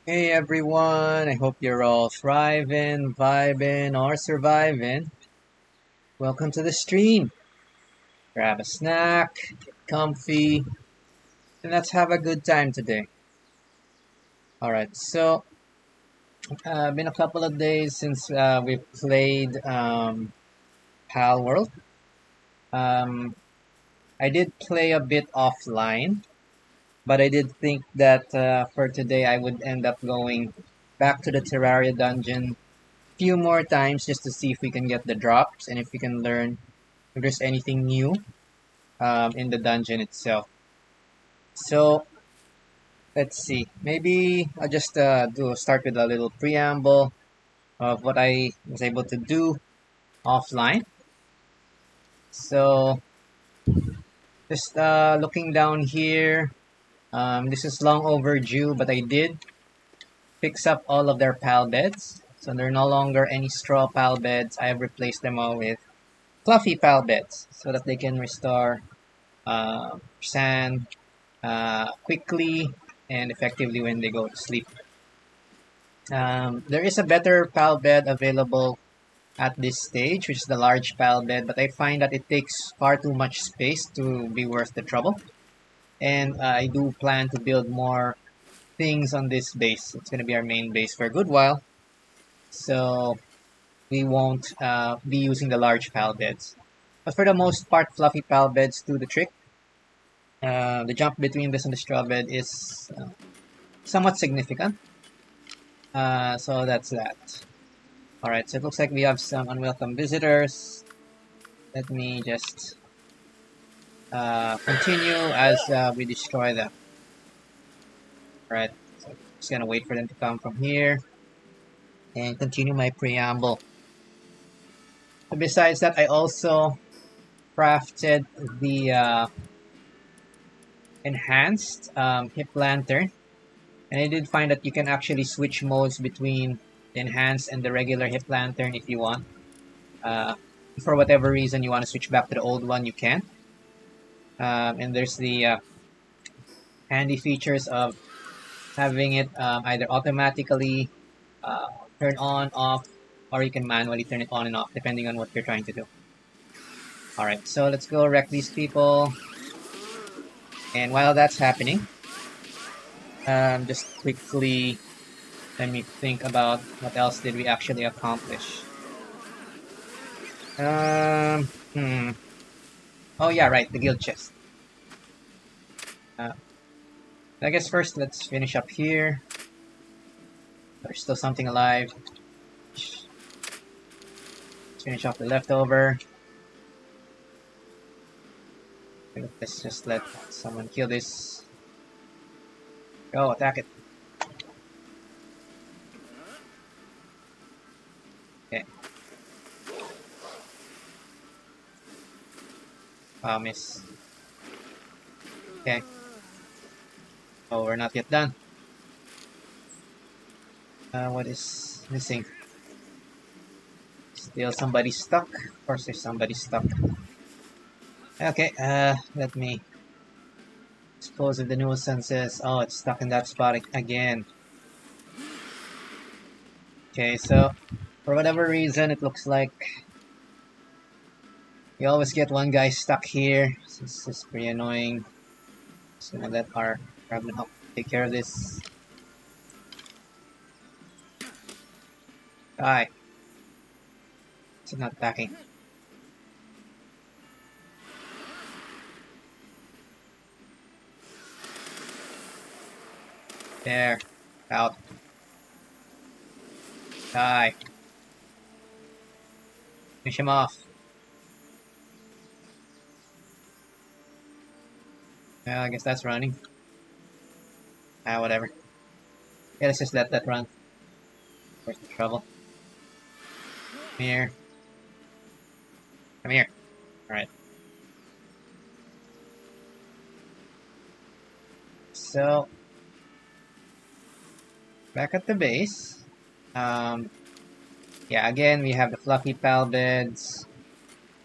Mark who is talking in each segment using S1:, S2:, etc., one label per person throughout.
S1: Hey everyone, I hope you're all thriving, vibing, or surviving. Welcome to the stream. Grab a snack, get comfy, and let's have a good time today. Alright, so been a couple of days since we played Palworld. Um, I did play a bit offline, but I did think that for today I would end up going back to the Terraria Dungeon few more times just to see if we can get the drops and if we can learn if there's anything new in the dungeon itself. So let's see. Maybe I'll just start with a little preamble of what I was able to do offline. So just looking down here, this is long overdue, but I did fix up all of their pal beds. So they're no longer any straw pal beds. I have replaced them all with fluffy pal beds so that they can restore sand quickly and effectively when they go to sleep. There is a better pal bed available at this stage, which is the large pal bed, but I find that it takes far too much space to be worth the trouble. And I do plan to build more things on this base. It's going to be our main base for a good while, so we won't be using the large pal beds. But for the most part, fluffy pal beds do the trick. The jump between this and the straw bed is somewhat significant. So that's that. Alright, so it looks like we have some unwelcome visitors. Let me just continue as we destroy them. Alright, so just gonna wait for them to come from here and continue my preamble. Besides that, I also crafted the enhanced hip lantern, and I did find that you can actually switch modes between the enhanced and the regular hip lantern if you want. For whatever reason you want to switch back to the old one, you can. And there's the handy features of having it either automatically turn on, off, or you can manually turn it on and off depending on what you're trying to do. Alright, so let's go wreck these people. And while that's happening, just quickly let me think about what else did we actually accomplish. Oh yeah, right, the guild chest. I guess first let's finish up here. There's still something alive. Let's finish off the leftover. Let's just let someone kill this. Go, attack it. Okay. Miss. Okay. Oh, we're not yet done. What is missing? Still somebody stuck? Of course there's somebody stuck. Okay, let me dispose of the nuisances. Oh, it's stuck in that spot again. Okay, so for whatever reason, it looks like we always get one guy stuck here. This is pretty annoying. So now let our Goblin help take care of this. Die. It's not attacking. There. Out. Die. Finish him off. Well, I guess that's running. Whatever. Yeah, let's just let that run. Where's the trouble? Come here. Come here. Alright. So, back at the base. Yeah, again, we have the fluffy pal beds.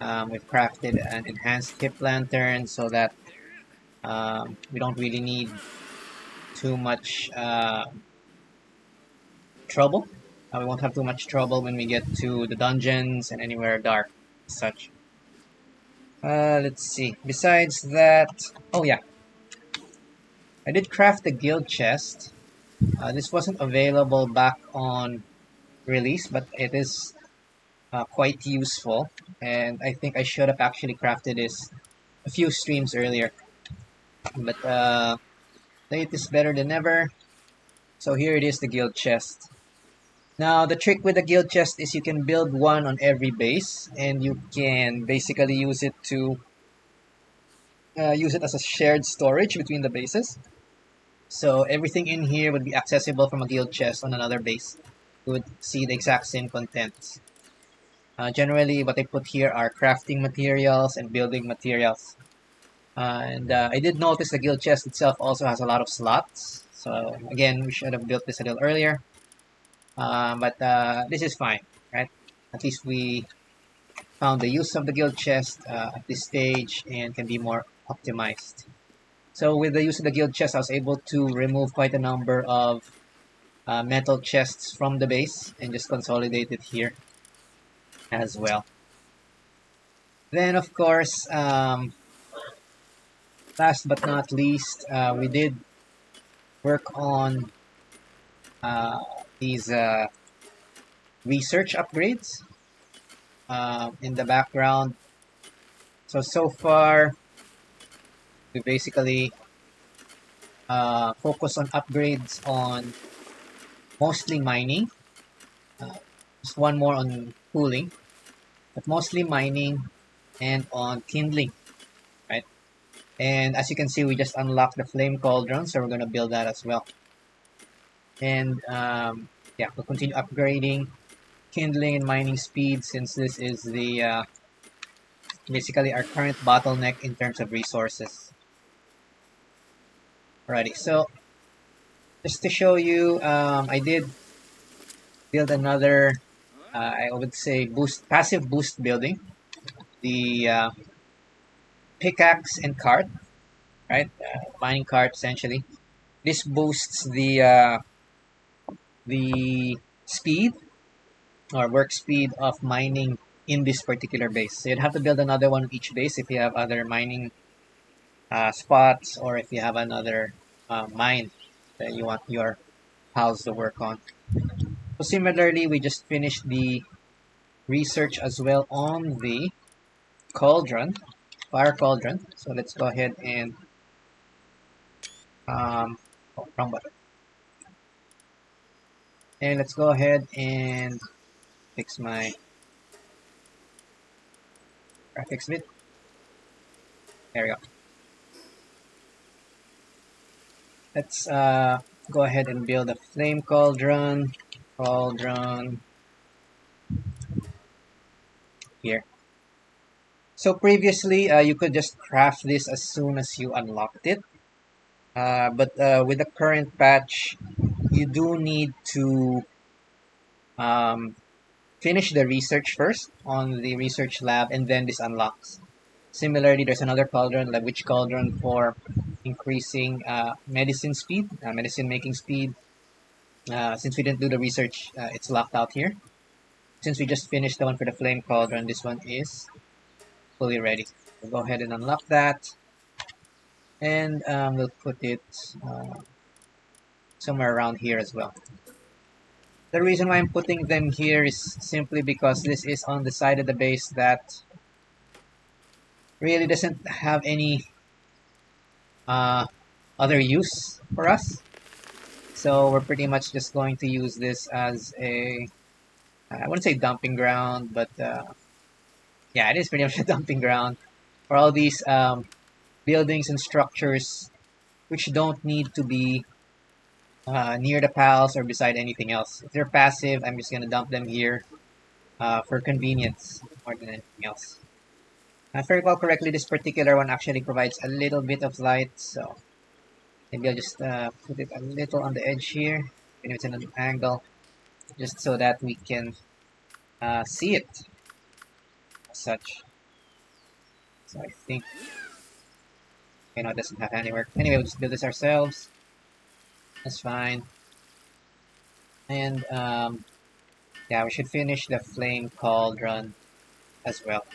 S1: We've crafted an enhanced hip lantern so that we don't really need too much trouble. We won't have too much trouble when we get to the dungeons and anywhere dark such. Let's see. Besides that, oh yeah, I did craft the guild chest. This wasn't available back on release, but it is quite useful, and I think I should have actually crafted this a few streams earlier. But late is better than never. So here it is, the guild chest. Now the trick with the guild chest is you can build one on every base, and you can basically use it to use it as a shared storage between the bases. So everything in here would be accessible from a guild chest on another base. You would see the exact same contents. Generally, what I put here are crafting materials and building materials. And I did notice the guild chest itself also has a lot of slots. So again, we should have built this a little earlier. But this is fine, right? At least we found the use of the guild chest at this stage and can be more optimized. So with the use of the guild chest, I was able to remove quite a number of metal chests from the base and just consolidate it here as well. Then, of course, last but not least, we did work on these research upgrades in the background. So far, we basically focus on upgrades on mostly mining. Just one more on cooling, but mostly mining and on kindling, right? And as you can see, we just unlocked the flame cauldron, so we're going to build that as well. And yeah, we'll continue upgrading kindling and mining speed since this is the basically our current bottleneck in terms of resources. Alrighty, so just to show you, I did build another, I would say passive boost building. The pickaxe and cart, right? Mining cart essentially. This boosts the speed or work speed of mining in this particular base. So you'd have to build another one on each base if you have other mining spots or if you have another mine that you want your house to work on. So similarly, we just finished the research as well on the cauldron, fire cauldron. So let's go ahead and wrong button. And let's go ahead and fix my graphics bit. There we go. let's go ahead and build a flame cauldron. Cauldron here. So previously, you could just craft this as soon as you unlocked it. But with the current patch, you do need to um, finish the research first on the research lab, and then this unlocks. Similarly, there's another cauldron, like witch cauldron, for increasing medicine speed, medicine making speed. Since we didn't do the research, it's locked out here. Since we just finished the one for the flame cauldron, this one is fully ready. We'll go ahead and unlock that, and we'll put it uh, somewhere around here as well. The reason why I'm putting them here is simply because this is on the side of the base that really doesn't have any uh, other use for us. So we're pretty much just going to use this as a, I wouldn't say dumping ground, but yeah, it is pretty much a dumping ground for all these buildings and structures which don't need to be near the pals or beside anything else. If they're passive, I'm just going to dump them here for convenience more than anything else. If I recall correctly, this particular one actually provides a little bit of light, so maybe I'll just put it a little on the edge here, even if it's in an angle, just so that we can see it as such. So I think, you know, it doesn't have any work. Anyway, we'll just build this ourselves. That's fine. And yeah, we should finish the flame cauldron as well.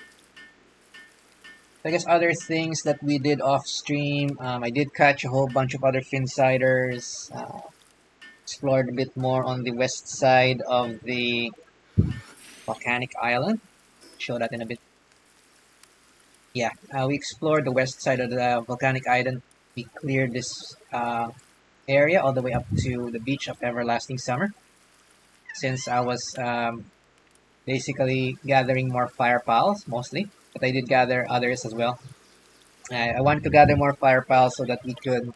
S1: I guess other things that we did off stream, I did catch a whole bunch of other finsiders, explored a bit more on the west side of the volcanic island. Show that in a bit. Yeah, we explored the west side of the volcanic island. We cleared this area all the way up to the beach of Everlasting Summer. Since I was basically gathering more fire pals mostly, but I did gather others as well. I wanted to gather more fire pals so that we could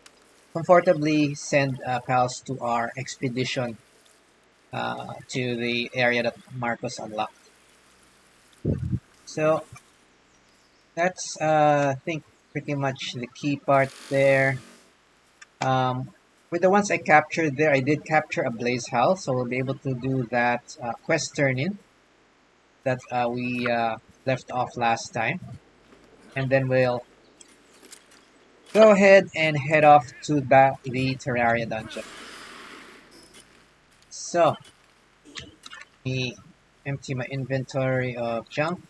S1: comfortably send pals to our expedition to the area that Marcos unlocked. So that's I think pretty much the key part there. With the ones I captured there, I did capture a blaze house, so we'll be able to do that quest turn in that we left off last time, and then we'll go ahead and head off to the Terraria Dungeon. So, let me empty my inventory of junk.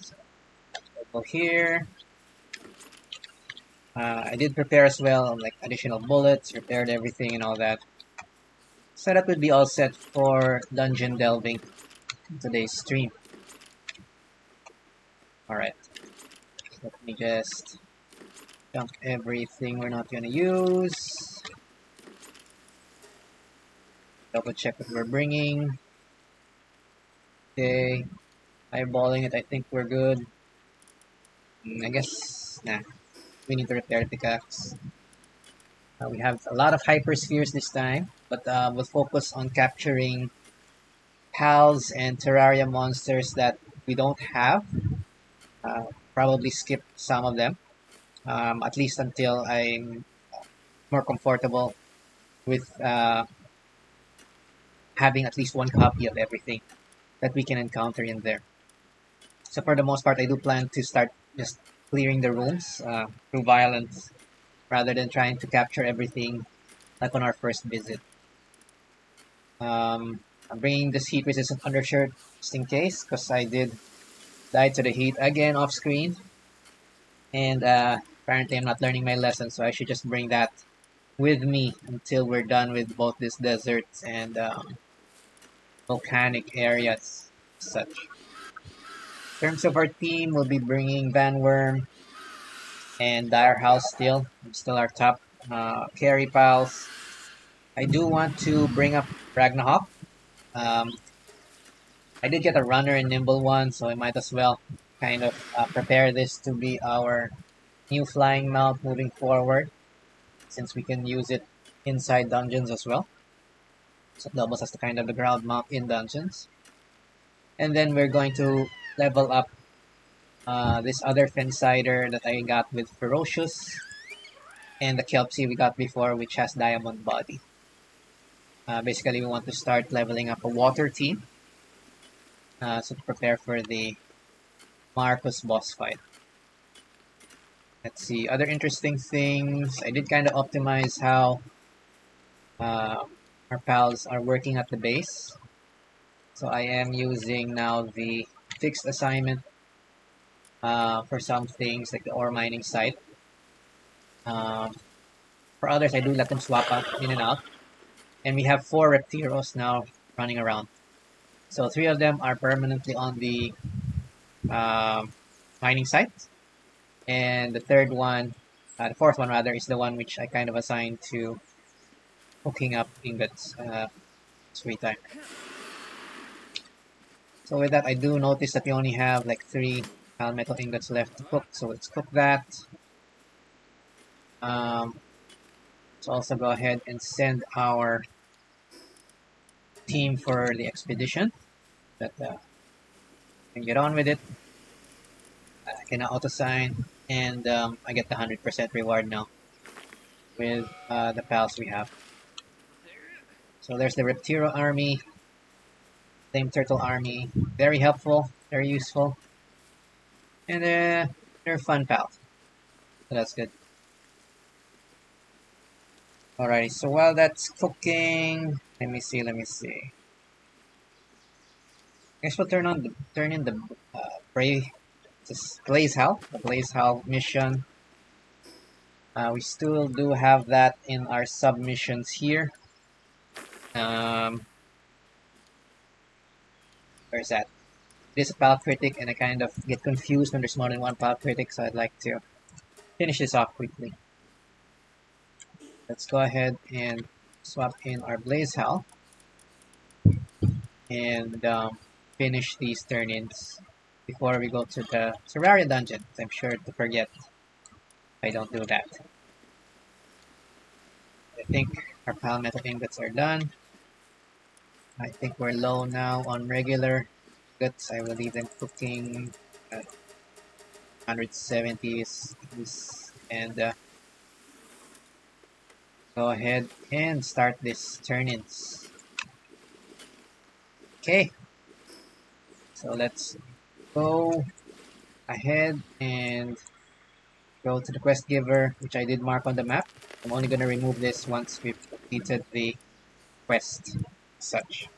S1: So, go here. I did prepare as well, like additional bullets, repaired everything and all that. So that would be all set for dungeon delving in today's stream. Alright, let me just dump everything we're not going to use. Double check what we're bringing. Okay, eyeballing it, I think we're good. I guess, nah, we need to repair the pickaxe. We have a lot of hyperspheres this time, but we'll focus on capturing pals and Terraria monsters that we don't have. Probably skip some of them, at least until I'm more comfortable with having at least one copy of everything that we can encounter in there. So for the most part, I do plan to start just clearing the rooms through violence rather than trying to capture everything like on our first visit. I'm bringing this heat resistant undershirt just in case, because I did die to the heat again off screen, and apparently I'm not learning my lesson, so I should just bring that with me until we're done with both these deserts and volcanic areas such. In terms of our team, we'll be bringing Vanworm and Dire House still our top carry pals. I do want to bring up Ragnarok. I did get a runner and nimble one, so I might as well kind of prepare this to be our new flying mount moving forward. since we can use it inside dungeons as well. So it doubles as the kind of the ground mount in dungeons. And then we're going to level up this other Fensider that I got with Ferocious, and the Kelpsie we got before, which has Diamond Body. Basically, we want to start leveling up a water team, so to prepare for the Marcus boss fight. Let's see, other interesting things. I did kind of optimize how our pals are working at the base. So I am using now the fixed assignment for some things like the ore mining site. Um, for others, I do let them swap out in and out. And we have 4 Reptiros now running around. So 3 of them are permanently on the mining site. And the third one, the fourth one rather, is the one which I kind of assigned to hooking up ingots free time. So with that, I do notice that we only have like 3 metal ingots left to cook. So let's cook that. Let's also go ahead and send our team for the expedition. That can get on with it. I can auto-sign, and I get the 100% reward now with the pals we have. So there's the Reptiro army, Flame Turtle army. Very helpful, very useful, and they're fun pals. So that's good. Alrighty, so while that's cooking, let me see. I guess we'll turn in the Blaze Howl, the Blaze Howl mission. We still do have that in our submissions here. Where's that? This is a pal critic, and I kind of get confused when there's more than one pal critic, so I'd like to finish this off quickly. Let's go ahead and swap in our Blaze Howl and finish these turn-ins before we go to the Terraria Dungeon. I'm sure to forget if I don't do that. I think our pal metal ingots are done. I think we're low now on regular ingots. I will leave them cooking at 170s and go ahead and start this turn-ins. Okay, so let's go ahead and go to the quest giver, which I did mark on the map. I'm only going to remove this once we've completed the quest as such.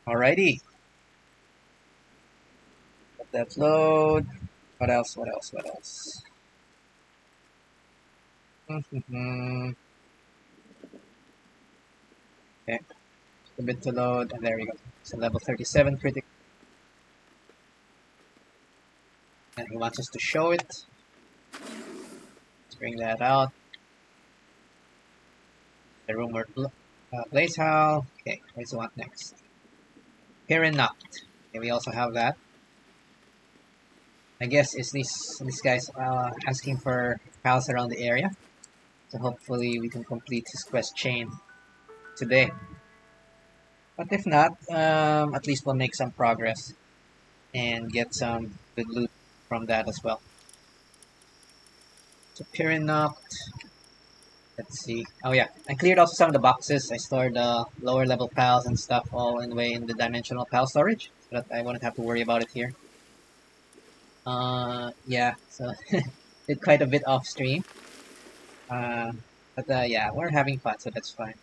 S1: Alrighty. Let that load. What else? Okay, just a bit to load, and there we go. So level 37 critic. And he wants us to show it. Let's bring that out. The rumored Blaze Howl. Okay, what does he want next? Heron Knocked. Okay, we also have that. I guess is this guy's asking for pals around the area. So hopefully we can complete his quest chain today. But if not, at least we'll make some progress and get some good loot from that as well. So Pirin Knocked. Let's see. Oh yeah, I cleared also some of the boxes. I stored lower level pals and stuff all in the dimensional pal storage, so that I wouldn't have to worry about it here. Yeah, so did quite a bit off stream. But yeah, we're having fun, so that's fine.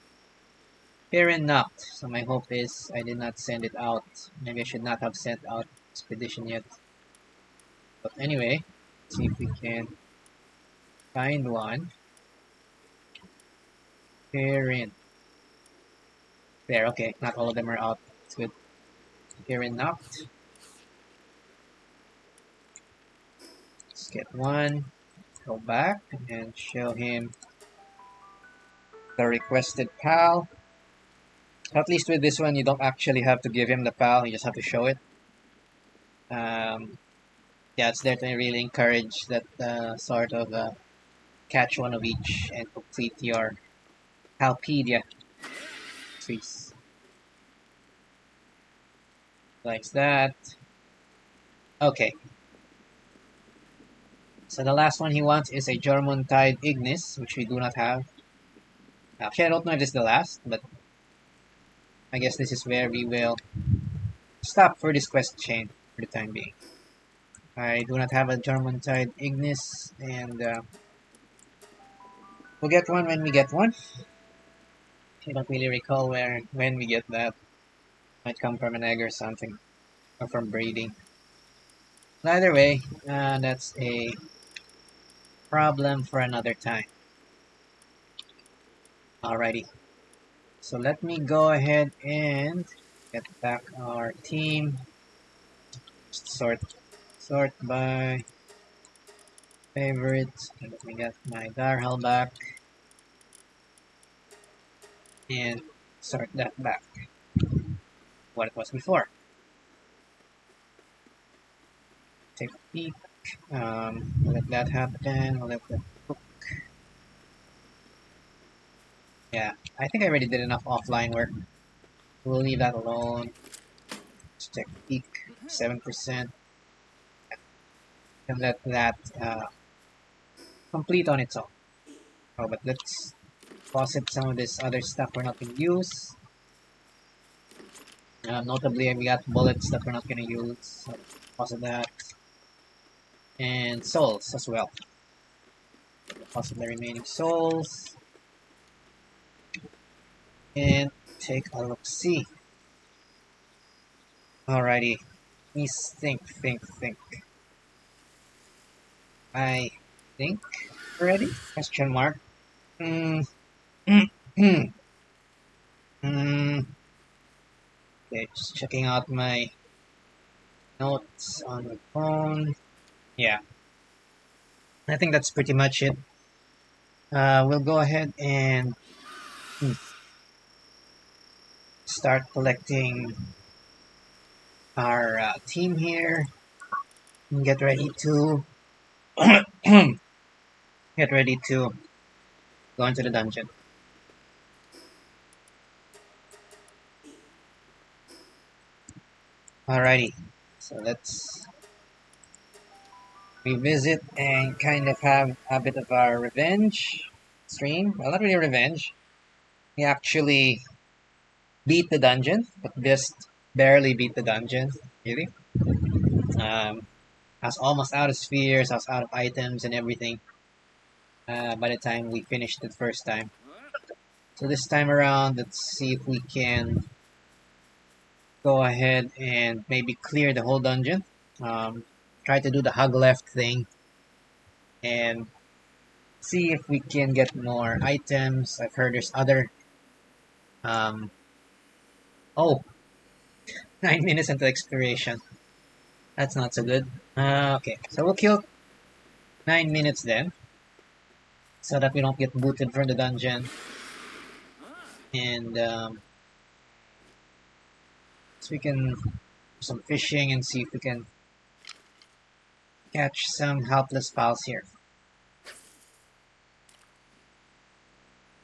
S1: Pirin Knocked. So my hope is I did not send it out. Maybe I should not have sent out Expedition yet. But anyway, let's see if we can find one. Pirin. There, okay. Not all of them are out. It's good. Pirin Knocked. Let's get one. Go back and show him the requested pal. At least with this one, you don't actually have to give him the pal. You just have to show it. Yeah, it's there to really encourage that sort of catch one of each and complete your Palpedia trees. Like that. Okay, so the last one he wants is a Jormuntide Ignis, which we do not have. Actually, I don't know if this is the last, but I guess this is where we will stop for this quest chain for the time being. I do not have a Jormuntide Ignis, and we'll get one when we get one. I don't really recall when we get that. Might come from an egg or something, or from breeding. Either way, that's a problem for another time. Alrighty, so let me go ahead and get back our team. Sort by favorites. Let me get my Darhal back and sort that back. What it was before. Take a peek. Let that happen. Let that. Yeah, I think I already did enough offline work. We'll leave that alone. Let's take a peek. 7%. And let that complete on its own. Oh, but let's deposit some of this other stuff we're not going to use. Notably, we got bullets that we're not going to use. So deposit that. And souls as well. Deposit the remaining souls. And take a look-see. Alrighty. Please think. I think already? Question mark. Hmm. Hmm. Okay, just checking out my notes on the phone. Yeah, I think that's pretty much it. We'll go ahead and start collecting our team here. And get ready to get ready to go into the dungeon. Alrighty, so let's revisit and kind of have a bit of our revenge stream. Well, not really revenge. We actually beat the dungeon, but just barely beat the dungeon, really. I was almost out of spheres, I was out of items and everything by the time we finished it first time. So this time around, let's see if we can go ahead and maybe clear the whole dungeon. Try to do the hug left thing and see if we can get more items. I've heard there's other... oh, 9 minutes into exploration. That's not so good. Okay, so we'll kill 9 minutes then, so that we don't get booted from the dungeon. And so we can do some fishing and see if we can catch some helpless pals here.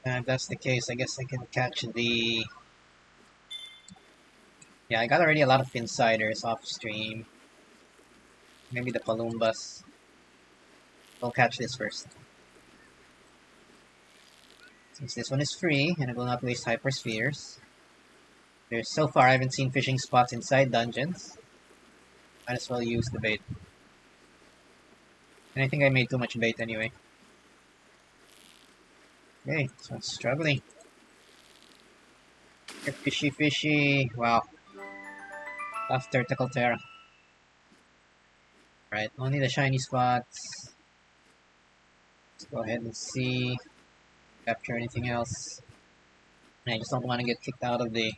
S1: And if that's the case, I guess I can catch the... Yeah, I got already a lot of insiders off stream. Maybe the Palumbas. I'll catch this first. Since this one is free, and it will not waste hyperspheres. There's so far I haven't seen fishing spots inside dungeons. Might as well use the bait. And I think I made too much bait anyway. Okay, so I'm struggling. Fishy. Wow. After Tackle Terra. Right, only the shiny spots. Let's go ahead and see. Capture anything else. I just don't want to get kicked out of the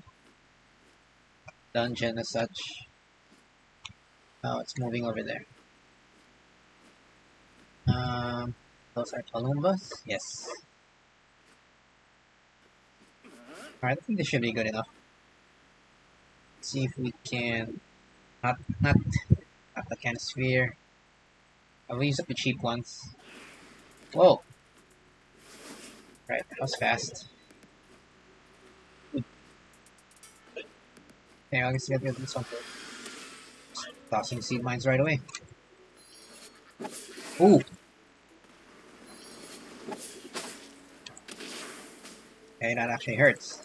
S1: dungeon as such. Oh, it's moving over there. Those are Palumbas? Yes. Alright, I think this should be good enough. Let's see if we can... Not the kind of sphere. I'll use up the cheap ones. Whoa! Right, that was fast. Okay, I guess I gotta get something. Tossing seed mines right away. Ooh! Okay, that actually hurts.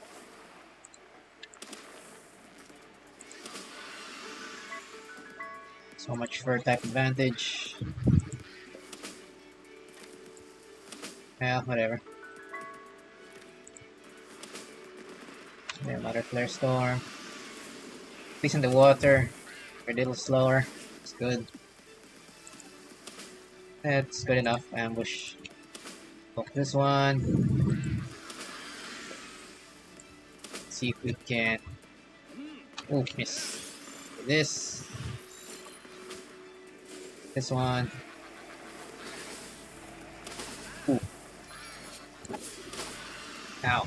S1: So much for type advantage. Yeah, whatever. Yeah, another flare storm. At least in the water, we're a little slower. It's good. That's good enough. Ambush. Poke this one. See if we can. Ooh, miss. This. This one. Ooh. Ow.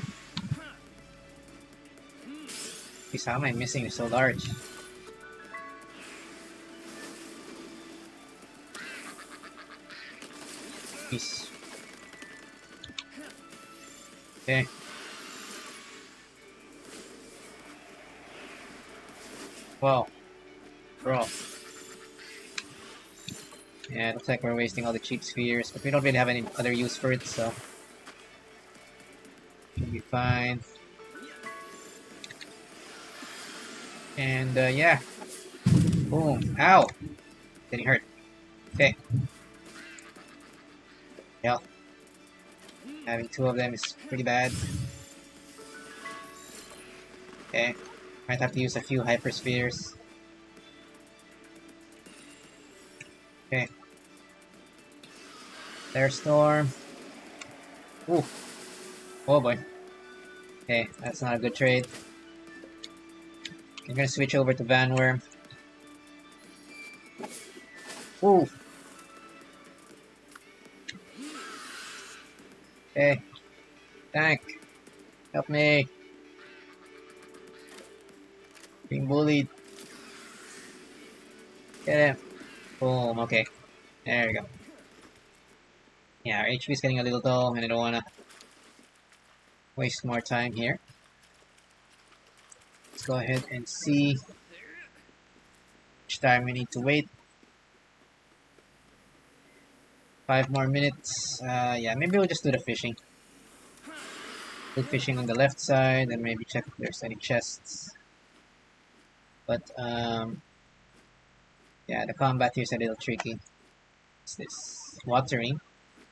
S1: Jeez, how am I missing? It's so large. Jeez. Okay. Wow. Bro. Yeah, it looks like we're wasting all the cheap spheres, but we don't really have any other use for it, so should be fine. And yeah. Boom. Ow! Getting hurt. Okay. Yeah. Having two of them is pretty bad. Okay. Might have to use a few hyperspheres. Okay. Flare storm. Ooh. Oh boy. Okay, that's not a good trade. I'm gonna switch over to Vanworm. Ooh. Okay. Tank. Help me. Being bullied. Get him. Boom. Okay. There we go. Yeah, our HP is getting a little low, and I don't wanna waste more time here. Let's go ahead and see which time we need to wait. 5 more minutes. Yeah, maybe we'll just do the fishing. Do fishing on the left side, and maybe check if there's any chests. But yeah, the combat here is a little tricky. What's this? Watering.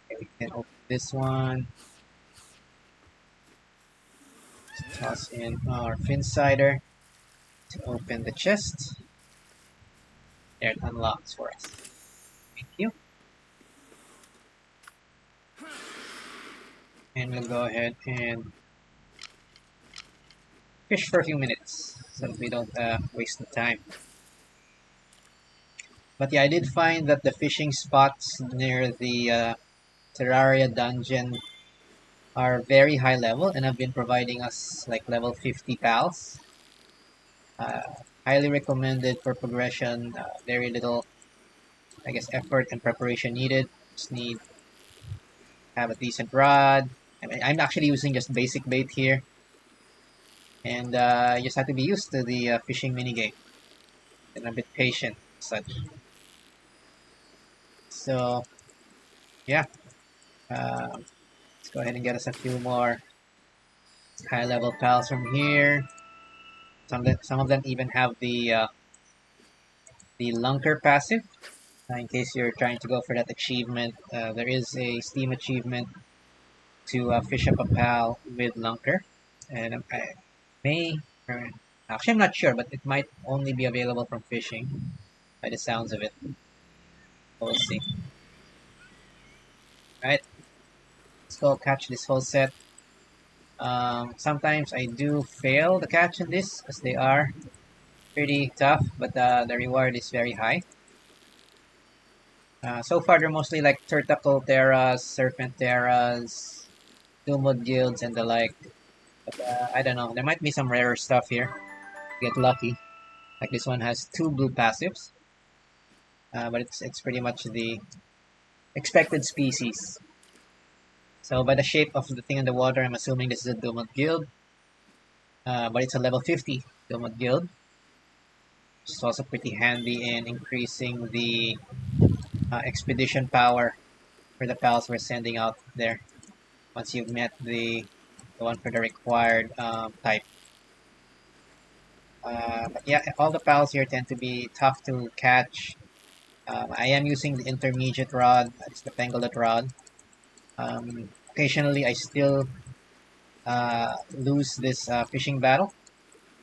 S1: Okay, we can open this one. Let's toss in our fin cider to open the chest. There, it unlocks for us. Thank you. And we'll go ahead and fish for a few minutes so that we don't waste the time. But yeah, I did find that the fishing spots near the Terraria Dungeon are very high level and have been providing us like level 50 pals. Highly recommended for progression. Very little, I guess, effort and preparation needed. Just need to have a decent rod. I mean, I'm actually using just basic bait here. And you just have to be used to the fishing minigame. And a bit patient such. So, yeah. Let's go ahead and get us a few more high-level pals from here. Some of them even have the Lunker passive. In case you're trying to go for that achievement, there is a Steam achievement to fish up a pal with Lunker. And I may... Actually, I'm not sure, but it might only be available from fishing, by the sounds of it. We'll see. Alright. Let's go catch this whole set. Sometimes I do fail the catch in this, because they are pretty tough, but the reward is very high. So far, they're mostly like Tentacle Terras, Serpent Terras, Doomwood Guilds, and the like. But I don't know, there might be some rarer stuff here. Get lucky. Like this one has 2 blue passives. But it's pretty much the expected species. So by the shape of the thing in the water, I'm assuming this is a Dumont Guild. But it's a level 50 Dumont Guild. Which is also pretty handy in increasing the expedition power for the pals we're sending out there. Once you've met the one for the required type. But yeah, all the pals here tend to be tough to catch. I am using the intermediate rod, it's the Pangolin rod. Occasionally I still lose this fishing battle,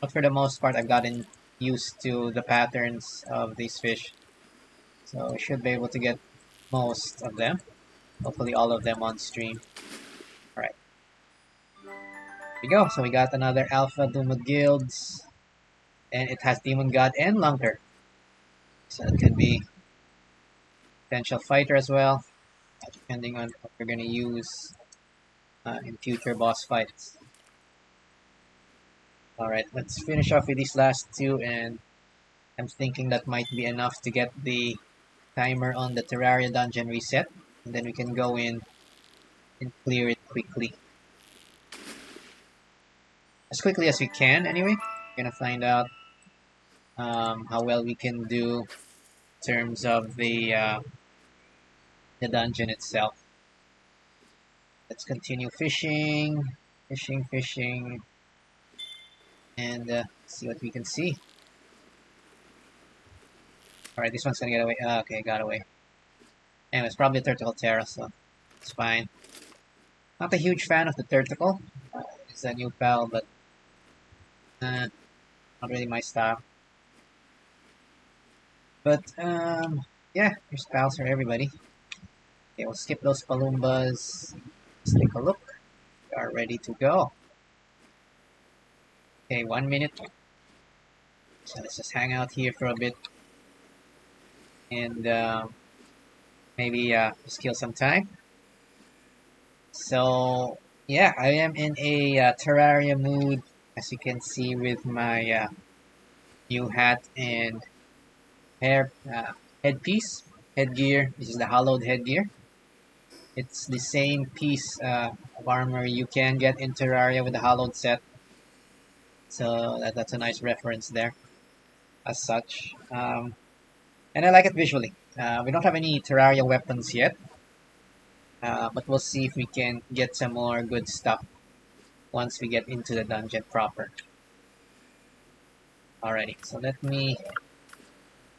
S1: but for the most part I've gotten used to the patterns of these fish. So I should be able to get most of them. Hopefully all of them on stream. Alright. Here we go. So we got another Alpha Demon Guilds. And it has Demon God and Lunker. So it could be potential fighter as well. Depending on what we're going to use in future boss fights. Alright, let's finish off with these last two, and I'm thinking that might be enough to get the timer on the Terraria Dungeon reset, and then we can go in and clear it quickly. As quickly as we can, anyway. We're gonna find out how well we can do in terms of the dungeon itself. Let's continue fishing, and see what we can see. Alright, this one's gonna get away. Okay, got away. Anyway, it's probably a Turtle Terra, so it's fine. Not a huge fan of the Turtle. It's a new pal, but not really my style. But, yeah, there's pals for everybody. Okay, we'll skip those Palumbas. Let's take a look. We are ready to go. Okay, 1 minute. So let's just hang out here for a bit. And maybe just kill some time. So, yeah, I am in a Terraria mood, as you can see with my new hat and headgear. This is the hollowed headgear. It's the same piece of armor you can get in Terraria with the hollowed set. So that's a nice reference there, as such. And I like it visually. We don't have any Terraria weapons yet, but we'll see if we can get some more good stuff once we get into the dungeon proper. Alrighty, so let me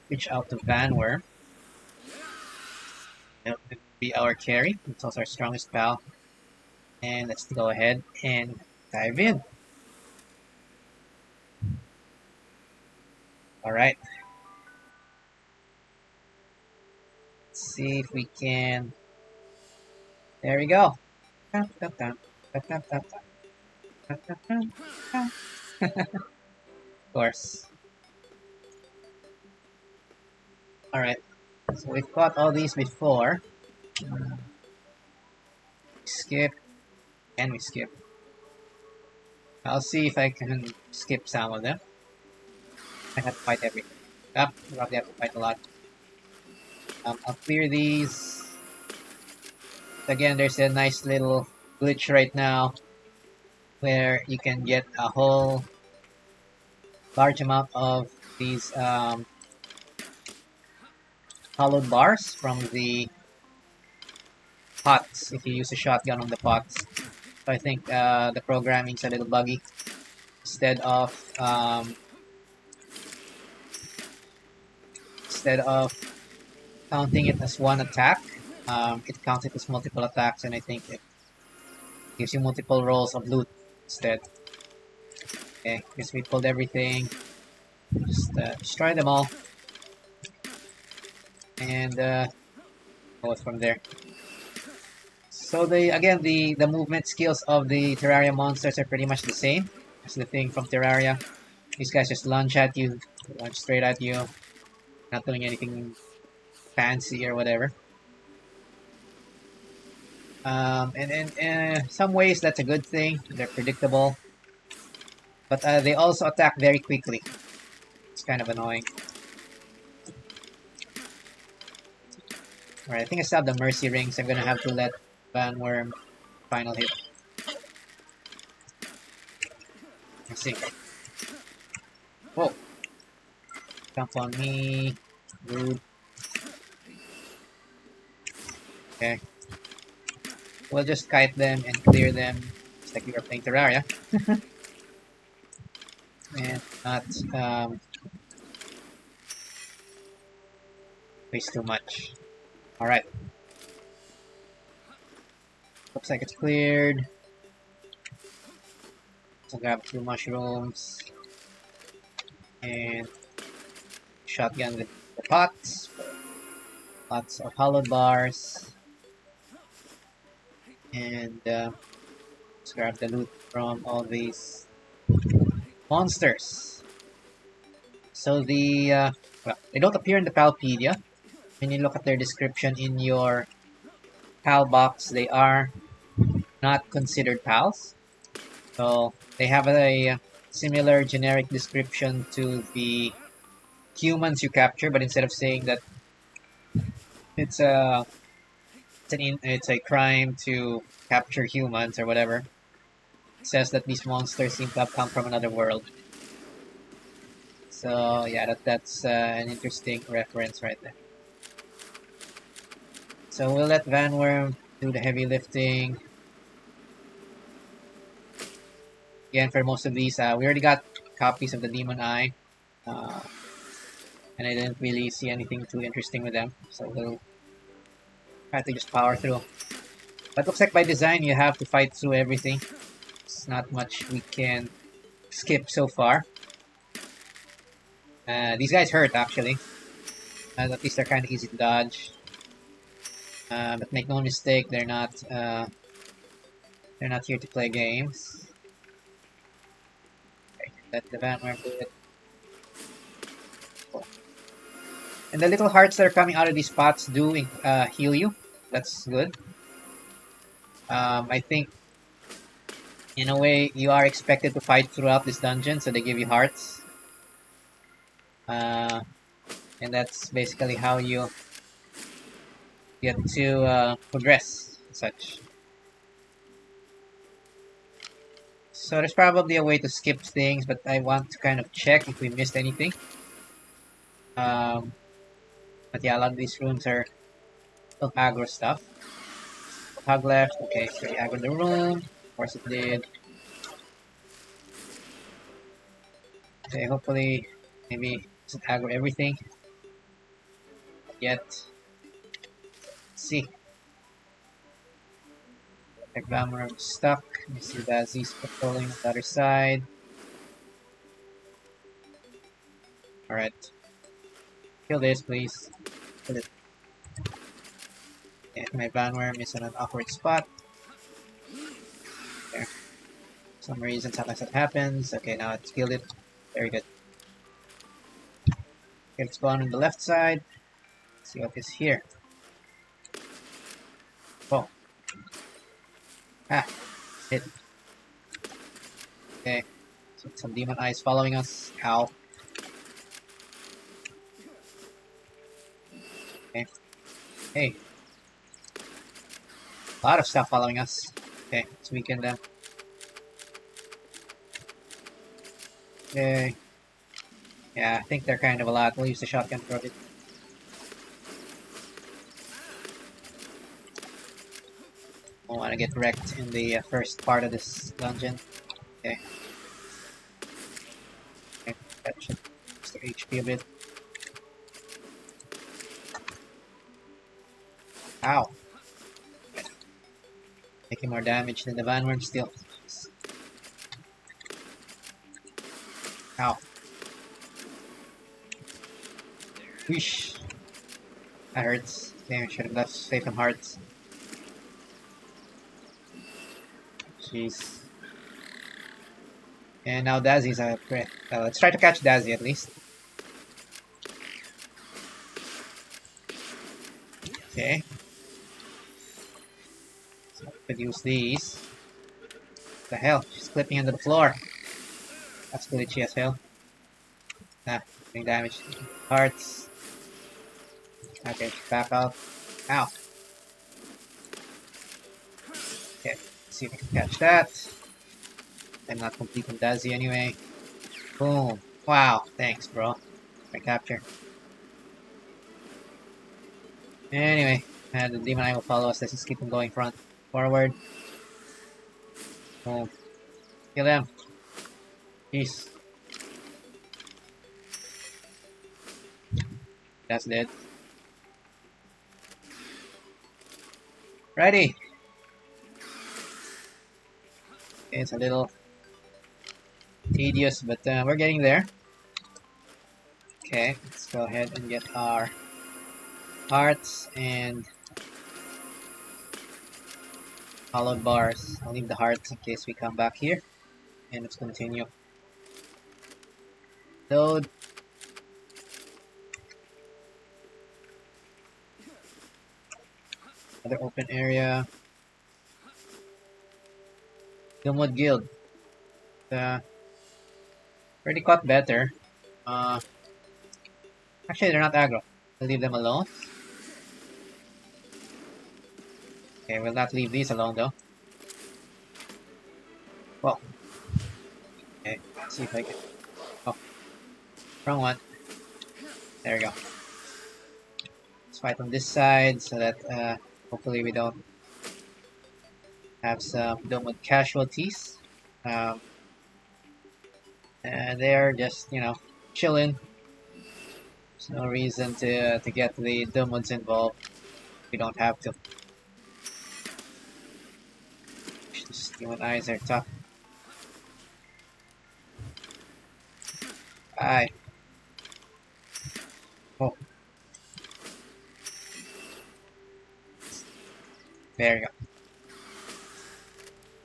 S1: switch out to Vanware. That will be our carry. It's also our strongest pal. And let's go ahead and dive in. Alright. Let's see if we can. There we go. Of course. Alright. So we've fought all these before. Skip. And we skip. I'll see if I can skip some of them. I have to fight everything. Probably have to fight a lot. I'll clear these. Again, there's a nice little glitch right now where you can get a whole large amount of these hollowed bars from the pots if you use a shotgun on the pots. So I think the programming's a little buggy. Instead of counting it as one attack, it counts it as multiple attacks, and I think it gives you multiple rolls of loot instead. Okay, guess we pulled everything. Just destroy them all. And go from there. So the movement skills of the Terraria monsters are pretty much the same as the thing from Terraria. These guys just lunge at you, lunge straight at you, not doing anything fancy or whatever. And in some ways that's a good thing. They're predictable, but they also attack very quickly. It's kind of annoying. Alright, I think I still have the Mercy Rings. I'm gonna have to let Van Worm final hit. Let's see. Whoa. Jump on me. Rude. Okay. We'll just kite them and clear them. It's like we were playing Terraria. And not waste too much. Alright. Looks like it's cleared. So grab 2 mushrooms. And shotgun the pots. Lots of hollow bars. And let's grab the loot from all these monsters. So the well, they don't appear in the Palpedia. When you look at their description in your PAL box, they are not considered PALs. So they have a similar generic description to the humans you capture, but instead of saying that it's a crime to capture humans or whatever, it says that these monsters seem to have come from another world. So yeah, that's an interesting reference right there. So we'll let Van Worm do the heavy lifting. Again, for most of these, we already got copies of the Demon Eye. And I didn't really see anything too interesting with them. So we'll try to just power through. But looks like by design, you have to fight through everything. It's not much we can skip so far. These guys hurt, actually. At least they're kind of easy to dodge. But make no mistake, they're not here to play games. Okay, let the Van Worm do it. Cool. And the little hearts that are coming out of these pots do heal you. That's good. I think, in a way, you are expected to fight throughout this dungeon, so they give you hearts. And that's basically how you get to progress and such. So there's probably a way to skip things, but I want to kind of check if we missed anything. But yeah, a lot of these rooms are still aggro stuff. Hug left, okay, so we aggro the room. Of course it did. Okay, hopefully, maybe doesn't aggro everything. Not yet. Let's see. Like Glamour stuck. You see Dazzy's patrolling the other side. Alright. Kill this, please. Kill it. Yeah, my Vanworm is in an awkward spot. There. For some reason, sometimes that happens. Okay, now it's killed it. Very good. Okay, let's go on the left side. Let's see what is here. Oh. Ah. Hit. Okay. So some demon eyes following us. Ow. Okay. Hey. A lot of stuff following us. Okay, let's weaken them. Okay. Yeah, I think they're kind of a lot. We'll use the shotgun for it. Don't want to get wrecked in the first part of this dungeon. Okay. Okay, that should boost their HP a bit. Ow. Taking more damage than the Vanworm still. Ow. Whoosh. That hurts. Damn, should have left safe and hearts. Jeez. And now Dazzy's a threat. Let's try to catch Dazzy at least. Okay. So I could use these. What the hell? She's clipping into the floor. That's glitchy as hell. Nah, doing damage. Hearts. Okay, back up. Ow. Okay, let's see if I can catch that. I'm not completing Dazzy anyway. Boom. Wow, thanks, bro. I capture. Anyway, the demon eye will follow us. Let's just keep on going forward. Boom. Kill them. Peace. That's dead. Ready. Okay, it's a little tedious, but we're getting there. Okay, let's go ahead and get our hearts and hollowed bars. I'll leave the hearts in case we come back here. And let's continue. Load. Another open area. Gilmwood Guild. Already caught better. Actually, they're not aggro. I'll leave them alone. Okay, we'll not leave these alone though. Well, okay, let's see if I can. Oh, wrong one. There we go. Let's fight on this side so that hopefully we don't have some Doomwood casualties. And they're just, chilling. There's no reason to get the Doomwoods involved. We don't have to. These demon eyes are tough. Aye. Oh. There you go.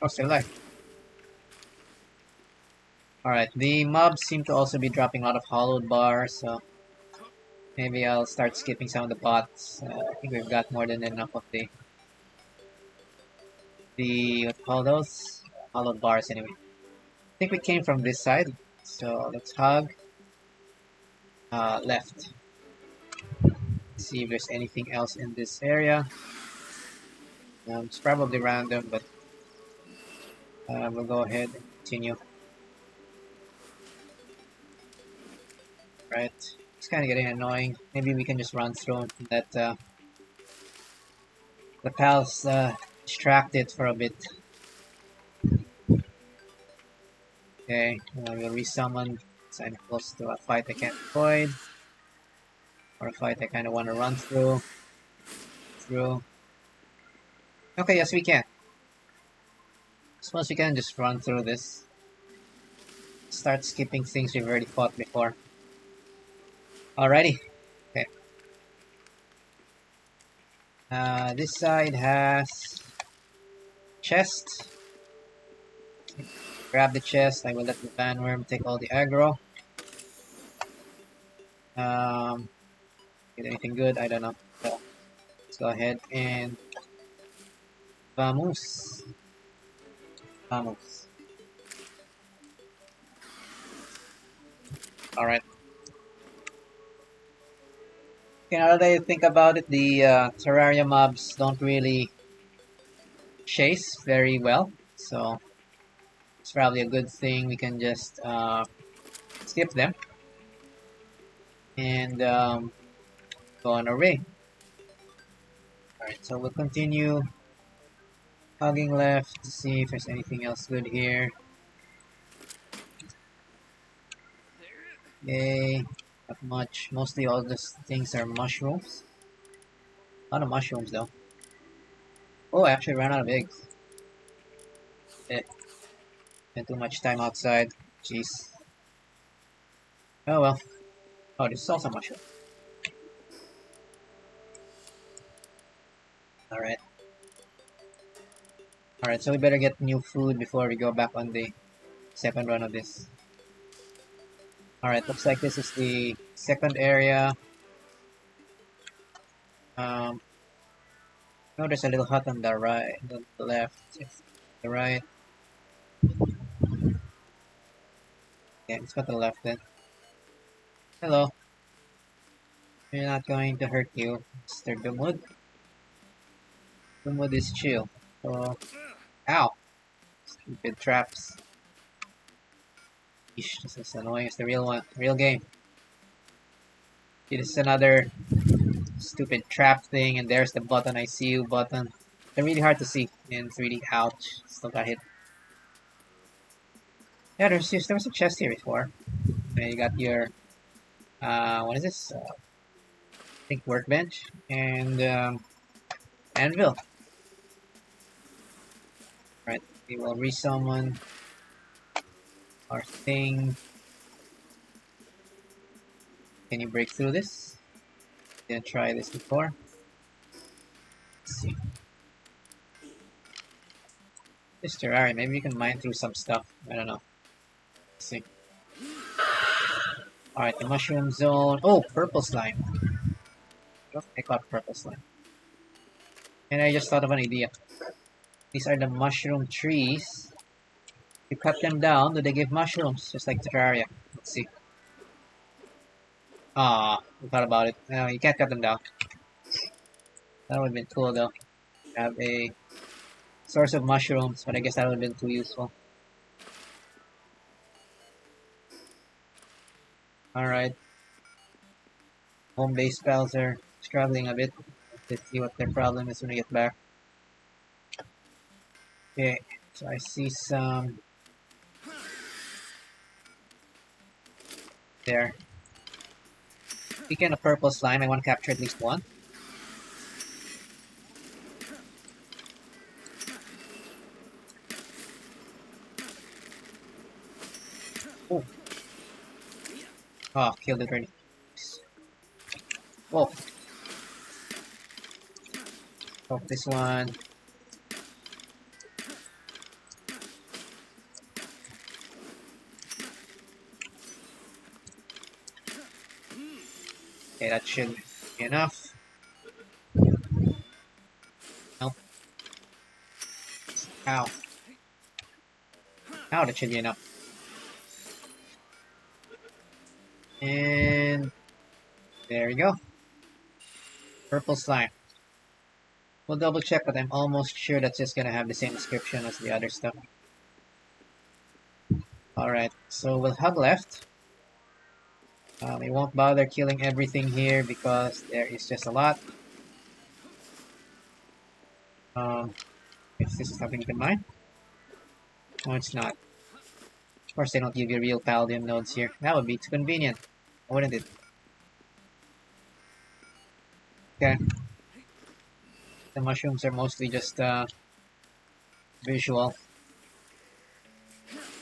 S1: Oh, still alive. Alright, the mobs seem to also be dropping a lot of hollowed bars, so maybe I'll start skipping some of the bots. I think we've got more than enough of the what do you call those? Hollowed bars anyway. I think we came from this side, so let's hug. Left. See if there's anything else in this area. It's probably random, but we'll go ahead and continue. Right, it's kind of getting annoying. Maybe we can just run through and let the pals distracted for a bit. Okay, we'll resummon. So I'm close to a fight I can't avoid, or a fight I kind of want to run through. Okay, yes we can. Suppose we can just run through this. Start skipping things we've already fought before. Alrighty. Okay. This side has chest. Grab the chest. I will let the bandworm take all the aggro. Get anything good? I don't know. So let's go ahead and vamos. Alright. Okay, now that I think about it, the Terraria mobs don't really chase very well, so it's probably a good thing we can just skip them and go on a raid. Alright, so we'll continue hugging left to see if there's anything else good here. Yay, not much. Mostly all these things are mushrooms. A lot of mushrooms though. Oh, I actually ran out of eggs. Spent too much time outside. Jeez. Oh well. Oh, this is also mushroom. Alright. Alright, so we better get new food before we go back on the second run of this. Alright, looks like this is the second area. No, there's a little hut on the right, the left, the right. Yeah, let's go to the left then. Hello. We're not going to hurt you, Mr. Doomwood. The mood is chill. So, ow! Stupid traps. Eesh, this is annoying. It's the real one. Real game. It is another stupid trap thing, and there's the button. I see you button. They're really hard to see in 3D. Ouch. Still got hit. Yeah, there was a chest here before. And you got your, what is this? I think workbench. And, anvil. Right, we will resummon our thing. Can you break through this? Didn't try this before. Let's see. This Terraria, maybe we can mine through some stuff. I don't know. Let's see. Alright, the mushroom zone. Oh, purple slime. I got purple slime. And I just thought of an idea. These are the mushroom trees. You cut them down, do they give mushrooms? Just like Terraria. Let's see. Ah, I thought about it. No, you can't cut them down. That would have been cool though. Have a source of mushrooms, but I guess that would have been too useful. Alright. Home-based spells are struggling a bit. Let's see what their problem is when we get back. Okay, so I see some there. Speaking of purple slime, I want to capture at least one. Oh. Oh, killed it already. Whoa. Oh, this one. Okay, that should be enough. Nope. Ow. Ow, that should be enough. And there we go. Purple slime. We'll double check, but I'm almost sure that's just gonna have the same description as the other stuff. Alright, so we'll hug left. We won't bother killing everything here because there is just a lot. If this is something you can mine. No, it's not. Of course, they don't give you real Paldium nodes here. That would be too convenient, wouldn't it? Okay. The mushrooms are mostly just visual.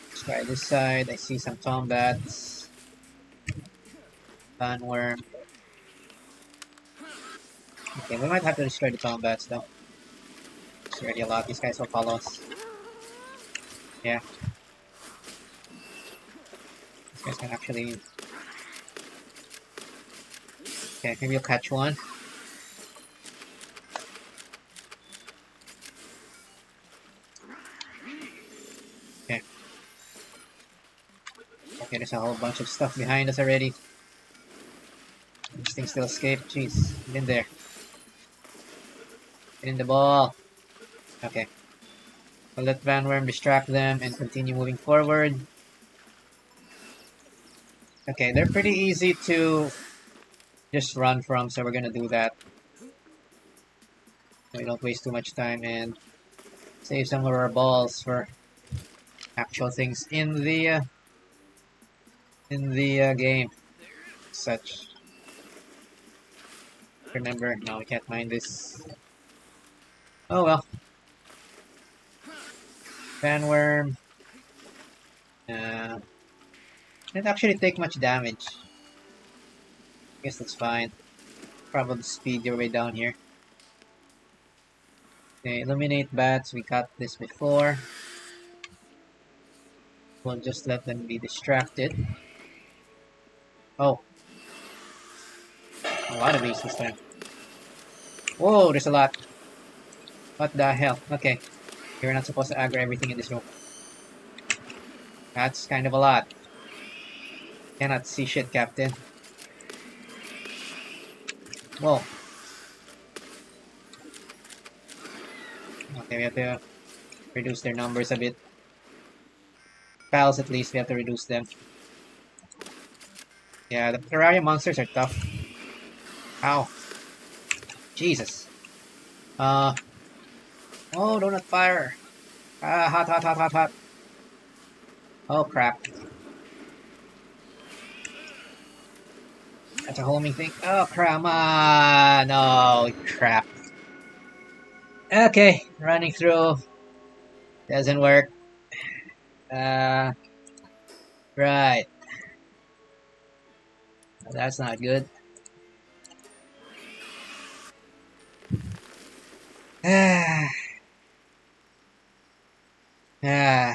S1: Let's try this side. I see some tombats. Bandworm. Okay, we might have to destroy the tombats though. It's already a lot. These guys will follow us. Yeah. These guys can actually... Okay, maybe you'll catch one. Okay. Okay, there's a whole bunch of stuff behind us already. This thing still escaped. Jeez, get in there. Get in the ball. Okay. We'll let Bandworm distract them and continue moving forward. Okay, they're pretty easy to just run from, so we're gonna do that. So we don't waste too much time and save some of our balls for actual things in the game. Such. Remember, no, we can't mine this. Oh well. Bandworm. Didn't actually take much damage. I guess that's fine. Probably speed your way down here. Okay, eliminate bats. We got this before. We'll just let them be distracted. Oh. A lot of these this time. Whoa, there's a lot. What the hell? Okay. You're not supposed to aggro everything in this room. That's kind of a lot. Cannot see shit, Captain. Whoa. Okay, we have to reduce their numbers a bit. Pals, at least, we have to reduce them. Yeah, the Terraria monsters are tough. Ow. Jesus. Uh, oh, do not fire. Ah, hot, hot, hot, hot, hot. Oh, crap. That's a homing thing. Oh, crap. No, crap. Okay, running through. Doesn't work. Uh, right. That's not good. Ah, ah.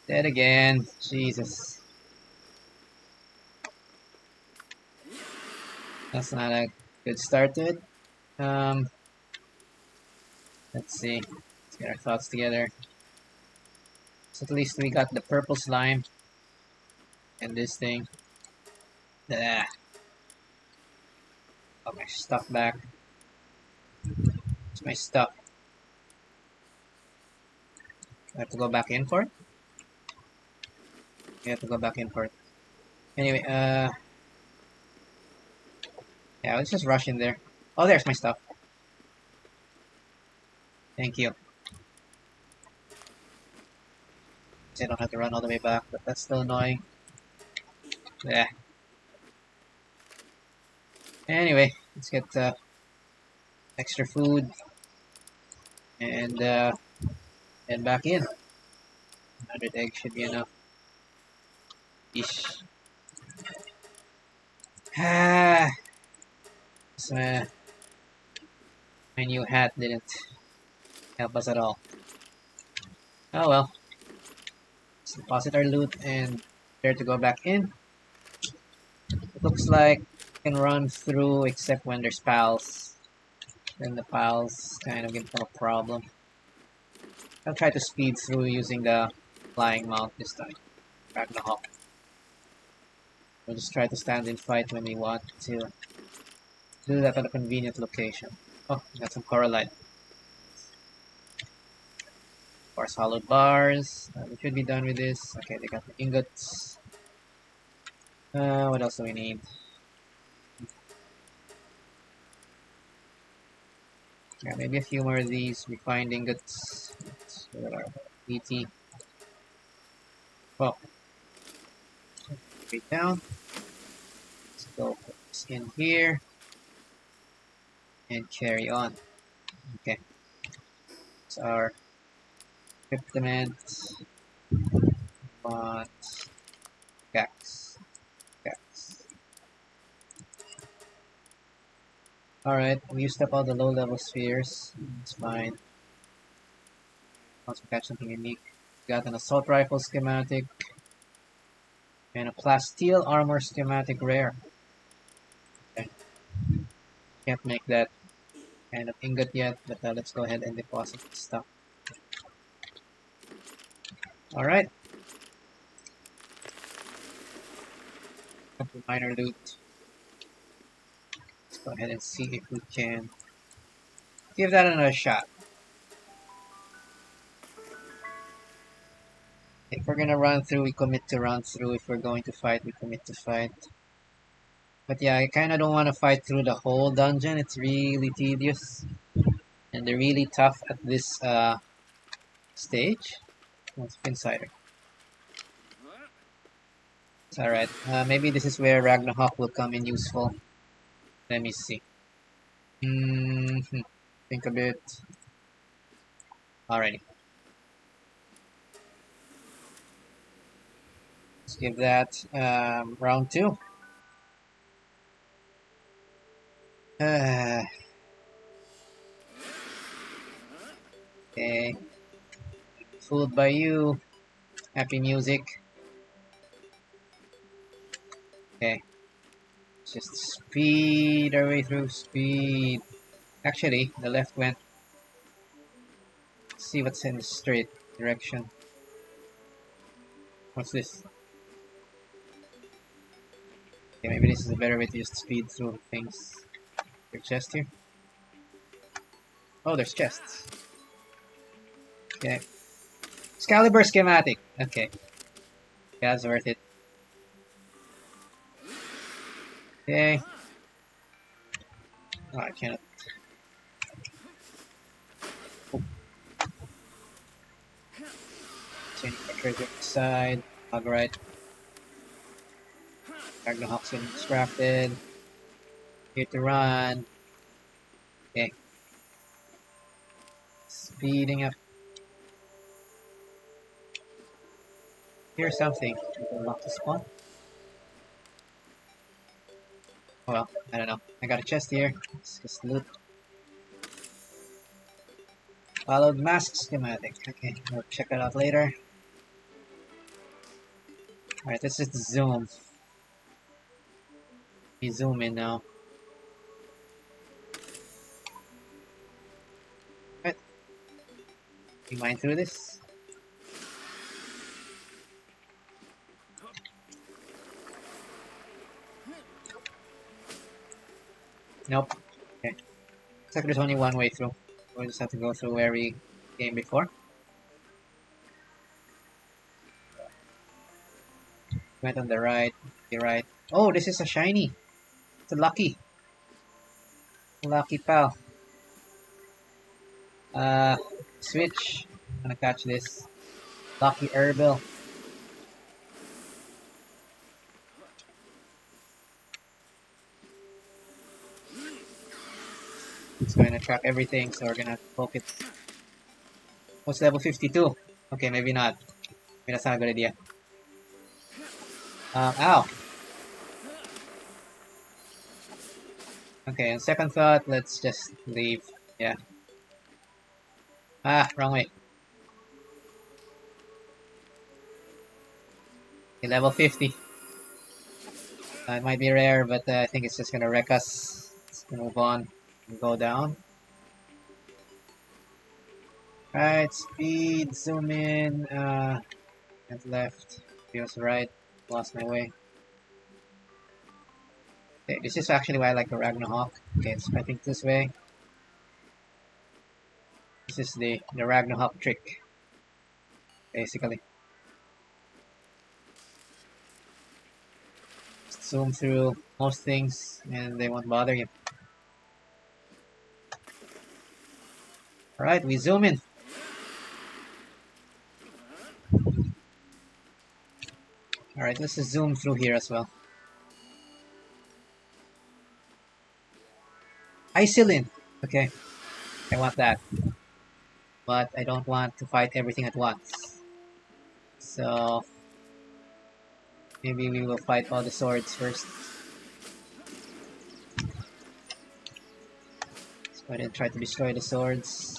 S1: Dead again. Jesus. That's not a good start to it. Um, let's see. Let's get our thoughts together. So at least we got the purple slime and this thing. Ah, got my stuff back. It's my stuff. I have to go back in for it. We have to go back in for it. Anyway, yeah, let's just rush in there. Oh, there's my stuff. Thank you. I don't have to run all the way back, but that's still annoying. Yeah. Anyway, let's get extra food and head back in. 100 eggs should be enough. Ish. Ah, so, my new hat didn't help us at all. Oh well. Let's deposit our loot and prepare to go back in. It looks like we can run through except when there's pals. Then the pals kind of become a problem. I'll try to speed through using the flying mount this time. Ragnarok. We'll just try to stand and fight when we want to do that at a convenient location. Oh, we got some coralite. Of course, hollowed bars. We should be done with this. Okay, they got the ingots. What else do we need? Yeah, maybe a few more of these refined ingots. ET. Well, straight down. Let's go put this in here and carry on. Okay, so our cryptomed, bot, gax. Alright, we used up all the low-level spheres. It's fine. Once we catch something unique. Got an assault rifle schematic. And a plasteel armor schematic rare. Okay. Can't make that kind of ingot yet, but let's go ahead and deposit the stuff. Alright. Minor loot. Let's go ahead and see if we can give that another shot. If we're gonna run through, we commit to run through. If we're going to fight, we commit to fight. But yeah, I kinda don't want to fight through the whole dungeon. It's really tedious. And they're really tough at this stage. What's Insider? It's alright. Maybe this is where Ragnarok will come in useful. Let me see. Think a bit. Alrighty. Let's give that round 2. Okay. Fooled by you. Happy music. Okay. Let's just speed our way through. Speed. Actually, the left went. Let's see what's in the straight direction. What's this? Okay, maybe this is a better way to just speed through things. Your chest here. Oh, there's chests. Okay. Excalibur schematic. Okay. Yeah, that's worth it. Okay. Oh, I cannot. Changing the trigger side. Alright. Ragnarok's been distracted. Here to run. Okay. Speeding up. Here's something. Unlock the spawn. Oh well, I don't know. I got a chest here. Let's just loot. Followed mask schematic. Okay, we'll check it out later. Alright, let's just zoom. We zoom in now. Alright. We mine through this. Nope. Okay. Looks like there's only one way through. We'll just have to go through where we came before. Went on the right. The right. Oh, this is a shiny. It's a lucky. Lucky pal. Switch. I'm gonna catch this. Lucky herbal. It's going to track everything, so we're gonna have to poke it. What's level 52? Okay, maybe not. Maybe that's not a good idea. Ow! Okay, on second thought, let's just leave. Yeah. Ah, wrong way. Okay, level 50. It might be rare, but I think it's just gonna wreck us. Let's move on and go down. Right, speed, zoom in, and left, feels right, lost my way. Okay, this is actually why I like the Ragnarok. Okay, so I think this way. This is the Ragnarok trick, basically. Just zoom through most things and they won't bother you. Alright, we zoom in. Alright, let's just zoom through here as well. Isolin! Okay, I want that. But I don't want to fight everything at once. So maybe we will fight all the swords first. Let's go ahead and try to destroy the swords.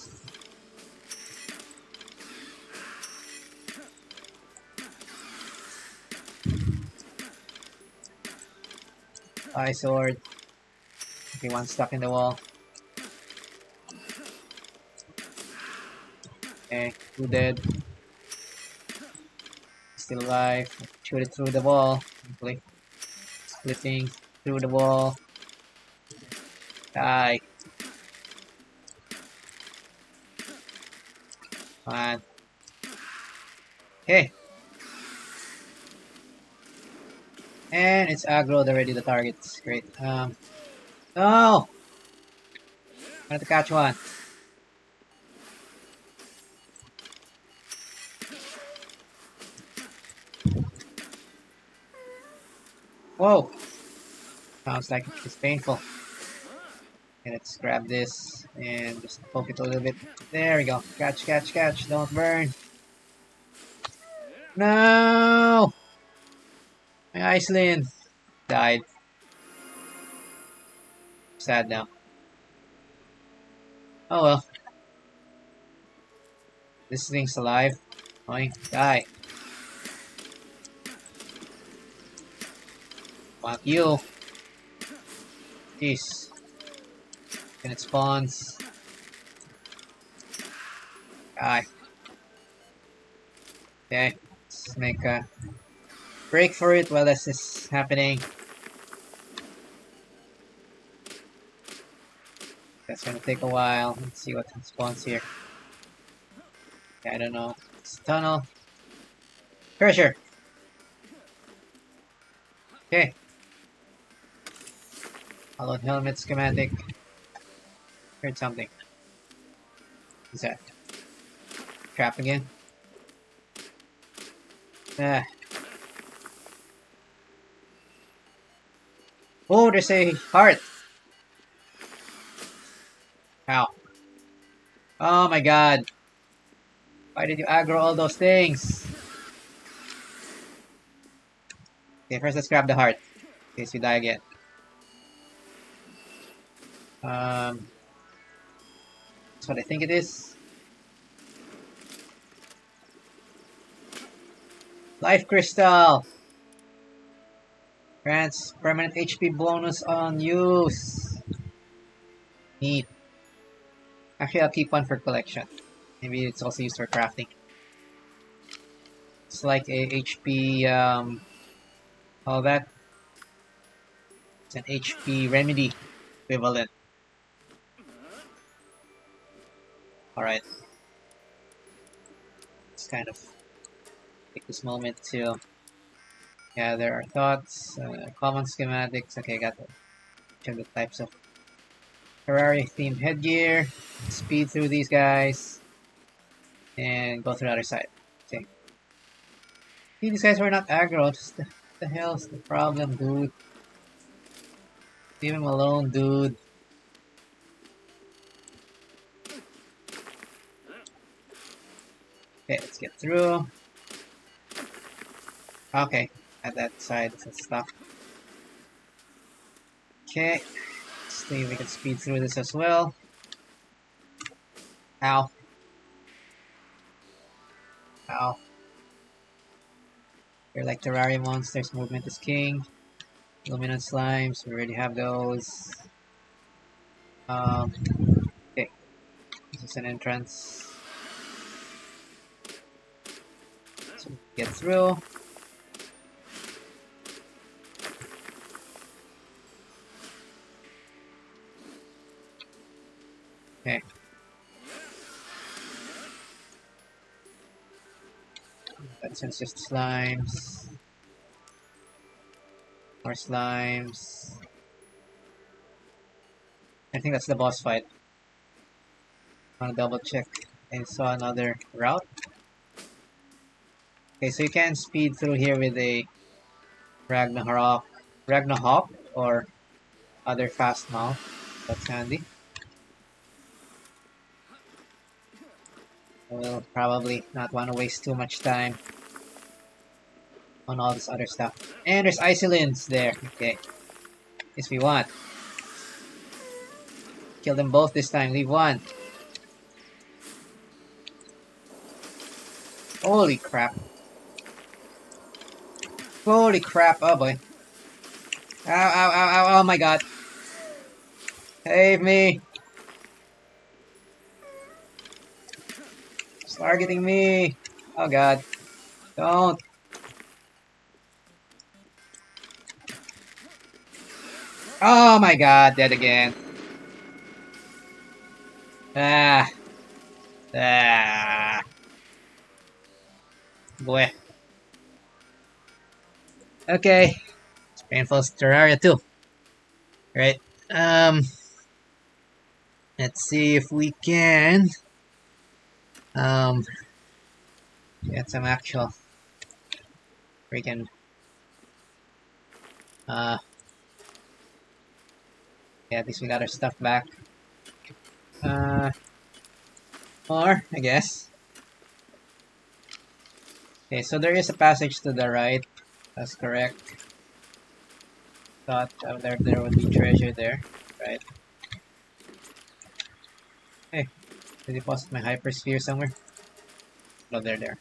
S1: Eye sword. Okay, one stuck in the wall. Okay, two dead. Still alive. Shoot it through the wall. Hopefully. Splitting through the wall. Die. Come on. Okay. And it's aggroed already, the targets. Great. No! I wanted to catch one. Whoa! Sounds like it's painful. Okay, let's grab this and just poke it a little bit. There we go. Catch, catch, catch. Don't burn. No! My Iceland died. Sad now. Oh well. This thing's alive. Going, die. Fuck you. Jeez. And it spawns. Die. Okay. Let's make a break for it while this is happening. That's gonna take a while. Let's see what spawns here. I don't know. It's a tunnel. Treasure! Okay. Hollowed helmet schematic. Heard something. What's that? Trap again? Ah. Oh, there's a heart! Ow. Oh my god. Why did you aggro all those things? Okay, first let's grab the heart. In case we die again. That's what I think it is. Life Crystal! Grants permanent HP bonus on use. Neat. Actually, I'll keep one for collection. Maybe it's also used for crafting. It's like a HP, all that. It's an HP remedy equivalent. Alright. Let's kind of take this moment to gather our thoughts. Common schematics. Okay, got to check the types of Terraria themed headgear. Speed through these guys. And go through the other side. Okay. See, these guys were not aggro. Just what the hell's the problem, dude? Leave him alone, dude. Okay, let's get through. Okay, at that side, some stuff. Okay, let's see if we can speed through this as well. Ow. Ow. They're like Terraria monsters, movement is king. Luminant slimes, we already have those. Okay, this is an entrance. So get through. Okay. That's just slimes. More slimes. I think that's the boss fight. I want to double check. I saw another route. Okay, so you can speed through here with a Ragnarok, or other fast mount. That's handy. We'll probably not want to waste too much time on all this other stuff. And there's Isolins there. Okay. Yes, we want. Kill them both this time. Leave one. Holy crap. Holy crap. Oh boy. Ow, ow, ow, ow. Oh my god. Save me. It's targeting me. Oh god. Don't. Oh my god. Dead again. Ah. Ah. Boy. Okay. It's painful as Terraria too. Right. Let's see if we can get some actual freaking yeah, at least we got our stuff back. Or I guess. Okay, so there is a passage to the right. That's correct. Thought there would be treasure there, right? Hey, did I deposit my hypersphere somewhere? No, there.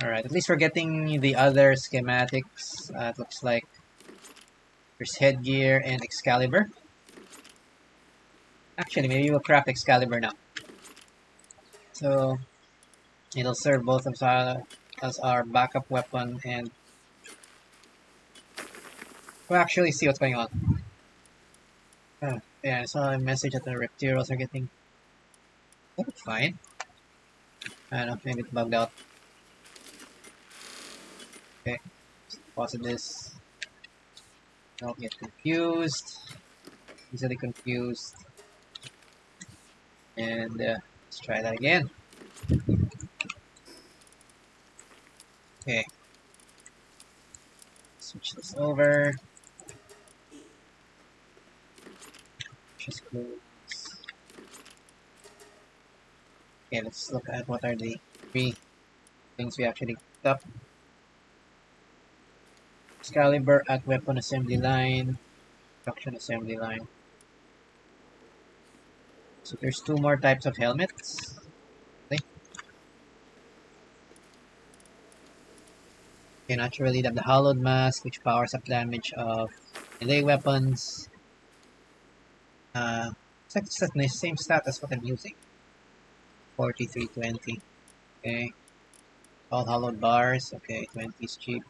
S1: Alright, at least we're getting the other schematics. It looks like there's headgear and Excalibur. Actually, maybe we'll craft Excalibur now. So, it'll serve both of us as our backup weapon and We'll actually see what's going on. Yeah, I saw a message that the reptiles are getting fine. I don't know, maybe it's bugged out. Okay, pause this. Don't get confused. Easily confused. And let's try that again. Okay. Switch this over. Just close. Okay, let's look at what are the 3 things we actually picked up. Excalibur at weapon assembly line. Production assembly line. So there's 2 more types of helmets. Okay, naturally have the hollowed mask, which powers up damage of melee weapons. It's like the same stat as what I'm using. 4320. Okay. All hollowed bars. Okay, 20 is cheap.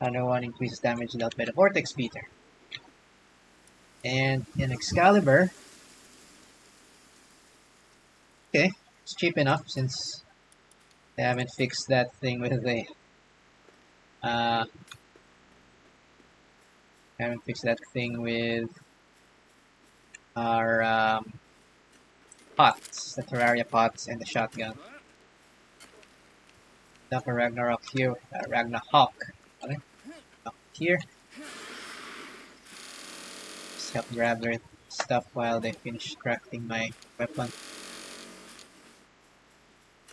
S1: Another one increases damage dealt by the vortex beater. And in Excalibur, okay, it's cheap enough since they haven't fixed that thing with the haven't fixed that thing with our pots, the Terraria pots and the shotgun. Dr. Ragnarok here, Ragnarok. Okay. Up here. Just help grab their stuff while they finish crafting my weapon.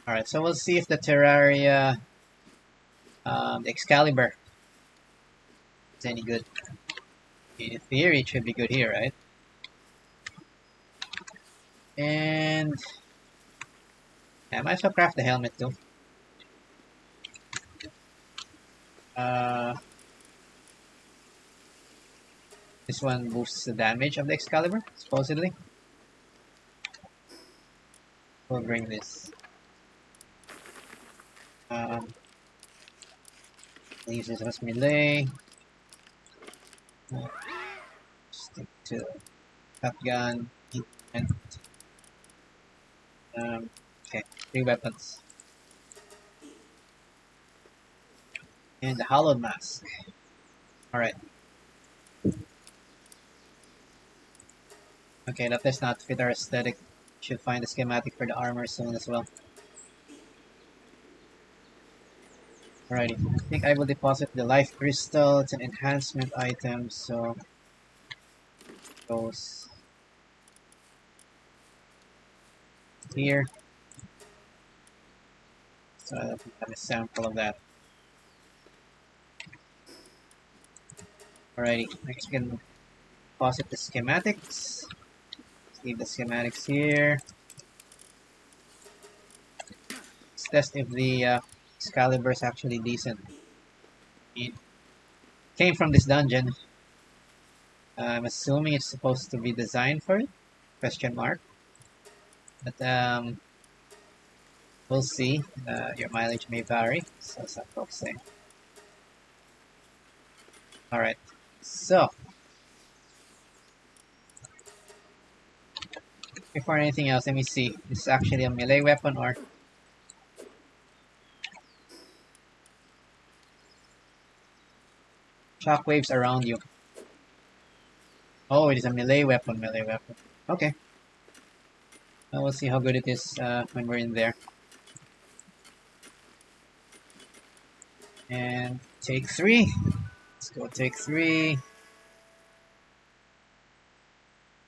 S1: Alright, so we'll see if the Terraria, the Excalibur is any good. In theory, it should be good here, right? And I might as well craft the helmet too. This one boosts the damage of the Excalibur, supposedly. We'll bring this. Use this as melee. Stick to shotgun. And okay, 3 weapons. And the hollowed mask. Alright. Okay, that does not fit our aesthetic. Should find a schematic for the armor soon as well. Alrighty, I think I will deposit the life crystal. It's an enhancement item, so it goes here. So I have a sample of that. Alrighty, next we can deposit the schematics. Let's leave the schematics here. Let's test if the Excalibur is actually decent. It came from this dungeon. I'm assuming it's supposed to be designed for it? Question mark. But we'll see. Your mileage may vary, so some folks say. Alright, so before anything else, let me see. This is actually a melee weapon or shockwaves around you. Oh, it is a melee weapon, Okay. Well, we'll see how good it is when we're in there. And take 3. Let's go take 3.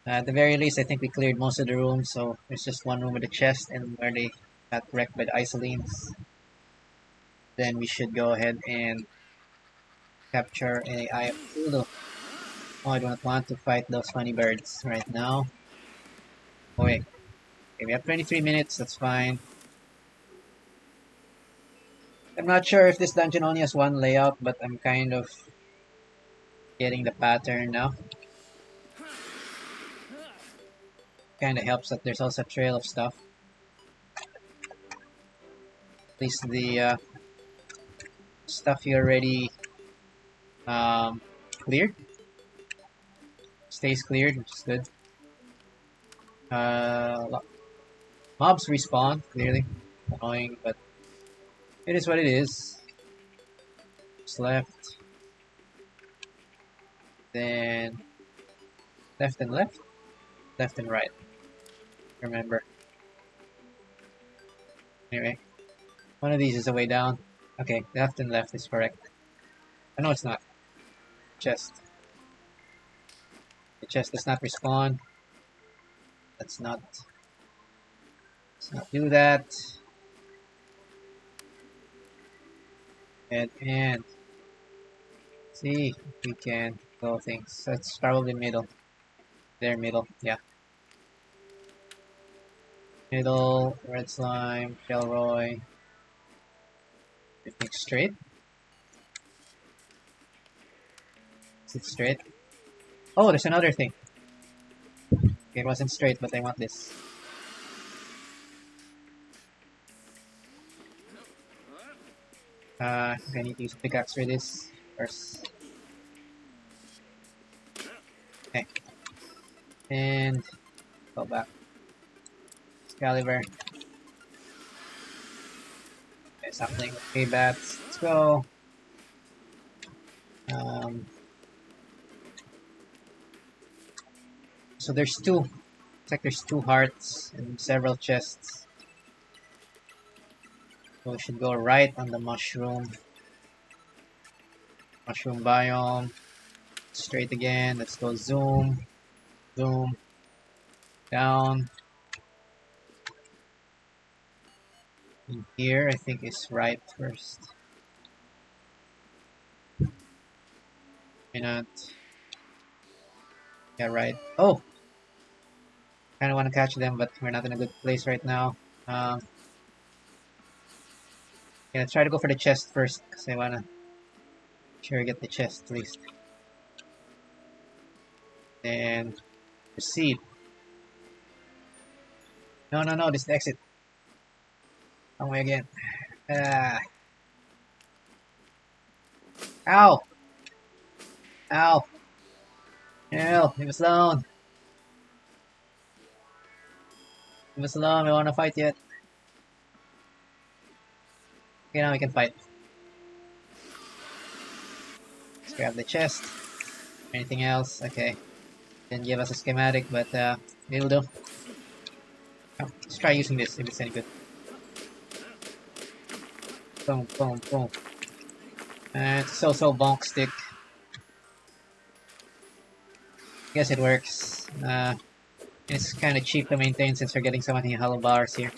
S1: At the very least, I think we cleared most of the rooms, so there's just one room with a chest and where they got wrecked by the isolines. Then we should go ahead and capture an Eye of Cthulhu. Oh, I do not want to fight those funny birds right now. Oh wait. Okay, we have 23 minutes, that's fine. I'm not sure if this dungeon only has one layout, but I'm kind of getting the pattern now. Kind of helps that there's also a trail of stuff. At least the stuff you already cleared. Stays cleared, which is good. Mobs respawn, clearly. Annoying, but it is what it is. Just left. Then left and left. Left and right. Remember. Anyway. One of these is a way down. Okay, left and left is correct. Oh, no, it's not. Chest. The chest does not respawn. Let's not do that. And see if we can go things. That's probably middle. There, middle. Yeah. Middle, red slime, Kelroy. Everything straight. Is it straight? Oh, there's another thing. Okay, it wasn't straight, but I want this. I need to use a pickaxe for this first. Okay. And go back. Excalibur. Okay, something. Okay, bats. Let's go. So there's two. It's like there's 2 hearts and several chests. So we should go right on the mushroom. Mushroom biome. Straight again. Let's go zoom. Zoom. Down. In here, I think is right first. Why not? Yeah, right. Oh! Kinda wanna catch them, but we're not in a good place right now. Yeah, let's try to go for the chest first, because I wanna sure get the chest at least. And proceed. No, this is the exit. Wrong way again. Ow! Ow! No, leave us alone. Leave us alone, we wanna fight yet. Okay, now we can fight. Let's grab the chest. Anything else? Okay. Didn't give us a schematic, but it'll do. Oh, let's try using this if it's any good. Boom, boom, boom. It's so bonk stick. Guess it works. It's kind of cheap to maintain since we're getting so many hollow bars here.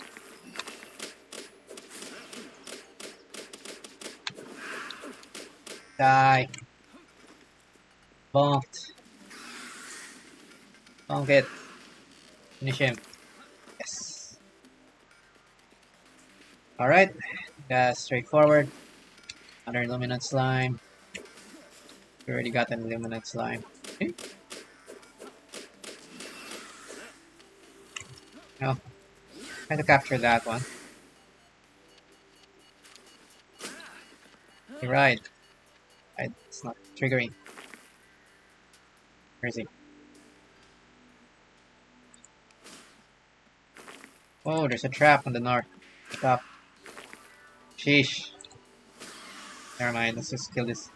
S1: Die. Bonked. Bonk it. Finish him. Yes. Alright. That's straightforward. Another illuminant slime. We already got an illuminant slime. Okay. No. Try to capture that one. You're right. It's not triggering. Where is he? Oh, there's a trap on the north. Stop. Sheesh. Never mind, let's just kill this.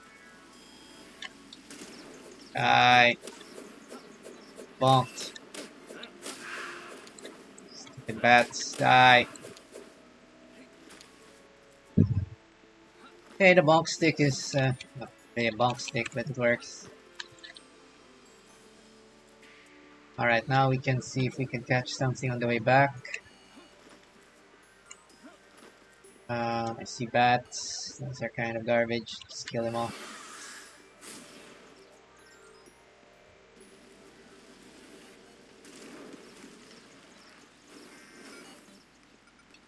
S1: Die. Bonked. Stupid bats. Die. Okay, the bonk stick is not really a bonk stick, but it works. Alright, now we can see if we can catch something on the way back. I see bats. Those are kind of garbage. Just kill them all.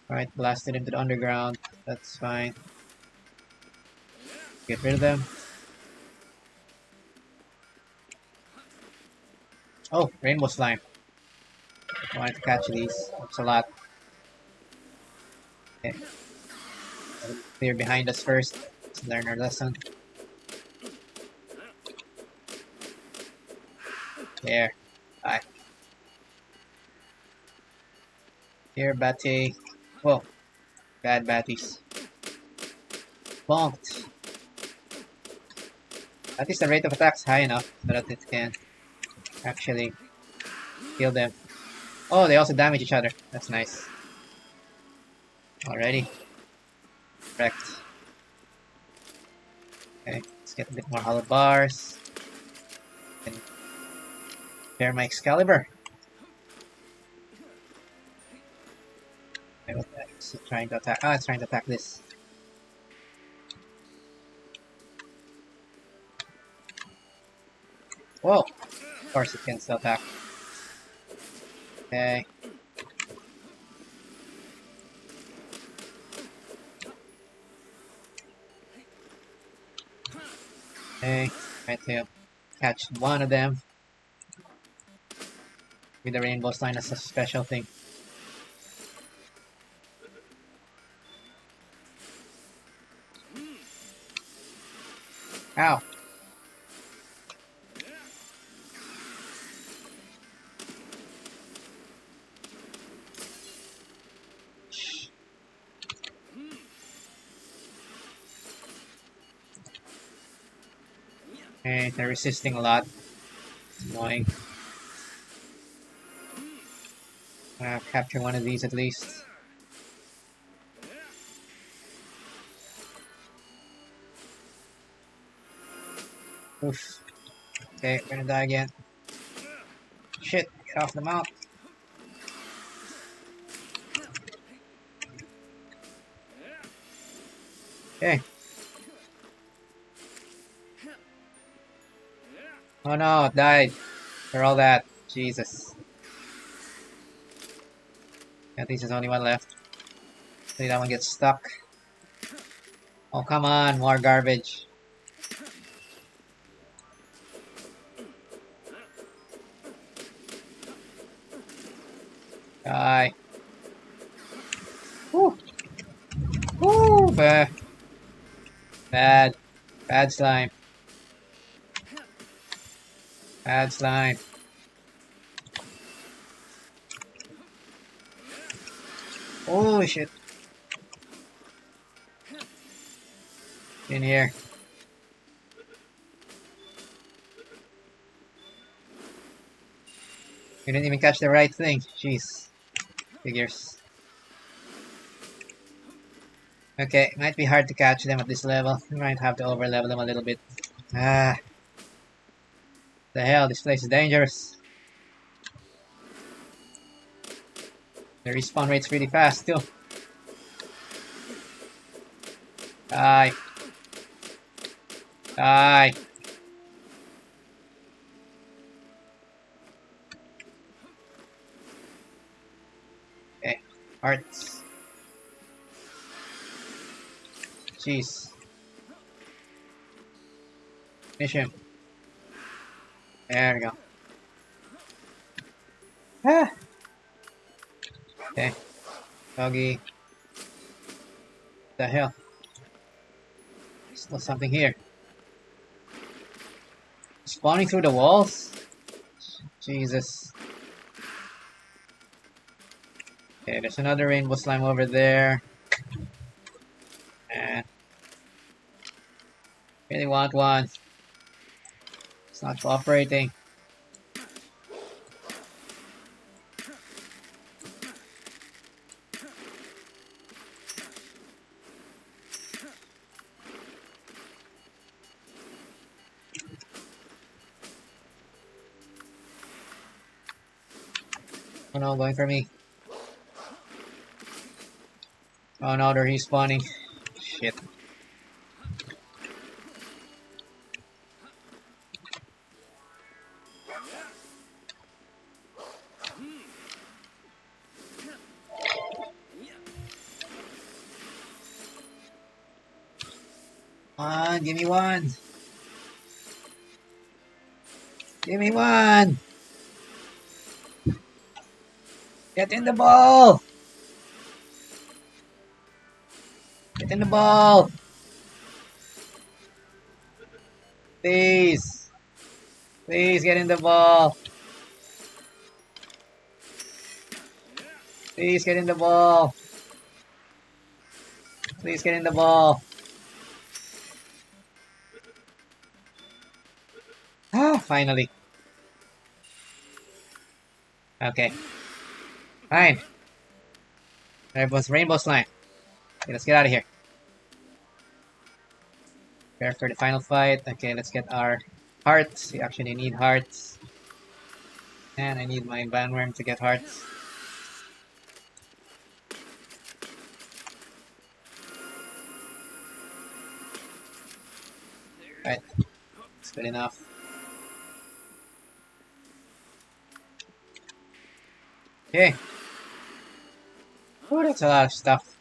S1: Alright, blasted into the underground. That's fine. Get rid of them. Oh, rainbow slime. I wanted to catch these. That's a lot. Okay. Clear behind us first. Let's learn our lesson. There. Bye. Here, Batty. Whoa. Bad Batties. Bonked. At least the rate of attack is high enough so that it can actually kill them. Oh, they also damage each other. That's nice. Alrighty. Correct. Okay, let's get a bit more hollow bars. And prepare my Excalibur. Okay, what the heck is it trying to attack? Ah, it's trying to attack this. Whoa! Of course it can still attack. Okay. Okay, try to catch one of them with the rainbow sign as a special thing. Ow! Okay, they're resisting a lot. It's annoying. Capture one of these at least. Oof. Okay, we're gonna die again. Shit, get off the mount. Okay. Oh no, it died. For all that. Jesus. At least there's only one left. See, that one gets stuck. Oh, come on, more garbage. Die. Woo! Woo! Bad. Bad slime. Bad slime. Holy shit. In here. You didn't even catch the right thing. Jeez. Figures. Okay, might be hard to catch them at this level. We might have to overlevel them a little bit. Ah. The hell, this place is dangerous. The respawn rate's pretty fast too. Die. Die. Okay, hearts. Jeez. Finish him. There we go. Ah. Okay. Doggy. What the hell? Still something here. Spawning through the walls? Jesus. Okay, there's another rainbow slime over there. And really want one. It's not cooperating. Oh no, going for me. Oh no, they're respawning. Shit. Come on, give me one. Give me one. Get in the ball. Get in the ball. Please. Please get in the ball. Please get in the ball. Please get in the ball. Ah, finally. Okay. Fine. There was rainbow slime. Okay, let's get out of here. Prepare for the final fight. Okay, let's get our hearts. We actually need hearts. And I need my bandworm to get hearts. Right. That's good enough. Okay. Oh, that's a lot of stuff.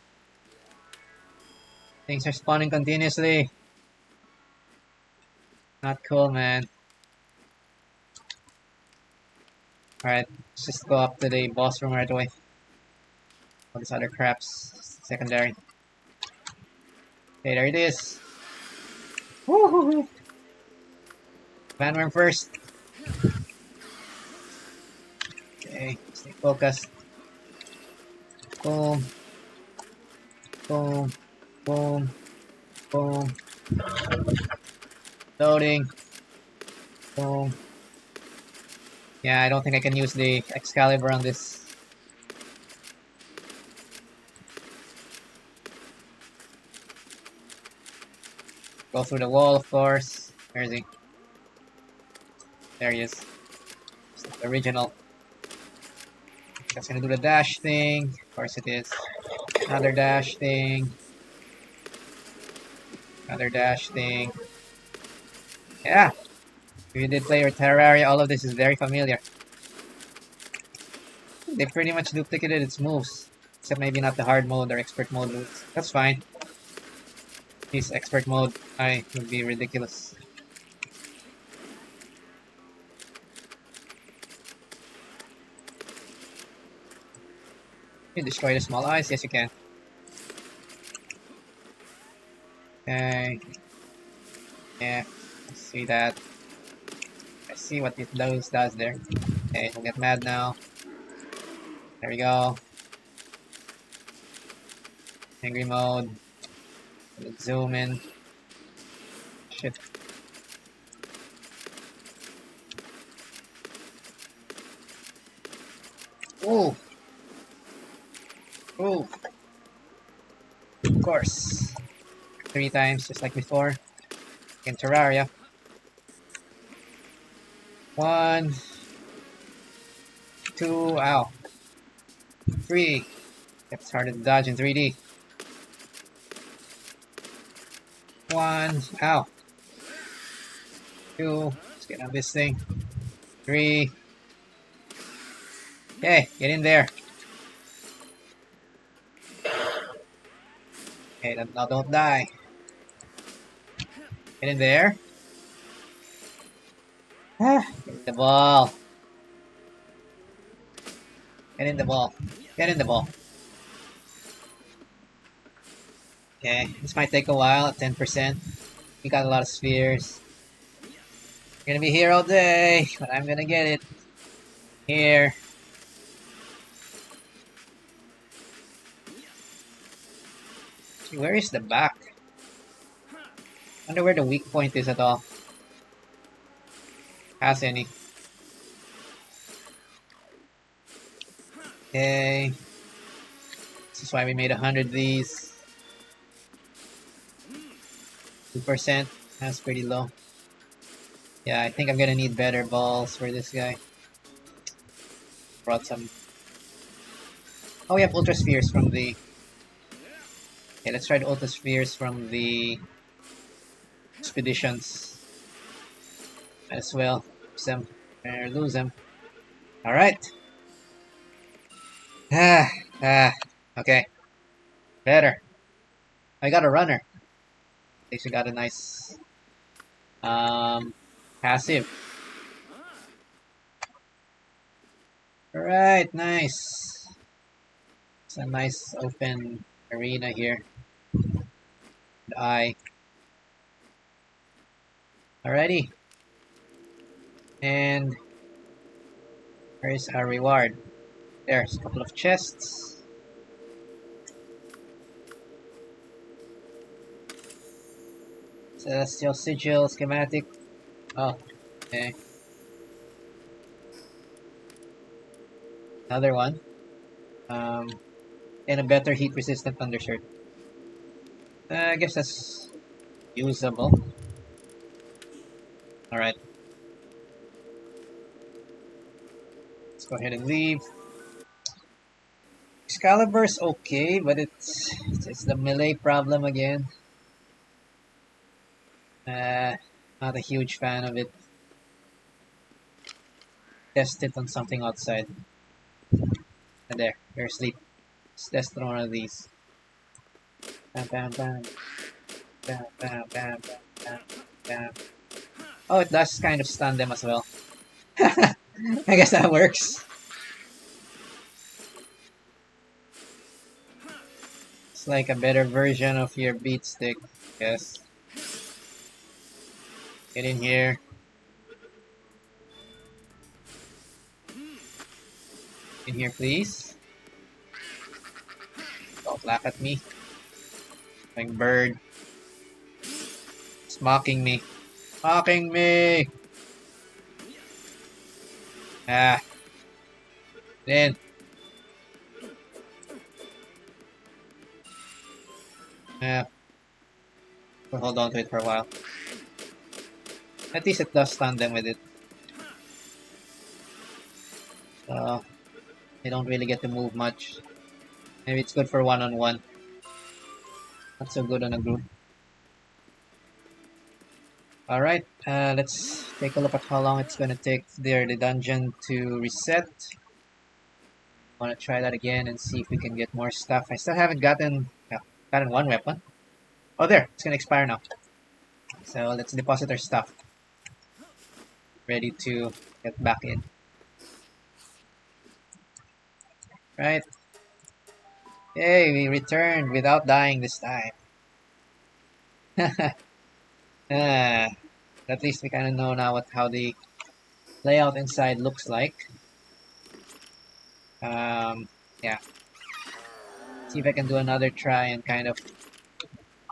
S1: Things are spawning continuously. Not cool, man. Alright, let's just go up to the boss room right away. All this other crap's secondary. Okay, there it is. Woohoo! Bandworm first. Okay, stay focused. Boom. Boom. Boom. Boom. Loading. Boom. Yeah, I don't think I can use the Excalibur on this. Go through the wall, of course. Where is he? There he is. It's the original. That's gonna do the dash thing. Of course it is. Another dash thing. Another dash thing. Yeah! If you did play your Terraria, all of this is very familiar. They pretty much duplicated its moves. Except maybe not the hard mode or expert mode moves. That's fine. This expert mode, would be ridiculous. You destroy the small eyes? Yes, you can. Okay. Yeah, I see that. I see what it does there. Okay, don't get mad now. There we go. Angry mode. Let's zoom in. Shit. Ooh. Ooh. Of course. 3 times, just like before. In Terraria. 1, 2, ow. 3. It's hard to dodge in 3D. 1, ow. 2, let's get on this thing. 3. Okay, get in there. Okay, now don't die. Get in there. Get in the ball. Get in the ball. Get in the ball. Okay, this might take a while at 10%. We got a lot of spheres. We're gonna be here all day, but I'm gonna get it. Here. Gee, where is the back? Wonder where the weak point is at all. Has any. Okay. This is why we made 100 of these. 2%. That's pretty low. Yeah, I think I'm gonna need better balls for this guy. Brought some. Oh, we have Ultra Spheres from the. Okay, let's try the Ultra Spheres from the expeditions. As well. Use them. Or lose them. Alright. Okay. Better. I got a runner. At least we got a nice passive. Alright, nice. It's a nice open arena here. Alrighty. And where's our reward? There's a couple of chests. Celestial Sigil, schematic. Oh, okay. Another one. And a better heat-resistant undershirt. I guess that's usable. Alright. Let's go ahead and leave. Excalibur's okay, but it's the melee problem again. Not a huge fan of it. Test it on something outside. And there, you're asleep. Let's test on one of these. Bam, bam, bam. Bam, bam, bam, bam, bam, bam. Oh, it does kind of stun them as well. I guess that works. It's like a better version of your beat stick. Yes. Get in here. In here, please. Don't laugh at me. Like bird. It's mocking me. Mocking me! Ah. Then. Yeah. We'll hold on to it for a while. At least it does stun them with it. So, they don't really get to move much. Maybe it's good for one-on-one. Not so good on a group. Alright, let's take a look at how long it's gonna take the dungeon to reset. Wanna try that again and see if we can get more stuff. I still haven't gotten one weapon. Oh there, it's gonna expire now. So let's deposit our stuff. Ready to get back in. Right. Hey, we returned without dying this time. At least we kind of know now how the layout inside looks like. Yeah. See if I can do another try and kind of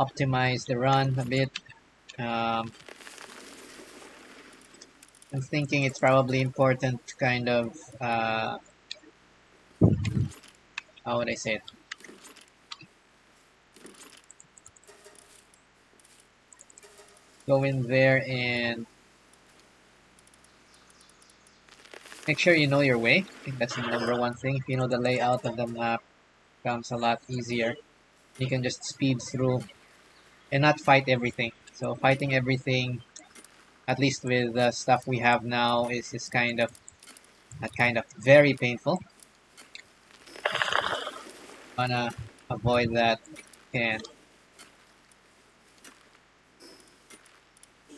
S1: optimize the run a bit. I'm thinking it's probably important to kind of, how would I say it? Go in there and make sure you know your way. I think that's the number one thing. If you know the layout of the map, it becomes a lot easier. You can just speed through and not fight everything. So fighting everything, at least with the stuff we have now, is kind of very painful. Wanna avoid that if you can.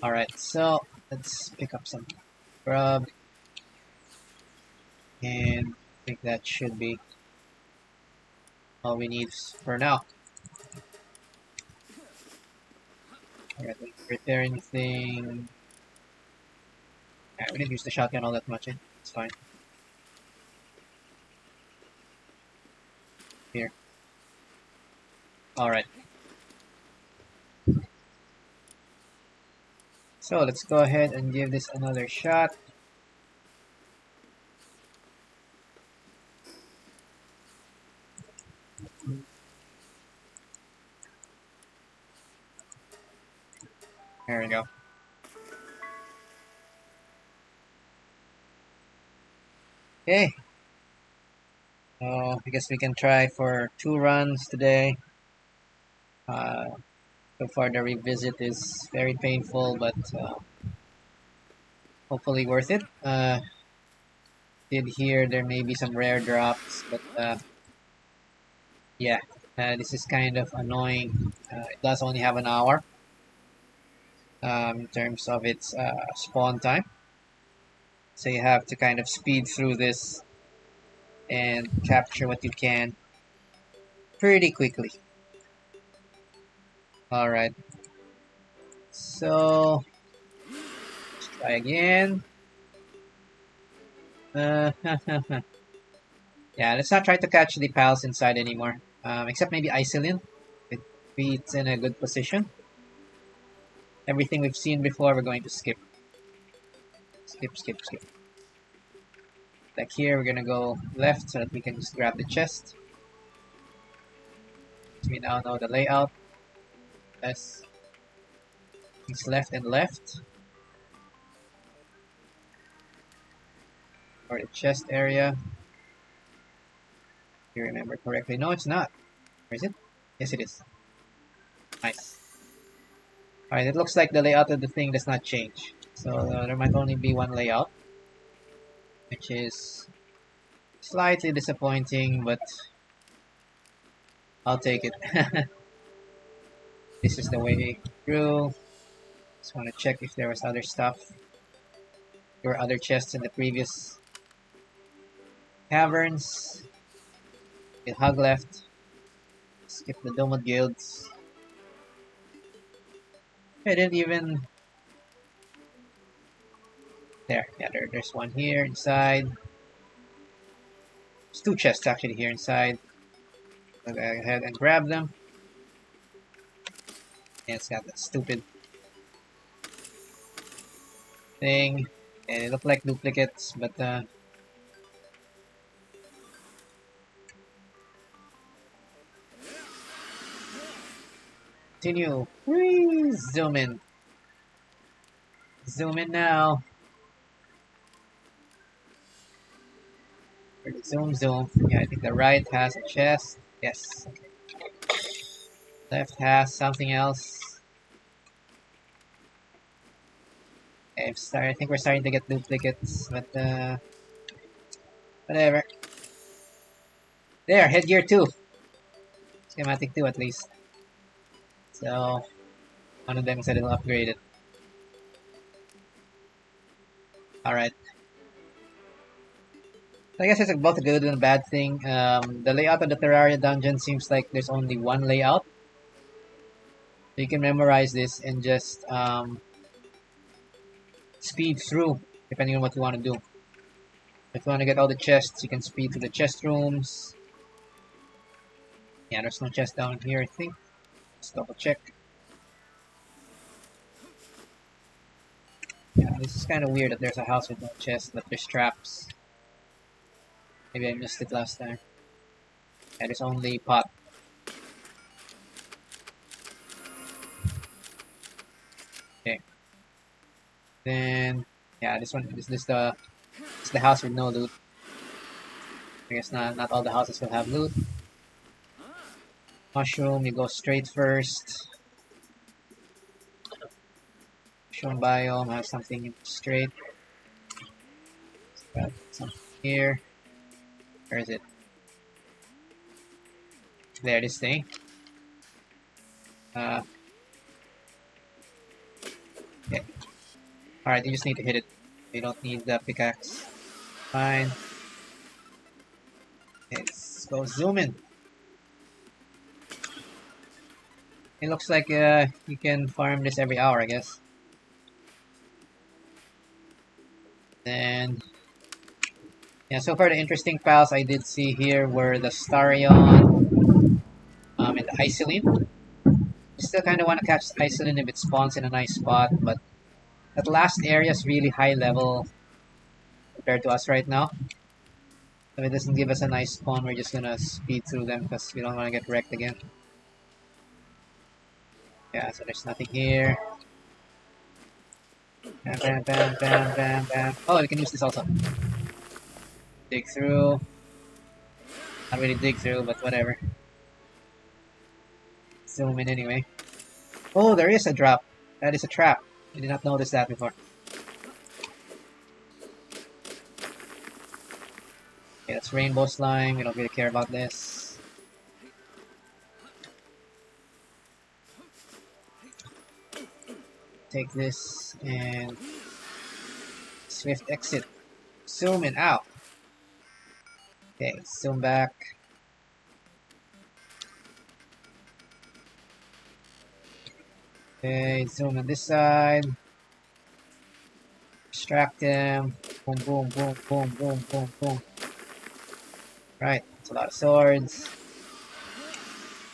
S1: Alright, so let's pick up some grub. And I think that should be all we need for now. Alright, repair anything. Alright, we didn't use the shotgun all that much, it's fine. Here. Alright. So let's go ahead and give this another shot. There we go. Okay. So I guess we can try for 2 runs today. So far the revisit is very painful, but hopefully worth it. Did hear there may be some rare drops, but yeah, this is kind of annoying. It does only have an hour in terms of its spawn time. So you have to kind of speed through this and capture what you can pretty quickly. Alright. So let's try again. Yeah, Yeah, let's not try to catch the pals inside anymore. Except maybe Isolin. If it's in a good position. Everything we've seen before, we're going to skip. Skip, skip, skip. Like here, we're gonna go left so that we can just grab the chest. So we now know the layout. Yes. It's left and left. For the chest area. If you remember correctly. No, it's not. Where is it? Yes, it is. Nice. Alright, it looks like the layout of the thing does not change. So there might only be one layout. Which is slightly disappointing, but I'll take it. This is the way through. Just want to check if there was other stuff. There were other chests in the previous caverns. Get hug left. Skip the Domod guilds. I didn't even... there's one here inside. There's two chests actually here inside. I'll go ahead and grab them. And it's got that stupid thing. And they look like duplicates, but continue. Whee! Zoom in. Zoom in now. Zoom, zoom. Yeah, I think the right has a chest. Yes. Left has something else. Okay, I think we're starting to get duplicates, but whatever. There, headgear 2. Schematic 2 at least. So, one of them is a little upgraded. Alright. I guess it's both a good and a bad thing. The layout of the Terraria Dungeon seems like there's only one layout. So you can memorize this and just speed through, depending on what you want to do. If you want to get all the chests, you can speed through the chest rooms. Yeah, there's no chest down here, I think. Let's double check. Yeah, this is kind of weird that there's a house with no chest, but there's traps. Maybe I missed it last time. Yeah, there's only pot. Okay. Then, yeah, this is the house with no loot. I guess not all the houses will have loot. Mushroom, you go straight first. Mushroom biome has something straight. Got something here. Where is it? There, this thing. Okay. Alright, you just need to hit it. You don't need the pickaxe. Fine. Okay, let's go zoom in. It looks like you can farm this every hour, I guess. And yeah, so far the interesting pals I did see here were the Starion and the Isolin. I still kind of want to catch Isolin if it spawns in a nice spot, but that last area is really high level compared to us right now. If it doesn't give us a nice spawn, we're just gonna speed through them because we don't want to get wrecked again. Yeah, so there's nothing here. Bam, bam, bam, bam, bam, bam. Oh, we can use this also. Dig through. Not really dig through, but whatever. Zoom in anyway. Oh, there is a drop. That is a trap. I did not notice that before. Okay, that's rainbow slime. We don't really care about this. Take this and swift exit. Zoom in out. Okay, zoom back. Okay, zoom on this side. Distract them. Boom, boom, boom, boom, boom, boom, boom. Right, it's a lot of swords.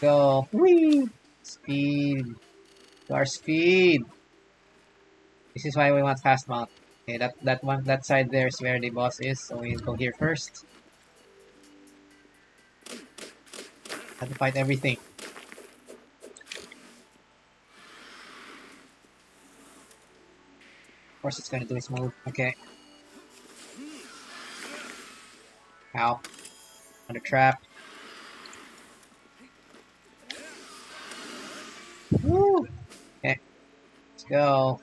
S1: Go. Whee! Speed. To our speed. This is why we want fast mount. Okay, that side there is where the boss is, so we'll go here first. Have to fight everything. Of course it's gonna do its move. Okay. Ow. Under trap. Woo! Okay, let's go.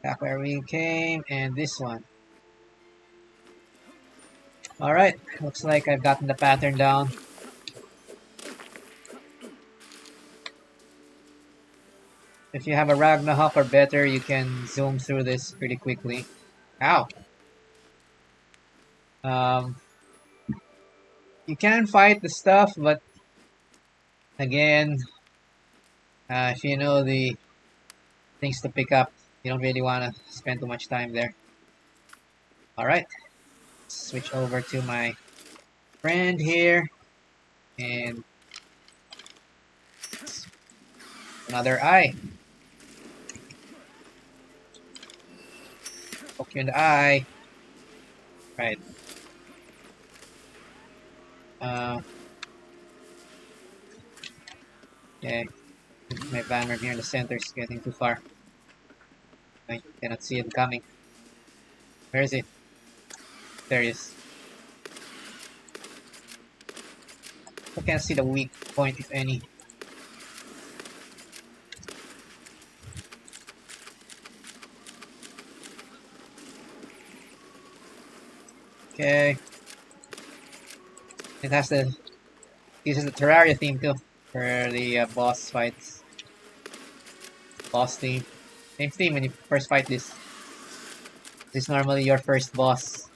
S1: Back where we came, and this one. Alright, looks like I've gotten the pattern down. If you have a Ragnarok or better, you can zoom through this pretty quickly. Ow! You can fight the stuff, but again, if you know the things to pick up, you don't really want to spend too much time there. Alright, switch over to my friend here, and another eye. Poke you in the eye. Right. Okay. My banner here in the center is getting too far. I cannot see it coming. Where is it? There he is. I can't see the weak point, if any. Okay. It has the... uses the Terraria theme too. For the boss fights. Boss theme. Same theme when you first fight this. This is normally your first boss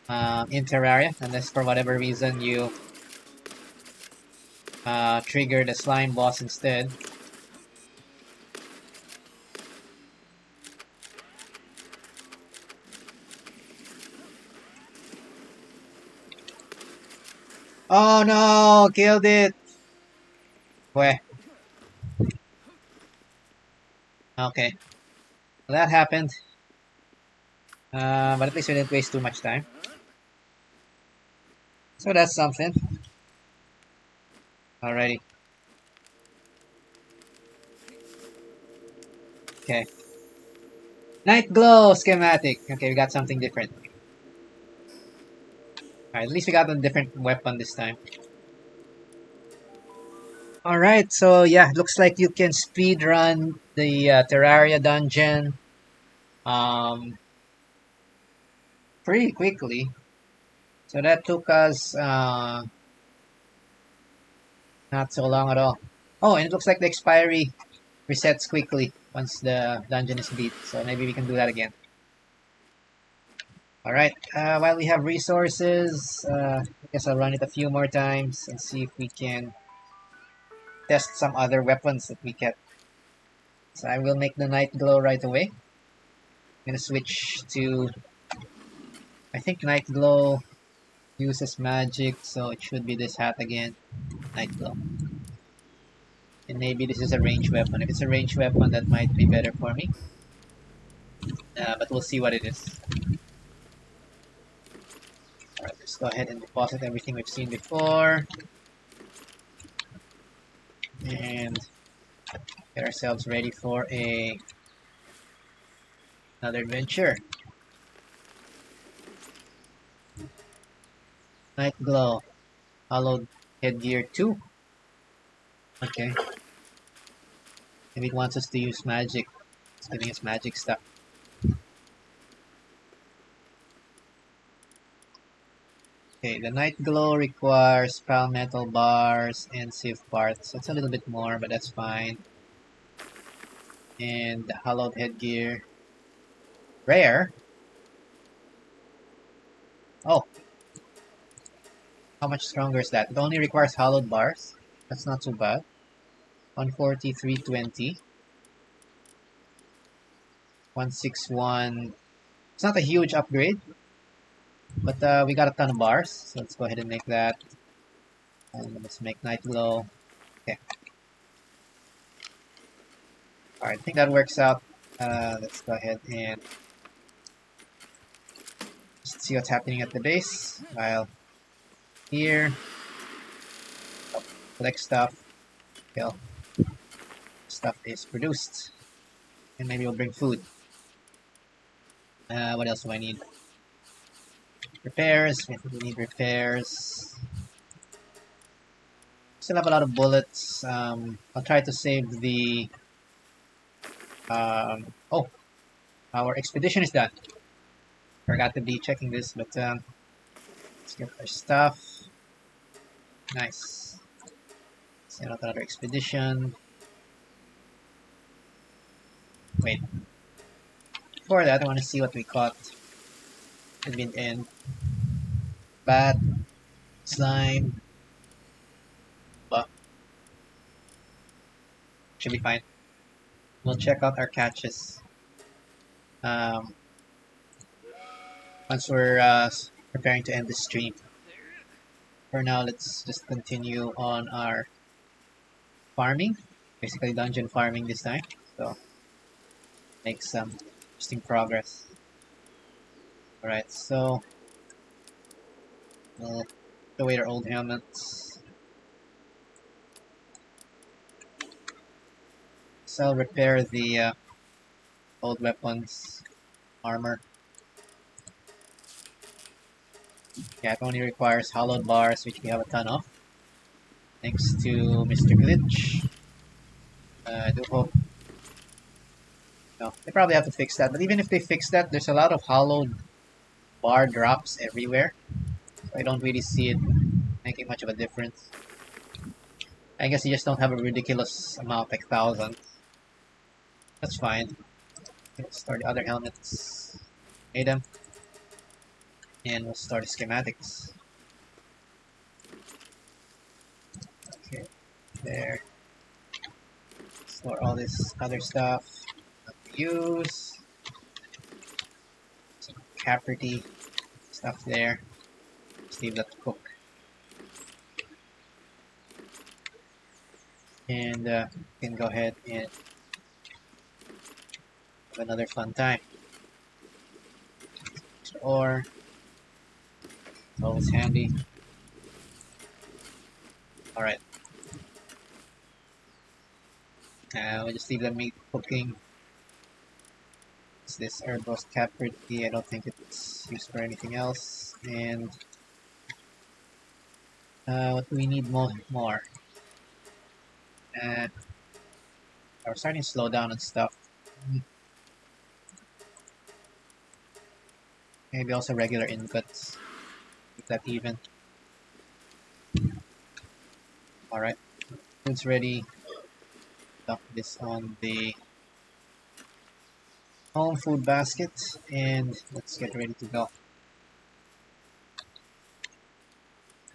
S1: in Terraria, unless for whatever reason you trigger the slime boss instead. Oh no! Killed it! Where? Okay. Well, that happened. But at least we didn't waste too much time. So that's something. Alrighty. Okay. Nightglow schematic. Okay, we got something different. Alright, at least we got a different weapon this time. Alright, so yeah, looks like you can speed run the Terraria Dungeon pretty quickly. So that took us not so long at all. Oh, and it looks like the expiry resets quickly once the dungeon is beat. So maybe we can do that again. Alright, while we have resources, I guess I'll run it a few more times and see if we can test some other weapons that we get. So I will make the Nightglow right away. I'm gonna switch to... I think Nightglow uses magic, so it should be this hat again. Nightglow. And maybe this is a ranged weapon. If it's a ranged weapon, that might be better for me. But we'll see what it is. Alright, let's go ahead and deposit everything we've seen before. And get ourselves ready for another adventure. Nightglow. Hallowed headgear 2. Okay. Maybe it wants us to use magic. It's giving us magic stuff. Okay, the Nightglow requires palmetal bars and sieve parts. That's a little bit more, but that's fine. And the hallowed headgear. Rare? Oh. How much stronger is that? It only requires hallowed bars. That's not too bad. 140, 320. 161. It's not a huge upgrade. But we got a ton of bars, so let's go ahead and make that. And let's make Nightglow. Okay. Alright, I think that works out. Let's go ahead and just see what's happening at the base. While here, collect stuff till stuff is produced. And maybe we'll bring food. What else do I need? Repairs. We need repairs. Still have a lot of bullets. I'll try to save the... oh, our expedition is done. Forgot to be checking this, but let's get our stuff. Nice. Set up another expedition. Wait. Before that, I want to see what we caught. It didn't end. Bat, slime, but should be fine. We'll check out our catches once we're preparing to end the stream. For now, let's just continue on our farming, basically dungeon farming this time. So make some interesting progress. Alright, so we'll throw away our old helmets. So I'll repair the old weapons, armor. Yeah, it only requires hollowed bars, which we have a ton of. Thanks to Mr. Glitch. I do hope... No, they probably have to fix that. But even if they fix that, there's a lot of hollowed bar drops everywhere. So I don't really see it making much of a difference. I guess you just don't have a ridiculous amount, like 1,000. That's fine. Let's start the other helmets. Made them. And we'll start the schematics. Okay, there. Store all this other stuff. Not to use. Some property stuff there. Just leave that to cook. And we can go ahead and have another fun time. Or it's always handy. Alright. We'll just leave the meat cooking. It's this herb roast caprity. I don't think it's used for anything else. And what do we need more? We're starting to slow down and stuff. Maybe also regular ingots. Keep that even. Alright. Food's ready. Dump this on the home food basket and let's get ready to go.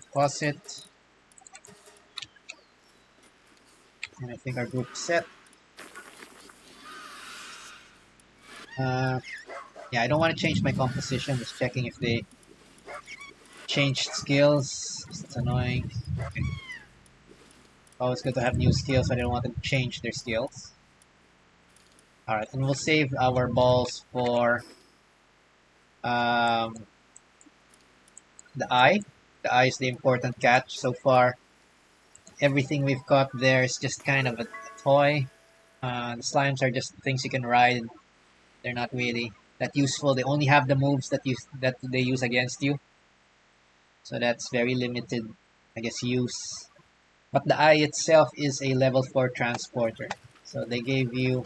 S1: Deposit. And I think our group is set. Yeah, I don't want to change my composition. Just checking if they changed skills. It's annoying. Okay. Always good to have new skills, so I don't want them to change their skills. Alright, and we'll save our balls for the eye. The eye is the important catch so far. Everything we've got there is just kind of a toy. The slimes are just things you can ride. They're not really that useful. They only have the moves that they use against you. So that's very limited, I guess, use. But the eye itself is a level 4 transporter. So they gave you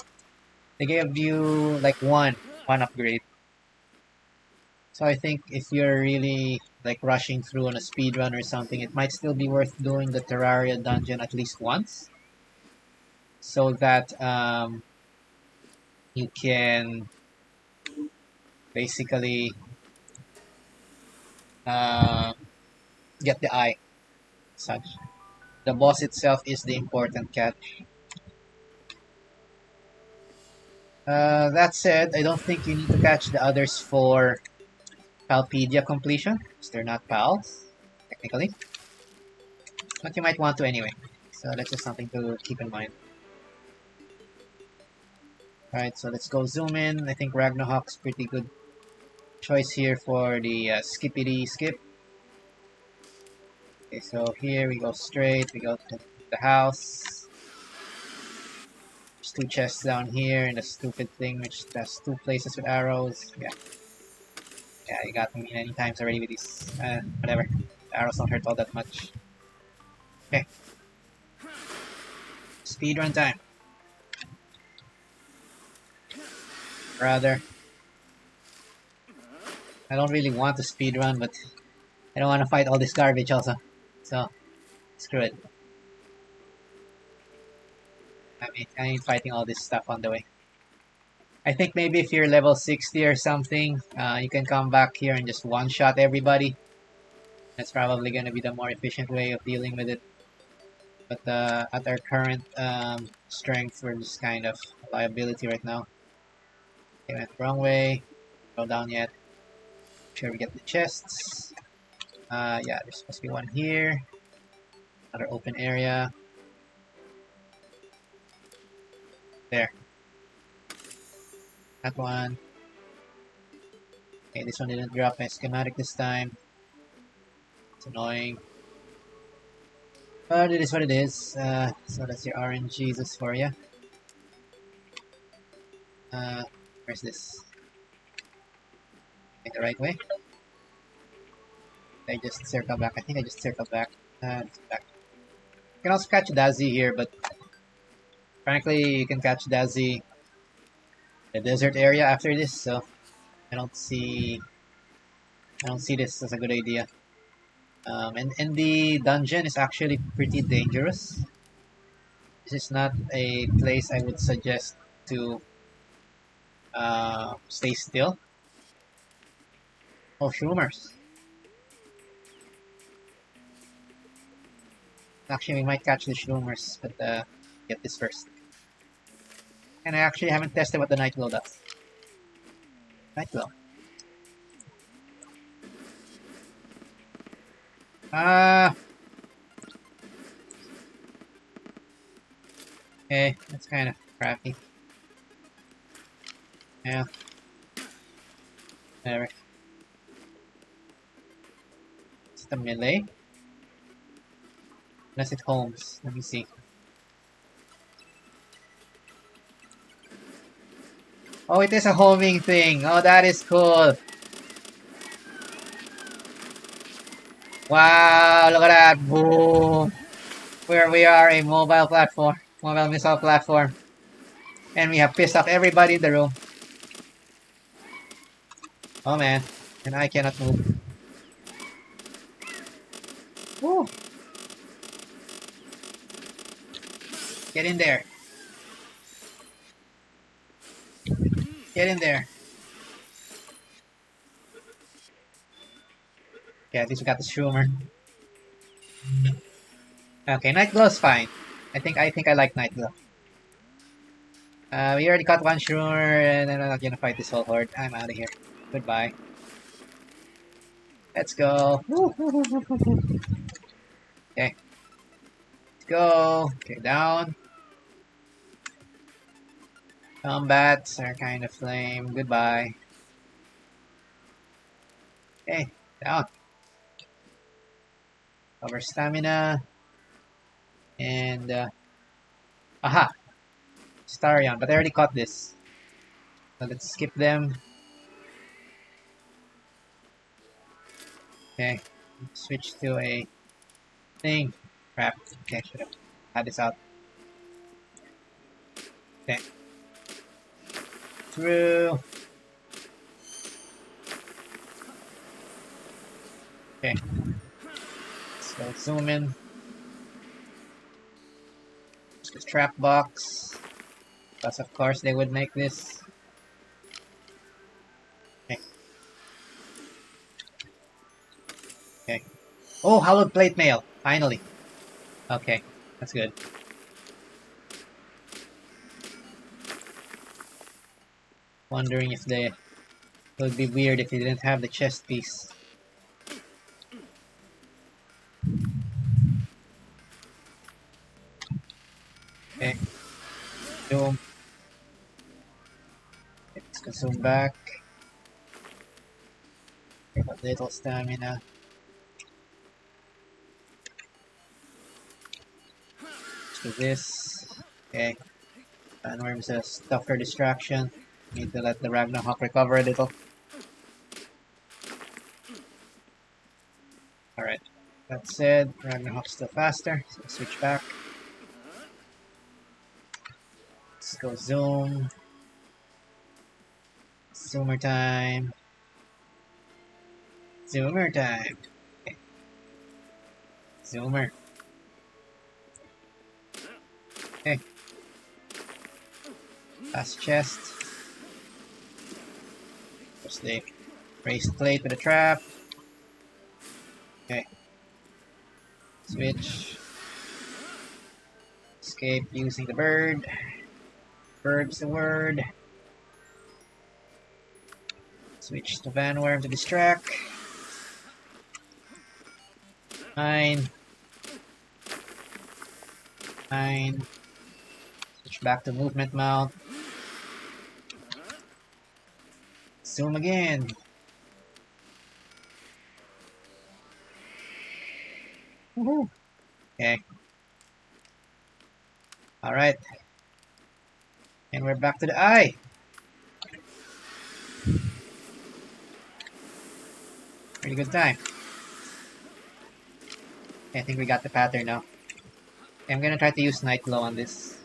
S1: like one upgrade. So I think if you're really like rushing through on a speed run or something, it might still be worth doing the Terraria Dungeon at least once. So that you can basically get the eye. Such. The boss itself is the important catch. That said, I don't think you need to catch the others for Palpedia completion, because they're not pals, technically. But you might want to anyway. So that's just something to keep in mind. Alright, so let's go zoom in. I think Ragnarok's pretty good choice here for the skippity skip. Okay, so here we go straight, we go to the house. There's two chests down here, and a stupid thing which has two places with arrows. Yeah, you got me many times already with these. Whatever. The arrows don't hurt all that much. Okay. Speedrun time. Rather. I don't really want to speedrun, but I don't want to fight all this garbage also. So, screw it. I ain't fighting all this stuff on the way. I think maybe if you're level 60 or something, you can come back here and just one-shot everybody. That's probably going to be the more efficient way of dealing with it. But at our current strength, we're just kind of a liability right now. Okay, went the wrong way. Go down yet. Make sure we get the chests. Yeah, there's supposed to be one here. Another open area. There. That one. Okay, this one didn't drop my schematic this time. It's annoying. But it is what it is. So that's your RNGesus for you. Where's this? Okay, the right way. I just circle back. I think I just circled back. Back. You can also catch Dazzy here, but frankly, you can catch Dazzy in the desert area after this, so I don't see this as a good idea. And the dungeon is actually pretty dangerous. This is not a place I would suggest to stay still. Oh, Shrumers. Actually, we might catch the Shrumers, but get this first. And I actually haven't tested what the Nightglow does. Nightglow. Okay, that's kind of crappy. Yeah. Whatever. Is it a melee? Unless it homes. Let me see. Oh, it is a homing thing. Oh, that is cool. Wow, look at that. Boom. Where we are a mobile platform. Mobile missile platform. And we have pissed off everybody in the room. Oh man. And I cannot move. Woo. Get in there. Get in there. Okay, at least we got the Schumer. Okay, Nightglow's fine. I think I like Nightglow. We already caught one Schumer, and I'm not gonna fight this whole horde. I'm out of here. Goodbye. Let's go. Okay. Let's go. Okay, down. Combats are kind of lame. Goodbye. Okay, down. Cover stamina. And, aha! Starion, but I already caught this. So let's skip them. Okay, switch to a thing. Crap. Okay, should have had this out. Okay. Through. Okay. So zoom in. The trap box. Because of course they would make this. Okay. Okay. Oh, hallowed plate mail. Finally. Okay. That's good. Wondering if the It would be weird if you didn't have the chest piece. Okay, zoom. Let's consume back. A little stamina. Let's do this. Okay, Sandworm's a tougher distraction. Need to let the Ragnarok recover a little. Alright, that said, Ragnarok's still faster, so switch back. Let's go zoom. Zoomer time. Zoomer time. Okay. Zoomer. Okay. Last chest. Just the raised plate with a trap. Okay. Switch. Escape using the bird. Bird's the word. Switch to Vanworm to distract. Nine. Switch back to movement mount. Zoom again. Woohoo! Okay. Alright. And we're back to the eye. Pretty good time. I think we got the pattern now. I'm gonna try to use Nightglow on this.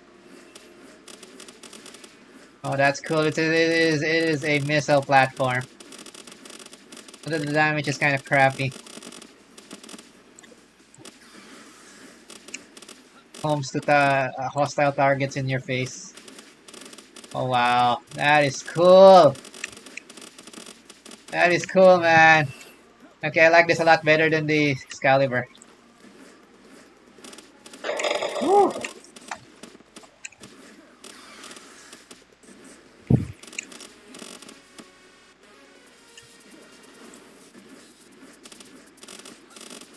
S1: Oh, that's cool. It is a missile platform. But the damage is kind of crappy. Homes to hostile targets in your face. Oh wow, that is cool. That is cool, man. Okay, I like this a lot better than the Excalibur. Woo!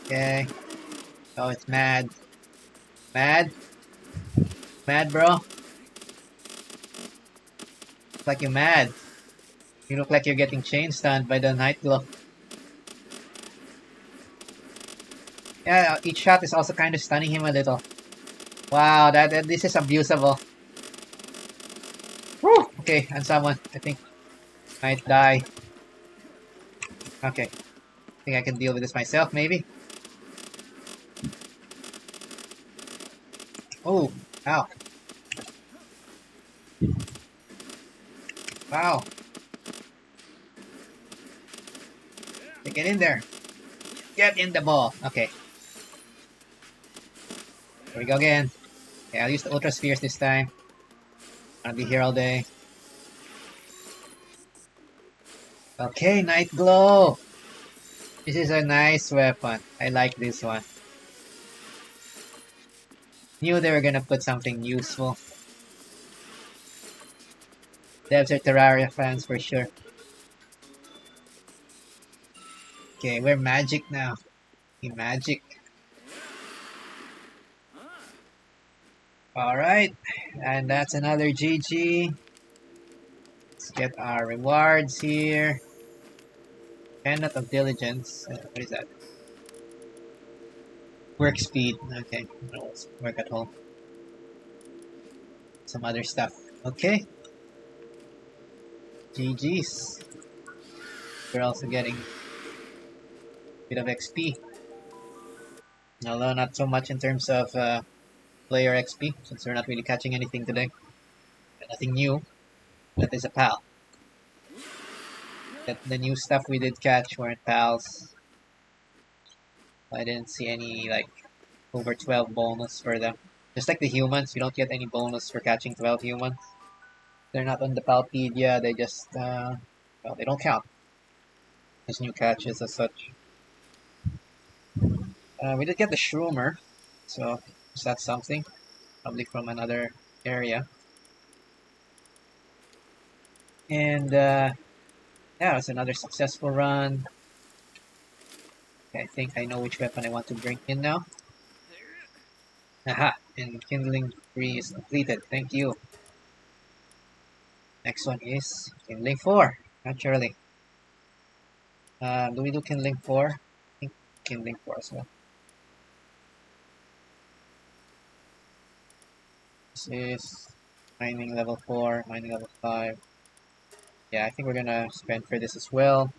S1: Okay. Oh, it's mad. Mad? Mad, bro? Looks like you're mad. You look like you're getting chain stunned by the Nightglow. Yeah, each shot is also kind of stunning him a little. Wow, this is abusable. Woo! Okay, and someone, I think, might die. Okay. I think I can deal with this myself, maybe. Oh, ow. Wow. Get in there. Get in the ball. Okay. Here we go again. Okay, I'll use the Ultra Spheres this time. I'll be here all day. Okay, Nightglow. This is a nice weapon. I like this one. Knew they were gonna put something useful. Devs are Terraria fans for sure. Okay, we're magic now. Magic. Alright, and that's another GG. Let's get our rewards here. Pendant of Diligence. What is that? Work speed. Okay, let's work at home. Some other stuff. Okay. GG's. We're also getting a bit of XP. Although not so much in terms of player XP, since we're not really catching anything today. Nothing new. That is a pal. The new stuff we did catch weren't pals. I didn't see any like over 12 bonus for them. Just like the humans, you don't get any bonus for catching 12 humans. They're not on the Palpedia, they just, well, they don't count as new catches as such. We did get the Shroomer, so that's something. Probably from another area. And, yeah, Yeah, it's another successful run. Okay, I think I know which weapon I want to bring in now. Aha! And Kindling 3 is completed. Thank you. Next one is Kindling 4. Naturally. Do we do Kindling 4? I think Kindling 4 as well. This is mining level 4, mining level 5. Yeah, I think we're gonna spend for this as well.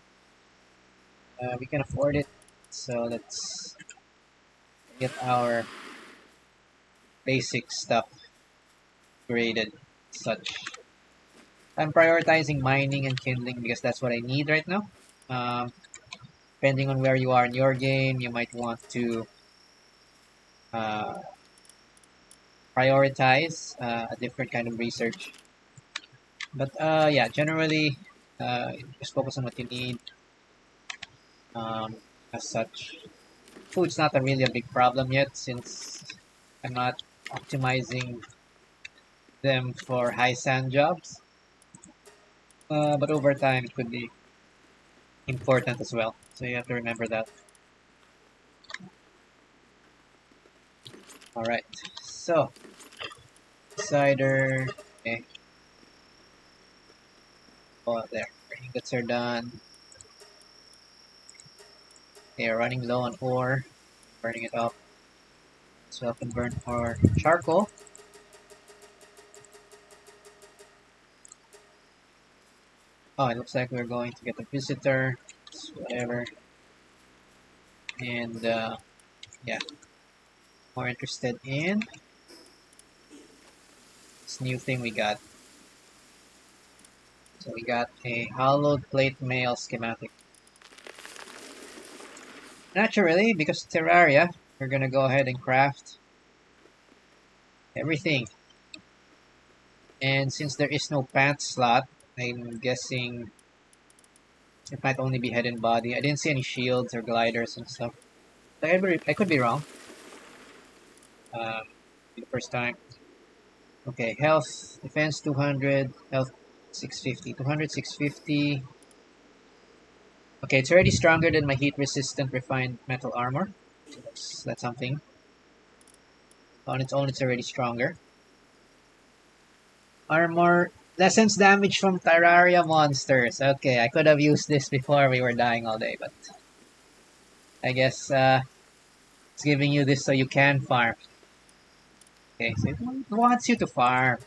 S1: We can afford it. So let's get our basic stuff graded. Such. I'm prioritizing mining and kindling because that's what I need right now. Um, Depending on where you are in your game, you might want to uh, prioritize a different kind of research. But yeah, generally, just focus on what you need. Um, as such, food's not really a big problem yet since I'm not optimizing them for high sand jobs. But over time, it could be important as well. So you have to remember that. All right. So cider. Okay. Oh, there. Our ingots are done. They are running low on ore. Burning it up. So I can burn more charcoal. Oh, it looks like we're going to get a visitor. Whatever. And yeah, more interested in this new thing we got. So we got a hollowed plate mail schematic. Naturally, because Terraria, we're gonna go ahead and craft everything. And since there is no pants slot, I'm guessing it might only be head and body. I didn't see any shields or gliders and stuff. I could be wrong. The first time. Okay, health, defense 200, health 650. 200, 650. Okay, it's already stronger than my heat resistant refined metal armor. That's something. On its own, it's already stronger. Armor lessens damage from Terraria monsters. Okay, I could have used this before we were dying all day, but I guess it's giving you this so you can farm. Okay, so it wants you to farm.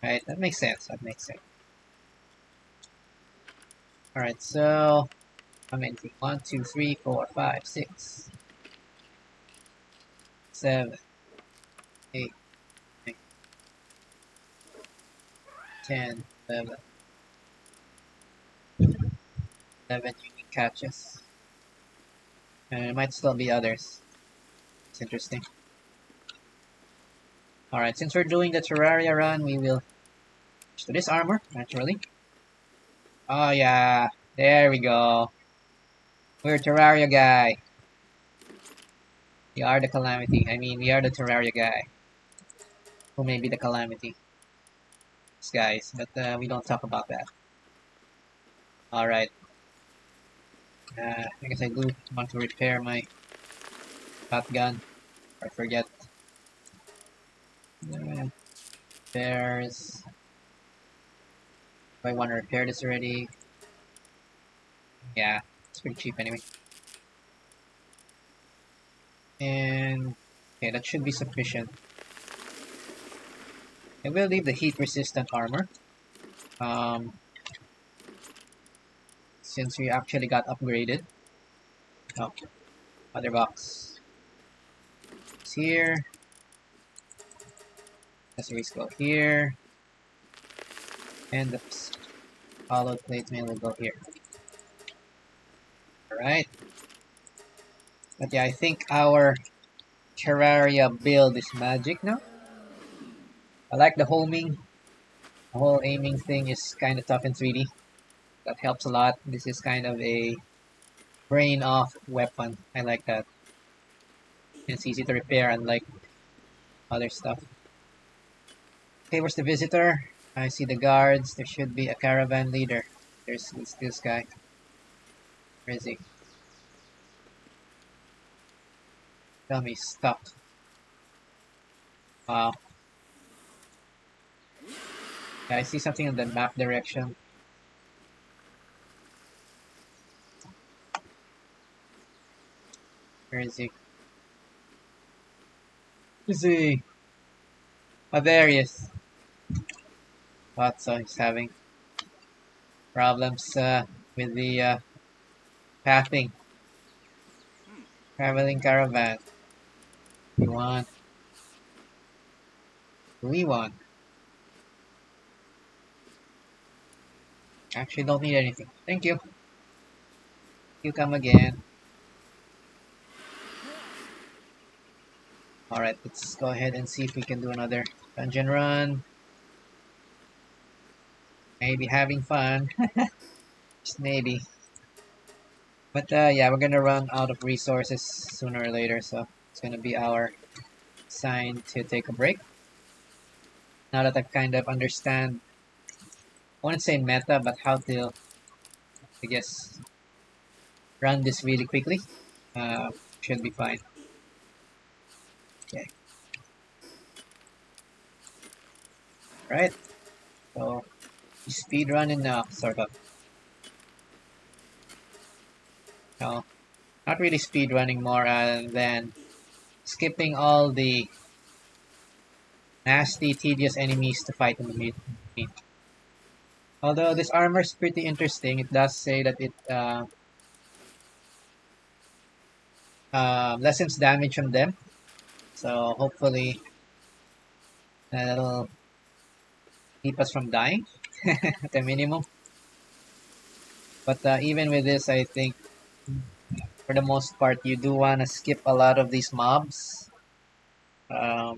S1: Right, that makes sense. That makes sense. Alright, so how many? 1, 2, 3, 4, 5, 6, 7, 8, 9, 10, 11, 11 unique catches. And there might still be others. It's interesting. Alright, since we're doing the Terraria run, we will switch to this armor, naturally. Oh yeah, there we go. We're Terraria guy. We are the Calamity. I mean, we are the Terraria guy. Who may be the Calamity. These guys, but we don't talk about that. Alright. I guess I do want to repair my shotgun. I forget. Repairs. Do I want to repair this already? Yeah, it's pretty cheap anyway. And okay, that should be sufficient. I will leave the heat resistant armor. Since we actually got upgraded. Oh, other box. It's here. Accessories go here. And the hollowed plate mail will go here. Alright. But yeah, I think our Terraria build is magic now. I like the homing. The whole aiming thing is kind of tough in 3D. That helps a lot. This is kind of a brain off weapon. I like that. It's easy to repair unlike other stuff. Okay, where's the visitor? I see the guards. There should be a caravan leader. There's this guy. Where is he? Tell me, stuck. Wow. Yeah, I see something in the map direction. Where is he? Is he? Oh, there he is. Thought so. He's having problems with the pathing. Traveling caravan. We want. We want. Actually, don't need anything. Thank you. You come again. Alright, let's go ahead and see if we can do another dungeon run. Maybe having fun. Just maybe. But yeah, we're gonna run out of resources sooner or later, so it's gonna be our sign to take a break. Now that I kind of understand, I wouldn't say meta, but how to, I guess, run this really quickly, should be fine. Okay. Right. So, speed running now, sort of. No, not really speed running, more than skipping all the nasty, tedious enemies to fight in the mean. Although this armor is pretty interesting, it does say that it lessens damage from them. So hopefully that'll keep us from dying at the minimum. But even with this, I think for the most part, you do want to skip a lot of these mobs. Well,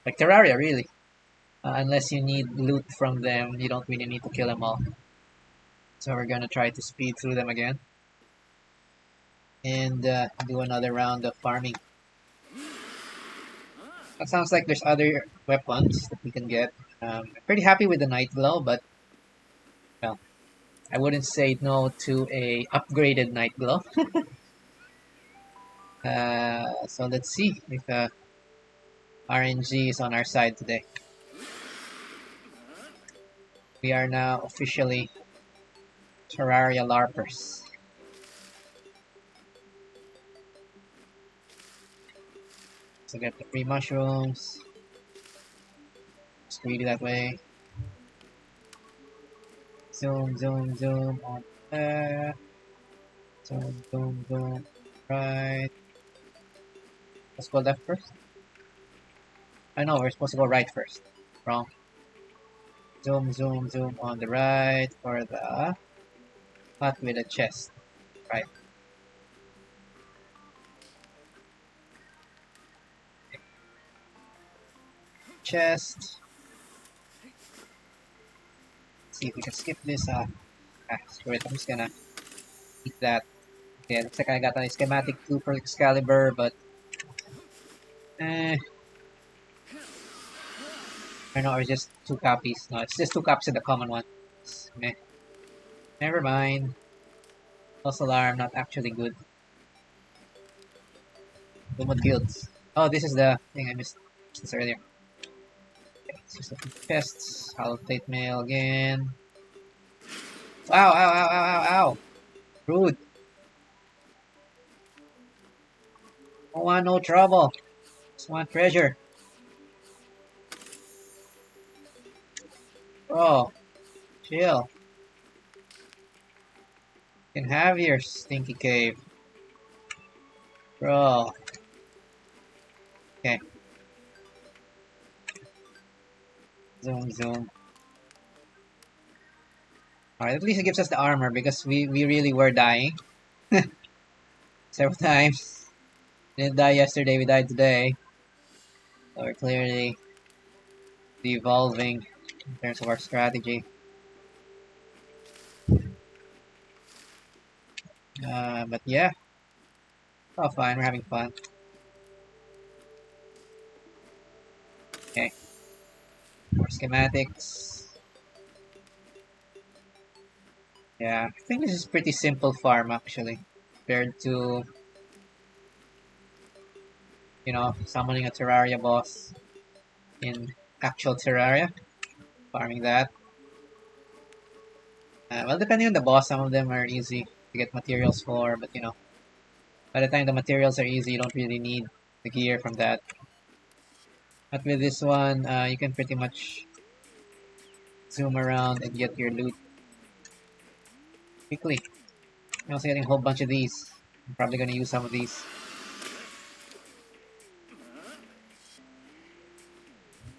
S1: like Terraria, really. Unless you need loot from them, you don't really need to kill them all. So we're gonna try to speed through them again. And do another round of farming. It sounds like there's other weapons that we can get. I'm pretty happy with the Nightglow, but well, I wouldn't say no to a upgraded Nightglow. So let's see if RNG is on our side today. We are now officially Terraria LARPers. So get the free mushrooms. Just greedy that way. Zoom, zoom, zoom on there. Zoom, zoom, zoom. Right. Let's go left first. I know we're supposed to go right first. Wrong. Zoom, zoom, zoom on the right for the hut with a chest. Right. Chest. Let's see if we can skip this. Screw it. I'm just gonna eat that. Okay, looks like I got a schematic too for Excalibur, but I know it's just 2 copies. No, it's just 2 copies of the common one. Meh. Never mind. False alarm, not actually good. Lumot guilds. Oh, this is the thing I missed this earlier. Okay, it's just a few chests. Hollow plate mail again. Ow, ow, ow, ow, ow, ow. Rude. Don't want no trouble. Just want treasure. Bro, chill. You can have your stinky cave. Bro. Okay. Zoom, zoom. Alright, at least it gives us the armor because we really were dying. Several times. Didn't die yesterday, we died today. So we're clearly evolving in terms of our strategy. But yeah. Oh, fine, we're having fun. Okay. More schematics. Yeah, I think this is pretty simple farm actually, compared to, summoning a Terraria boss in actual Terraria, farming that. Well, depending on the boss, some of them are easy to get materials for, but by the time the materials are easy, you don't really need the gear from that. But with this one, you can pretty much zoom around and get your loot quickly. I'm also getting a whole bunch of these. I'm probably going to use some of these.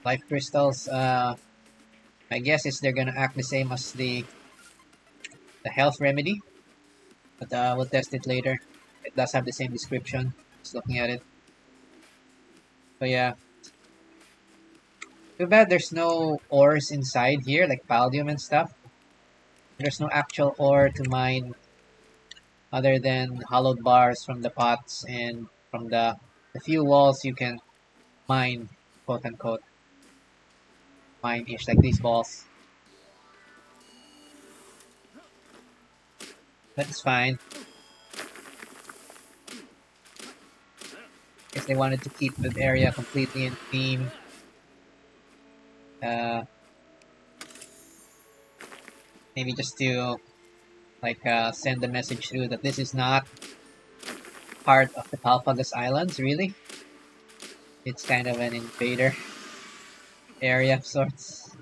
S1: Life crystals, my guess is they're going to act the same as the health remedy, but we'll test it later. It does have the same description, just looking at it. But yeah, too bad there's no ores inside here, like paldium and stuff. There's no actual ore to mine other than hollowed bars from the pots and from the few walls you can mine, quote unquote, mine-ish, like these balls. But it's fine. If they wanted to keep the area completely in theme, uh, maybe just to like send the message through that this is not part of the Palpagus Islands, really. It's kind of an invader area of sorts,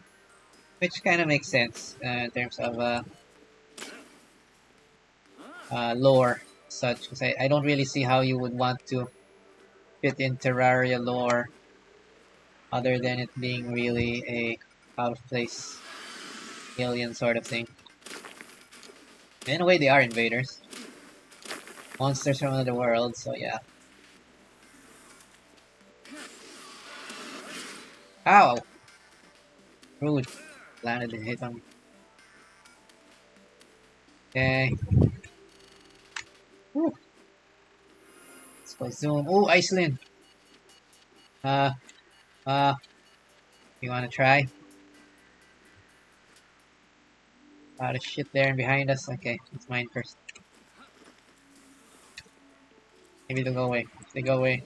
S1: which kind of makes sense in terms of lore such, because I don't really see how you would want to fit in Terraria lore other than it being really a out of place alien sort of thing. In a way, they are invaders, monsters from another world, so yeah. Ow! Rude. Landed and hit on me. Okay. Woo. Let's go zoom. Oh, Iceland! Uh, you wanna try? A lot of shit there and behind us. Okay, it's mine first. Maybe they'll go away. If they go away.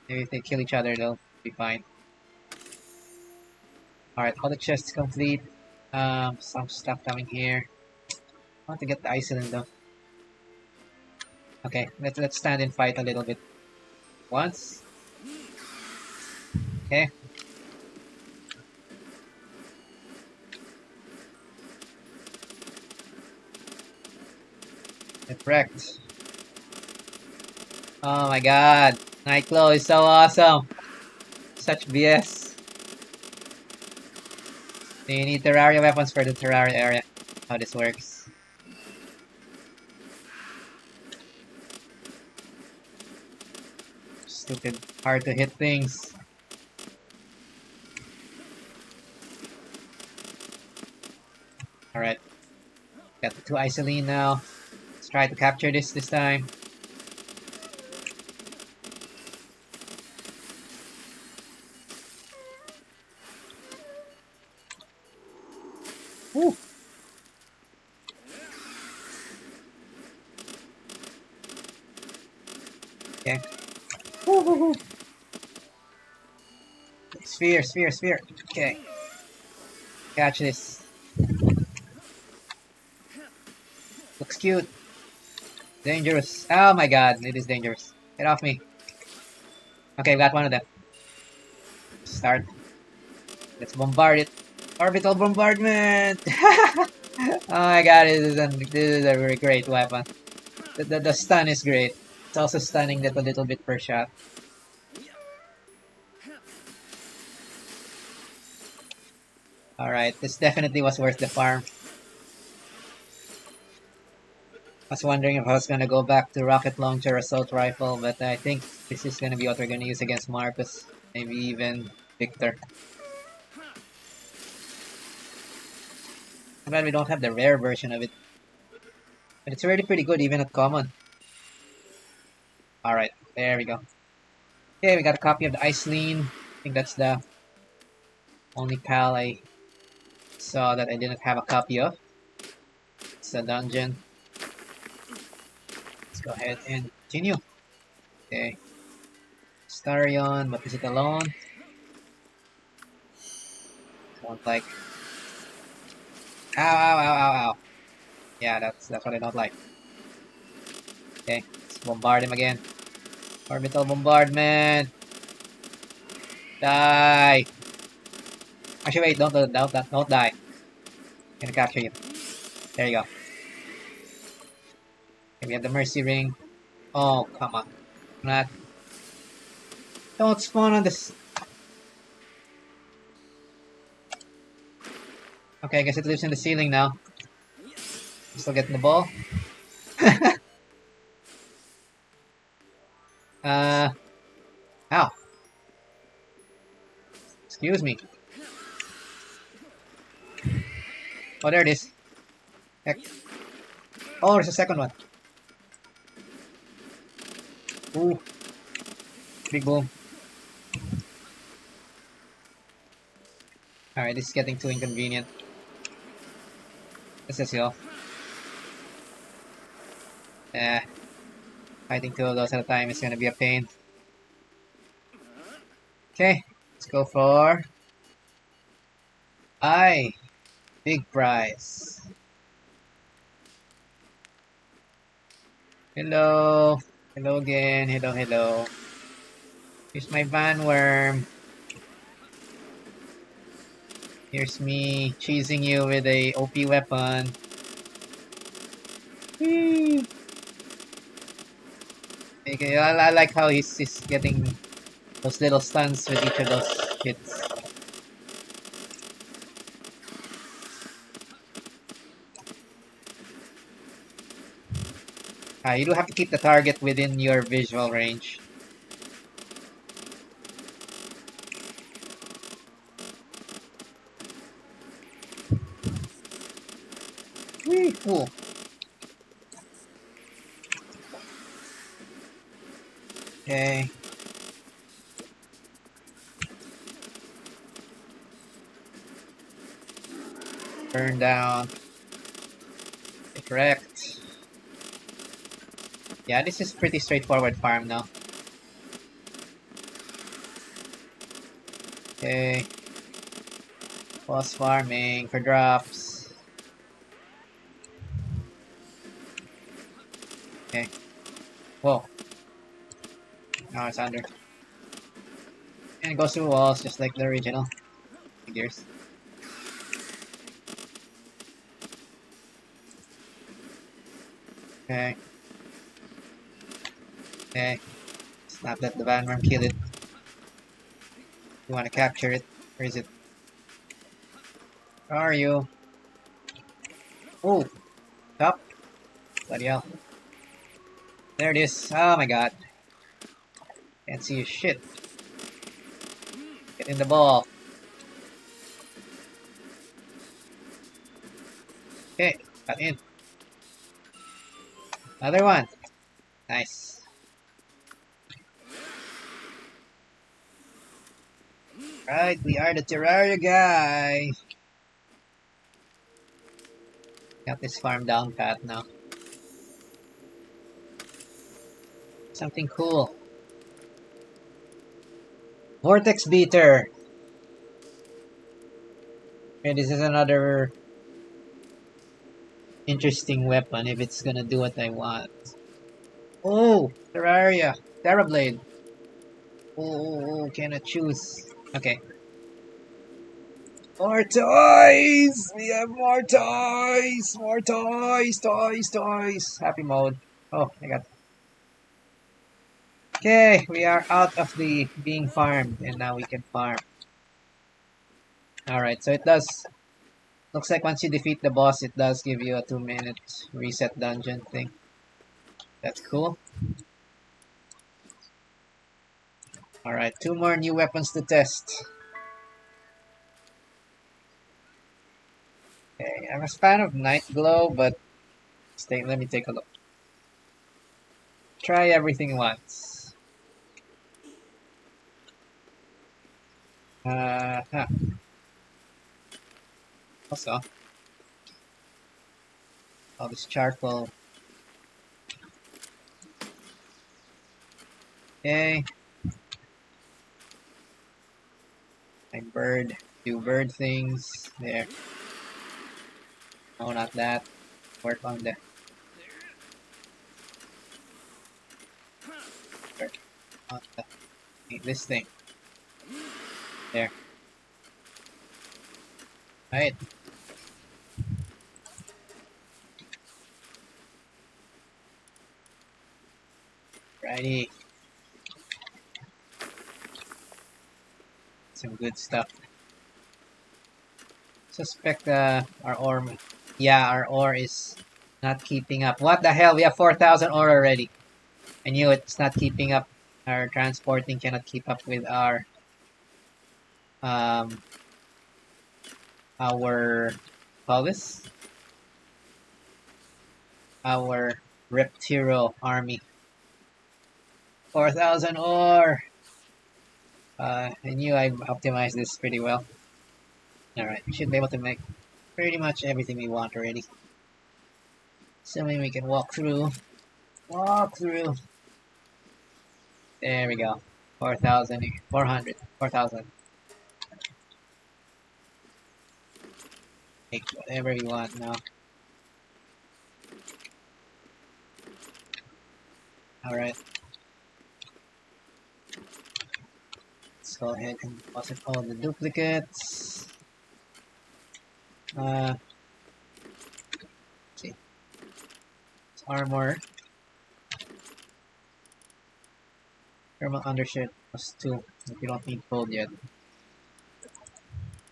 S1: Maybe if they kill each other, they'll be fine. Alright, all the chests complete. Some stuff coming here. I want to get the Iceland though. Okay, let's stand and fight a little bit. Once. Okay. Get wrecked. Oh my god. Nightglow is so awesome. Such BS. So you need Terraria weapons for the Terraria area. How this works. Stupid, hard to hit things. Alright. Got the 2 Isoline now. Let's try to capture this time. Woo! Okay. Woo, woo, woo. Sphere, sphere, sphere. Okay. Catch this. Looks cute. Dangerous. Oh my god, it is dangerous. Get off me. Okay, got one of them. Start. Let's bombard it. Orbital bombardment! Oh my god, this is a very great weapon. The stun is great. It's also stunning that a little bit per shot. Alright, this definitely was worth the farm. I was wondering if I was gonna go back to rocket launcher assault rifle, but I think this is gonna be what we're gonna use against Marcus. Maybe even Victor. I'm glad we don't have the rare version of it. But it's already pretty good even at common. Alright, there we go. Okay, we got a copy of the Iceline. think that's the only pal I saw that I didn't have a copy of. It's a dungeon. Let's go ahead and continue. Okay. Starion, but is it alone? Don't like. Ow, ow, ow, ow, ow. Yeah, that's what I don't like. Okay, let's bombard him again. Orbital bombardment. Die. Actually, wait, don't die. I'm gonna capture you. There you go. Okay, we have the mercy ring. Oh, come on. Not. Don't spawn on this. Okay, I guess it lives in the ceiling now. Still getting the ball. uh, ow. Excuse me. Oh, there it is. Heck. Oh, there's a second one. Ooh. Big boom. Alright, this is getting too inconvenient. Let's just go. Fighting two of those at a time is gonna be a pain. Okay, let's go for big prize. Hello. Hello again. Hello, hello. Here's my van worm. Here's me cheesing you with a OP weapon. Whee! Okay, I like how he's getting those little stuns with each of those hits. You do have to keep the target within your visual range. Whee! Cool. Okay. Burn down. Correct. Yeah, this is pretty straightforward farm now. Okay. Boss farming for drops. Okay. Whoa. Now it's under. And it goes through walls just like the original figures. Okay. Okay. Let's not let the van worm kill it. You want to capture it. Where is it? Where are you? Oh! Stop! Bloody hell. There it is. Oh my god. Can't see a shit. Get in the ball. Okay, got in. Another one. Nice. Right, we are the Terraria guy. Got this farm down pat now. Something cool. Vortex Beater. Okay, this is another interesting weapon if it's gonna do what I want. Oh, Terraria. Terrablade. Oh, cannot choose. Okay. More toys! We have more toys! More toys! Toys! Toys! Happy mode. Oh, I got. Okay, we are out of the being farmed, and now we can farm. Alright, so it does. Looks like once you defeat the boss, it does give you a 2-minute reset dungeon thing. That's cool. Alright, 2 more new weapons to test. Okay, I'm a fan of Nightglow, but let me take a look. Try everything once. Huh. Also, all this charcoal. Okay. My bird. Do bird things. There. No, not that. Work on the. Work on the. This thing. There. Right. Righty. Some good stuff. Suspect our ore. Yeah, our ore is not keeping up. What the hell? We have 4,000 ore already. I knew it's not keeping up. Our transporting cannot keep up with um our call this our Reptiro army. 4,000 ore. I knew I optimized this pretty well. All right, we should be able to make pretty much everything we want already. Assuming we can walk through. Walk through. There we go. 4,000, 400, 4,000. Make whatever you want now. Alright. Let's go ahead and deposit all the duplicates. Let's see. It's armor. Thermal undershirt +2. If you don't need gold yet.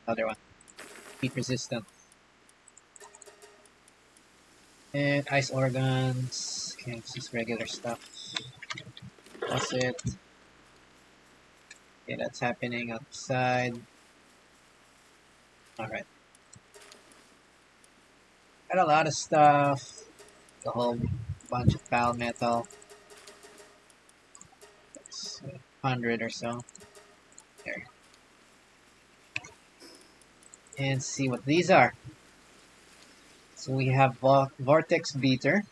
S1: Other one. Heat resistant. And ice organs. Okay, it's just regular stuff. That's it. Okay, that's happening outside. Alright. Got a lot of stuff. A whole bunch of pal metal. That's 100 or so. There. And see what these are. So we have Vortex Beater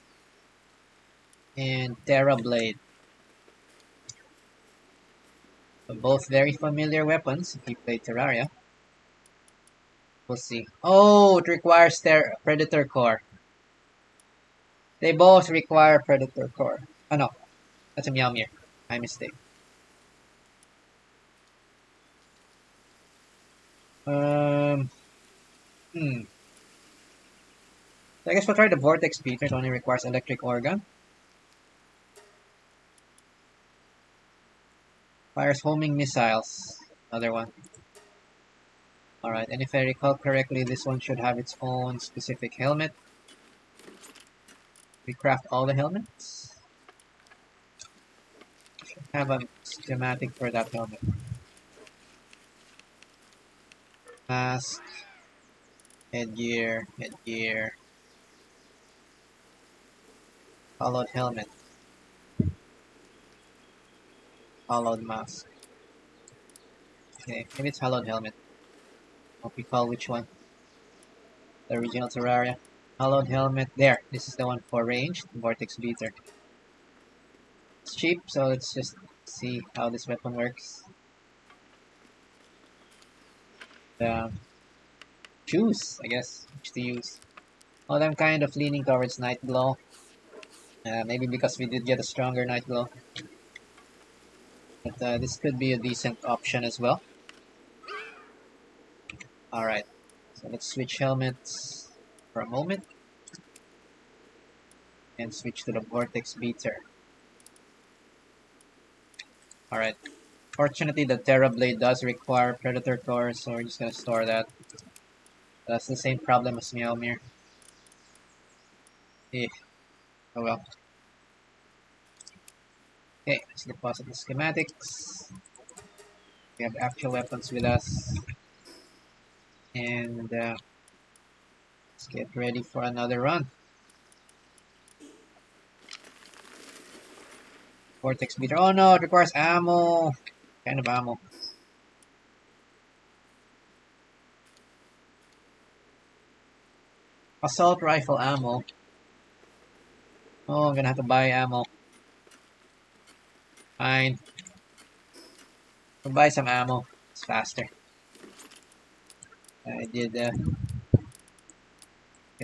S1: and Terra Blade. So both very familiar weapons if you play Terraria. We'll see. Oh, it requires Predator Core. They both require Predator Core. Oh no, that's a Meowmere. My mistake. Hmm. So I guess we'll try the Vortex Beater. It only requires Electric Organ. Fires homing missiles. Another one. Alright, and if I recall correctly, this one should have its own specific helmet. We craft all the helmets. Should have a schematic for that helmet. Mask. Headgear. Headgear. Hollowed helmet. Hollowed mask. Okay, maybe it's hollowed helmet. Hope you call which one. The original Terraria. Hollowed helmet. There. This is the one for ranged. Vortex Beater. It's cheap, so let's just see how this weapon works. Choose, I guess, which to use. Well, I'm kind of leaning towards Nightglow. Maybe because we did get a stronger Nightglow. But this could be a decent option as well. Alright, so let's switch helmets for a moment. And switch to the Vortex Beater. Alright. Fortunately, the Terra Blade does require Predator Core, so we're just gonna store that. That's the same problem as Meowmere. Eh. Oh well. Okay, let's deposit the schematics. We have actual weapons with us. And let's get ready for another run. Vortex Beater. Oh no, it requires ammo. Kind of ammo. Assault rifle ammo. Oh, I'm gonna have to buy ammo. Fine. I'll buy some ammo. It's faster. I did get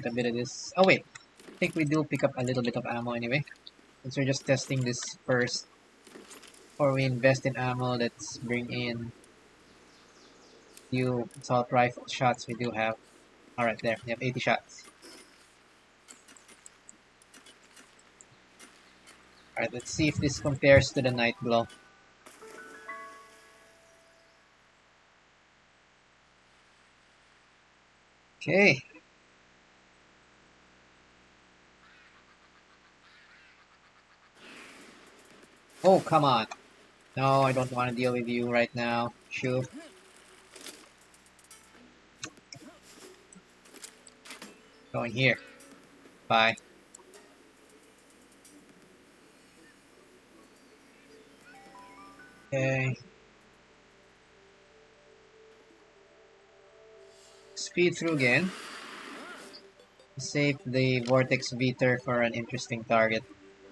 S1: a bit of this. Oh wait, I think we do pick up a little bit of ammo anyway. Since we're just testing this first. Before we invest in ammo, let's bring in few assault rifle shots we do have. Alright, there. We have 80 shots. Alright, let's see if this compares to the Nightglow. Okay. Oh, come on. No, I don't want to deal with you right now. Shoo. Going here. Bye. Okay. Speed through again. Save the Vortex Beater for an interesting target.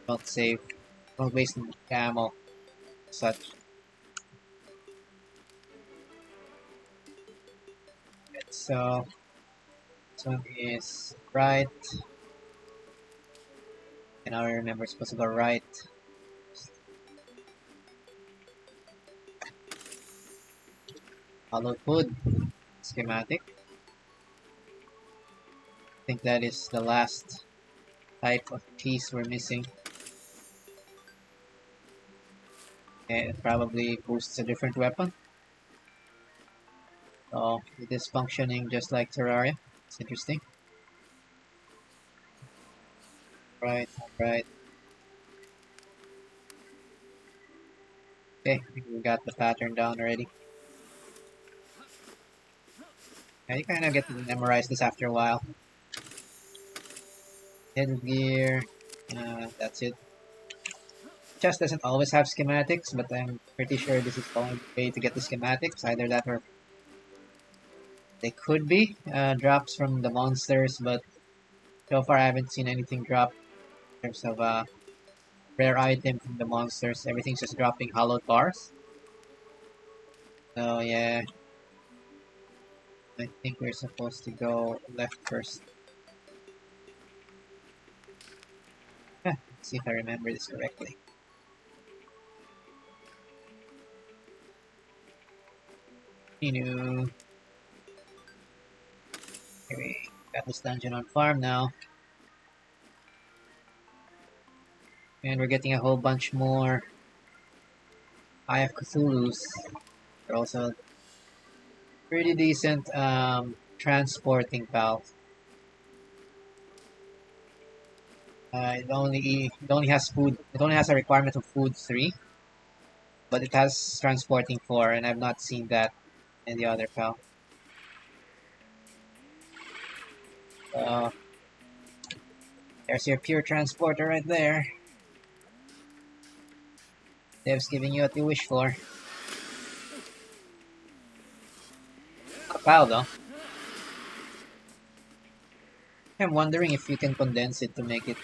S1: Don't save. Don't waste ammo. Such. So, this one is right. And now I remember it's supposed to go right. Hollow food. Schematic. I think that is the last type of piece we're missing. And it probably boosts a different weapon. So it is functioning just like Terraria. It's interesting. Right, right. Okay, I think we got the pattern down already. Yeah, you kind of get to memorize this after a while. Headgear, that's it. Chest doesn't always have schematics, but I'm pretty sure this is the only way to get the schematics. Either that or they could be drops from the monsters, but so far I haven't seen anything drop in terms of rare item from the monsters. Everything's just dropping hollowed bars. So yeah, I think we're supposed to go left first. Let's see if I remember this correctly. Okay, we got this dungeon on farm now. And we're getting a whole bunch more Eye of Cthulhu's. They're also pretty decent transporting pals. It only has food. It only has a requirement of food 3, but it has transporting 4, and I've not seen that in the other pal. So there's your pure transporter right there. Dev's giving you what you wish for. Not a pal though. I'm wondering if you can condense it to make it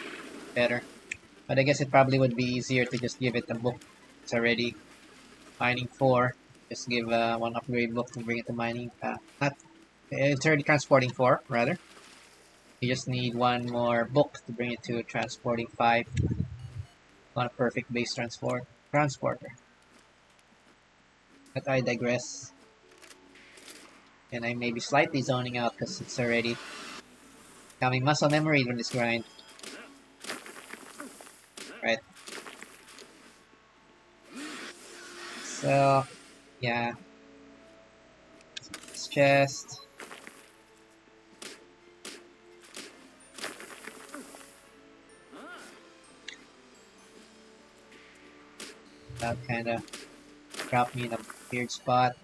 S1: better. But I guess it probably would be easier to just give it a book. It's already mining 4. Just give one upgrade book to bring it to mining. It's already transporting 4, rather. You just need one more book to bring it to transporting 5. Not a perfect base transporter. But I digress. And I may be slightly zoning out because it's already becoming muscle memory from this grind. Right. So, yeah. This chest. That kind of dropped me in a weird spot.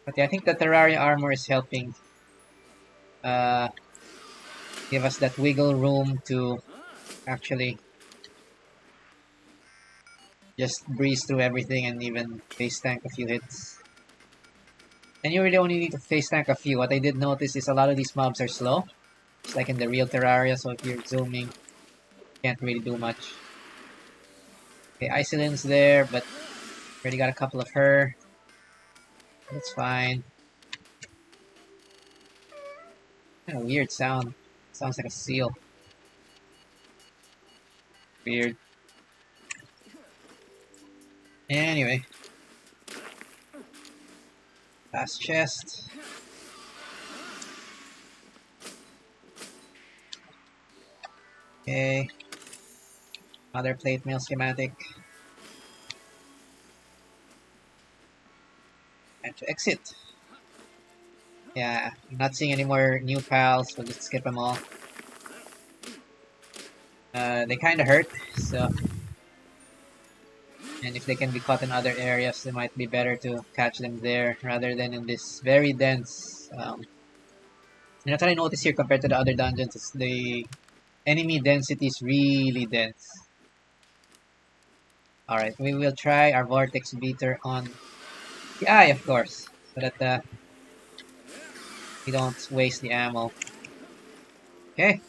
S1: But yeah, I think the Terraria armor is helping give us that wiggle room to actually just breeze through everything and even base tank a few hits. And you really only need to face tank a few. What I did notice is a lot of these mobs are slow. Just like in the real Terraria, so if you're zooming, you can't really do much. Okay, Iceland's there, but already got a couple of her. That's fine. Kind of weird sound. Sounds like a seal. Weird. Anyway. Last chest. Okay. Another plate mail schematic. And to exit. Yeah, I'm not seeing any more new pals. We'll just skip them all. They kind of hurt, so... And if they can be caught in other areas, it might be better to catch them there rather than in this very dense... and that's what I noticed here compared to the other dungeons is the enemy density is really dense. Alright, we will try our Vortex Beater on the eye, of course, so that we don't waste the ammo. Okay.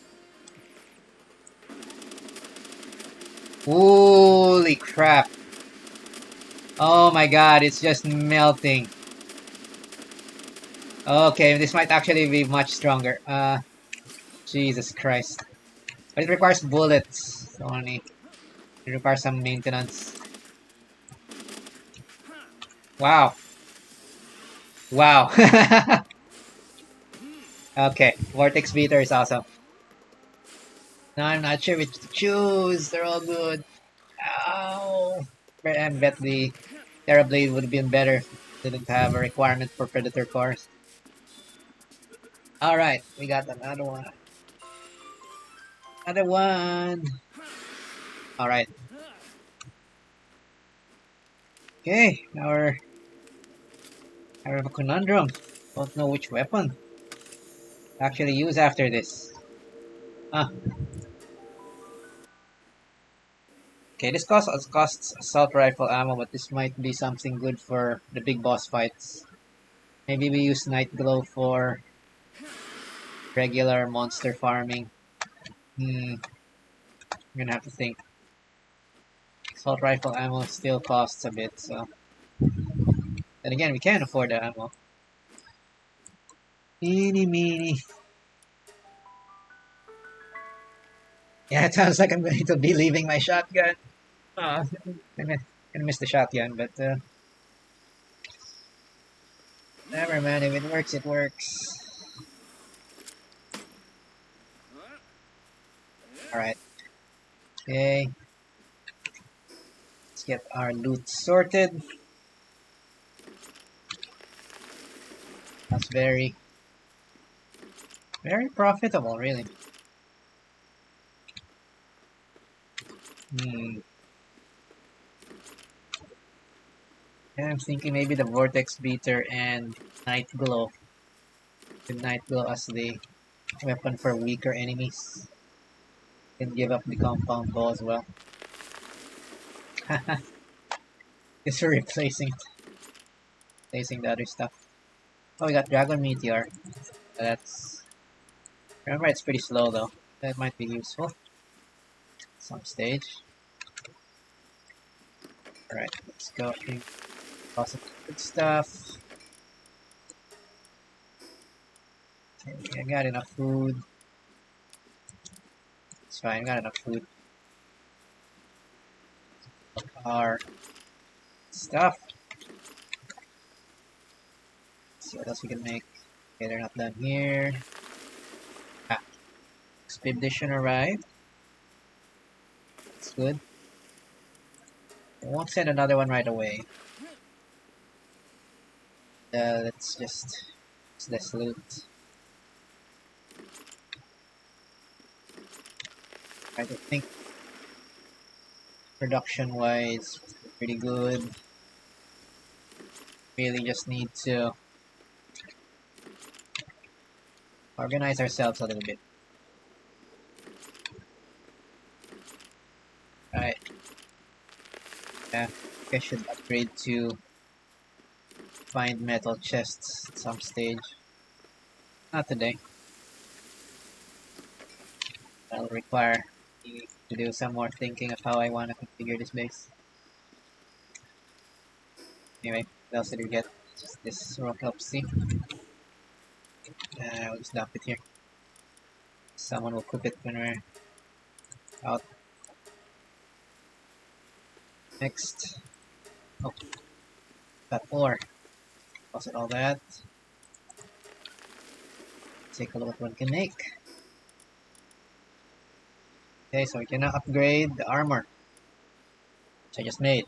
S1: Holy crap. Oh my god, it's just melting. Okay, this might actually be much stronger. Jesus Christ. But it requires bullets. So only it requires some maintenance. Wow. Wow. Okay, Vortex Beater is awesome. Now I'm not sure which to choose. They're all good. Ow. I bet the Terrablade would have been better. Didn't have a requirement for Predator cores. Alright, we got another one. Another one. Alright. Okay, now I have a conundrum. Don't know which weapon to actually use after this. Ah. Okay, this costs assault rifle ammo, but this might be something good for the big boss fights. Maybe we use Nightglow for regular monster farming. I'm gonna have to think. Assault rifle ammo still costs a bit, so... Then again, we can't afford the ammo. Eeny meeny. Yeah, it sounds like I'm going to be leaving my shotgun. Oh, I'm gonna miss the shotgun, but never mind. If it works, it works. Alright. Okay. Let's get our loot sorted. That's very profitable, really. Yeah, I'm thinking maybe the Vortex Beater and Nightglow. The Nightglow as the weapon for weaker enemies. Can give up the compound bow as well. Just for replacing the other stuff. Oh, we got Dragon Meteor. That's... Remember, it's pretty slow though. That might be useful. Some stage. Alright, let's go and lots of good stuff. Okay, I got enough food. It's fine, I got enough food. Our stuff. Let's see what else we can make. Okay, they're not done here. Ah, expedition arrived. That's good. I won't send another one right away. Let's just use this loot. I think production-wise, pretty good. Really just need to organize ourselves a little bit. Alright. Yeah, I should upgrade to find metal chests at some stage. Not today. That'll require me to do some more thinking of how I want to configure this base. Anyway, what else did we get? Just this rock help see. We'll just dump it here. Someone will cook it when we're out. Next. Oh, got ore. Deposit all that. Take a look at what we can make. Okay, so we can now upgrade the armor, which I just made.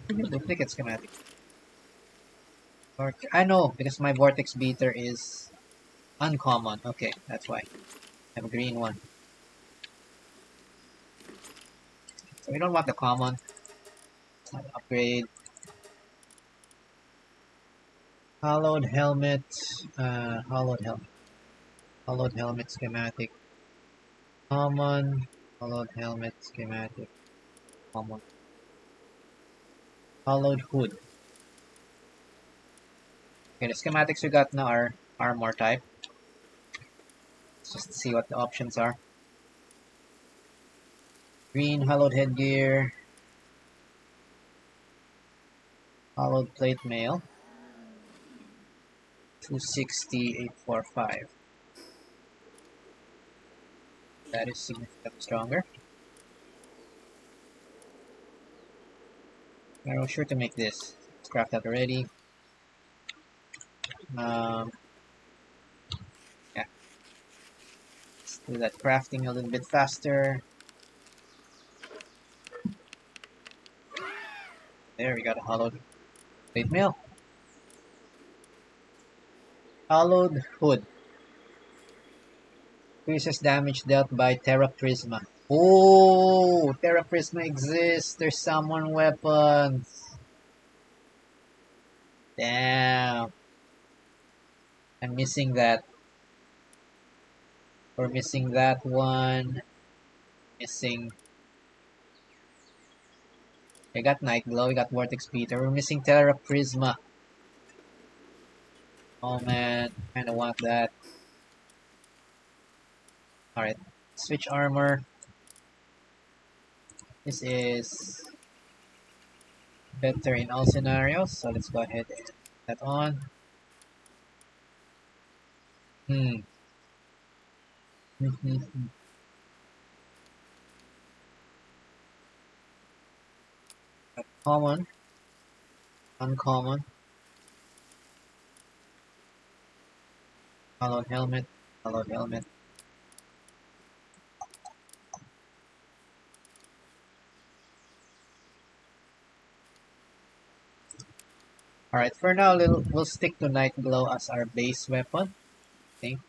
S1: Duplicate schematic. I know, because my vortex beater is uncommon. Okay, that's why. I have a green one. So we don't want the common. Upgrade. Hollowed helmet. Hollowed helmet schematic. Common. Hollowed helmet schematic. Common. Hollowed hood. Okay, the schematics we got now are armor type. Let's just see what the options are. Green hollowed headgear. Hollowed plate mail. 260, 845. That is significantly stronger. I was sure to make this. Let's craft that already. Yeah. Let's do that crafting a little bit faster. There, we got a hollowed plate mail. Hollowed hood. Increases damage dealt by Terraprisma. Oh, Terraprisma exists. There's summon weapons. Damn. I'm missing that. We're missing that one. Missing. We got Nightglow, we got Vortex Beater. We're missing Terraprisma. Oh man, kinda want that. Alright, switch armor. This is better in all scenarios, so let's go ahead and put that on. Common, uncommon, hollowed helmet, hollowed helmet. Alright, for now we'll stick to Nightglow as our base weapon. I think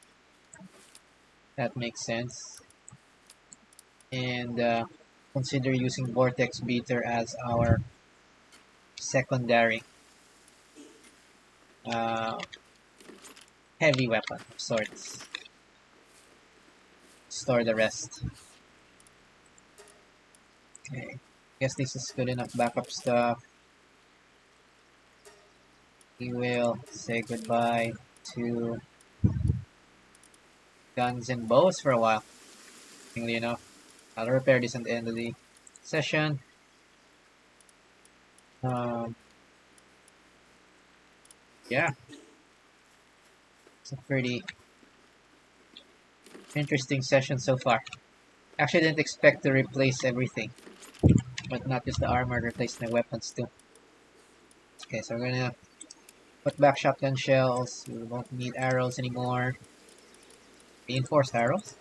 S1: that makes sense. And consider using Vortex Beater as our secondary heavy weapon of sorts. Store the rest. Okay, guess this is good enough backup stuff. We will say goodbye to guns and bows for a while. Interestingly enough, I'll repair this at the end of the session. Yeah, it's a pretty interesting session so far. Actually, didn't expect to replace everything, but not just the armor, replace my weapons too. Okay, so we're gonna put back shotgun shells. We won't need arrows anymore. Reinforced arrows.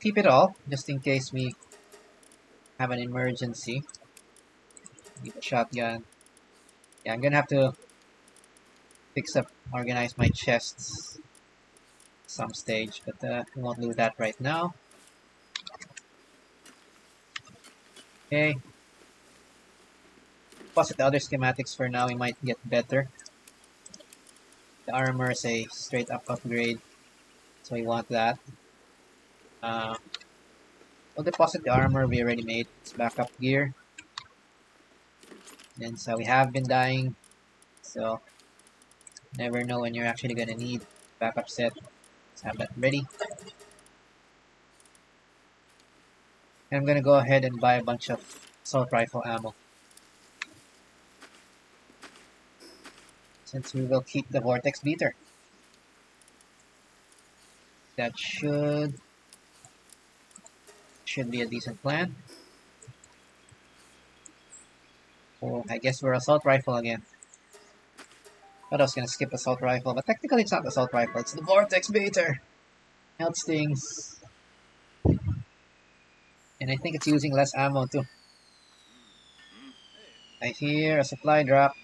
S1: Keep it all, just in case we have an emergency. Need a shotgun. Yeah, I'm gonna have to organize my chests some stage, but we won't do that right now. Okay. Deposit the other schematics for now, we might get better. The armor is a straight up upgrade, so we want that. We'll deposit the armor we already made. It's backup gear. And so we have been dying, so never know when you're actually gonna need backup set. Let's have that ready. And I'm gonna go ahead and buy a bunch of assault rifle ammo, since we will keep the vortex beater. That should be a decent plan. Oh, I guess we're assault rifle again. Thought I was gonna skip assault rifle, but technically it's not assault rifle, it's the vortex beater. Health stings. And I think it's using less ammo too. I hear a supply drop.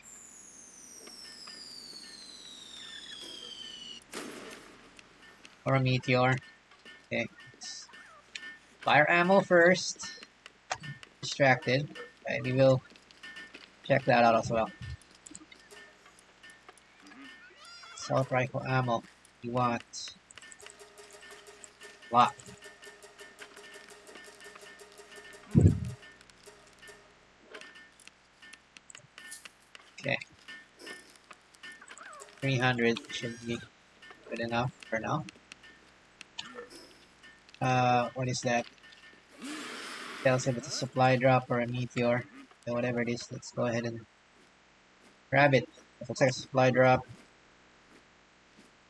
S1: Or a meteor. Okay. Fire ammo first. Distracted. Okay, we will check that out as well. Assault rifle ammo. We want a lot. Okay. 300 should be good enough for now. What is that? Tells if it's a supply drop or a meteor. So whatever it is, let's go ahead and grab it. If it's like a supply drop,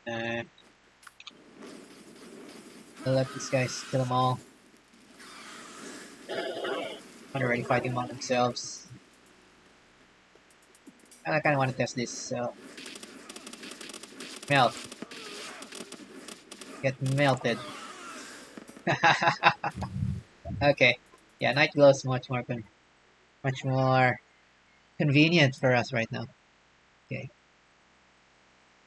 S1: we'll let these guys kill them all. They're already fighting among themselves. And I kind of want to test this, so... Melt. Get melted. Okay. Yeah, Nightglow is much more convenient for us right now. Okay.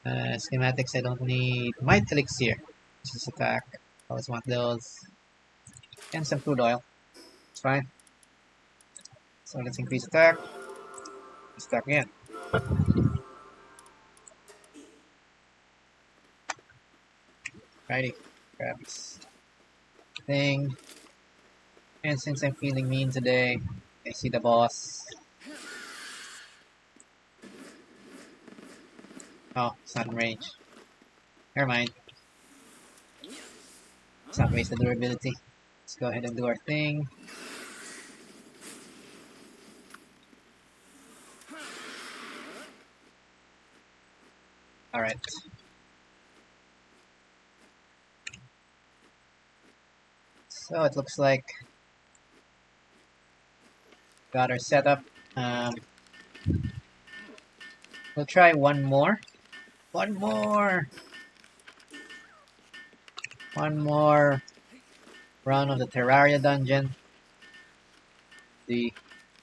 S1: Schematics I don't need. Might elixir. This is attack. Always want those. And some crude oil. It's fine. So let's increase attack. Let's attack again. Righty. Grab this thing. And since I'm feeling mean today, I see the boss. Oh, it's not in range. Never mind. Let's not waste the durability. Let's go ahead and do our thing. Alright. So it looks like got our setup. We'll try one more. One more run of the Terraria Dungeon. The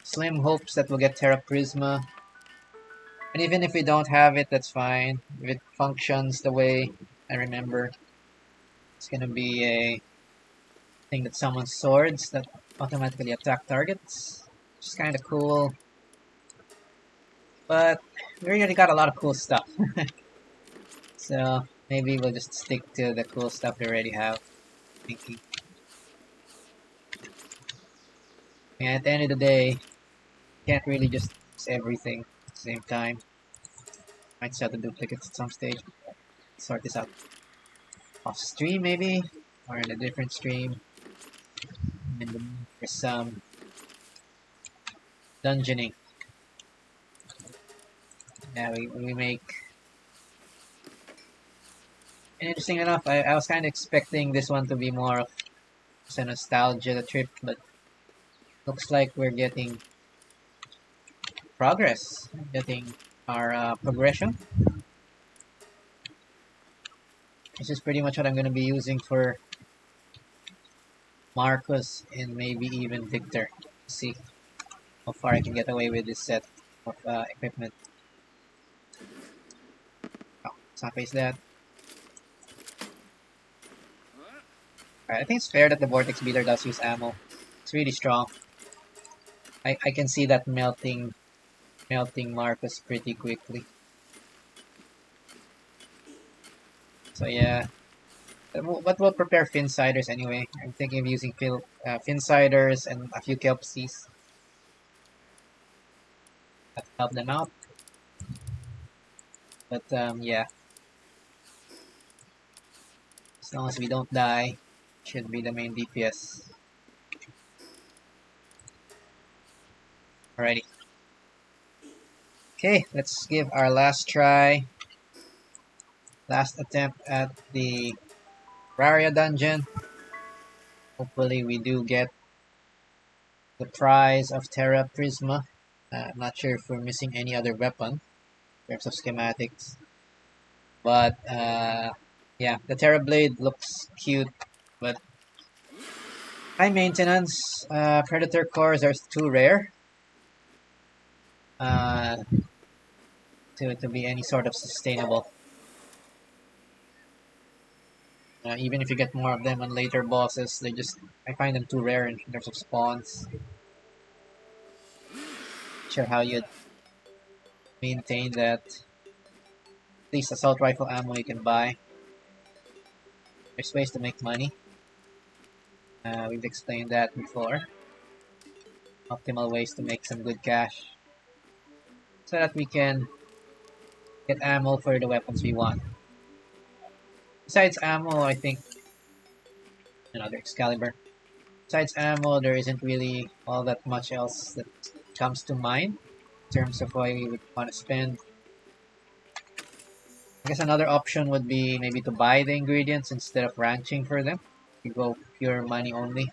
S1: slim hopes that we'll get Terraprisma. And even if we don't have it, that's fine. If it functions the way I remember, it's gonna be a thing that summons swords that automatically attack targets. Which is kinda cool. But we already got a lot of cool stuff. So maybe we'll just stick to the cool stuff we already have. Thinking. Yeah, at the end of the day, you can't really just use everything at the same time. Might set the duplicates at some stage. Sort this out off stream maybe, or in a different stream. And then for some dungeoning. Yeah, we make. And interesting enough, I was kind of expecting this one to be more of a nostalgia trip, but looks like we're getting progress, getting our progression. This is pretty much what I'm going to be using for Marcus and maybe even Victor. Let's see how far I can get away with this set of equipment. Oh, let's not face that. Alright, I think it's fair that the Vortex Beater does use ammo. It's really strong. I can see that melting Marcus pretty quickly. So yeah, But we'll prepare fin ciders anyway. I'm thinking of using fin ciders and a few kelpsies to help them out. But yeah, as long as we don't die, should be the main DPS. Alrighty. Okay, let's give our last try. Last attempt at the Terraria Dungeon. Hopefully we do get the prize of Terraprisma. I'm not sure if we're missing any other weapon in terms of schematics. But yeah, the Terra Blade looks cute, but high maintenance. Predator cores are too rare uh, to be any sort of sustainable. Even if you get more of them on later bosses, I find them too rare in terms of spawns. Not sure how you'd maintain that. At least assault rifle ammo you can buy. There's ways to make money. We've explained that before. Optimal ways to make some good cash. So that we can get ammo for the weapons we want. Besides ammo, I think another Excalibur. Besides ammo, there isn't really all that much else that comes to mind in terms of why we would want to spend. I guess another option would be maybe to buy the ingredients instead of ranching for them. You go pure money only.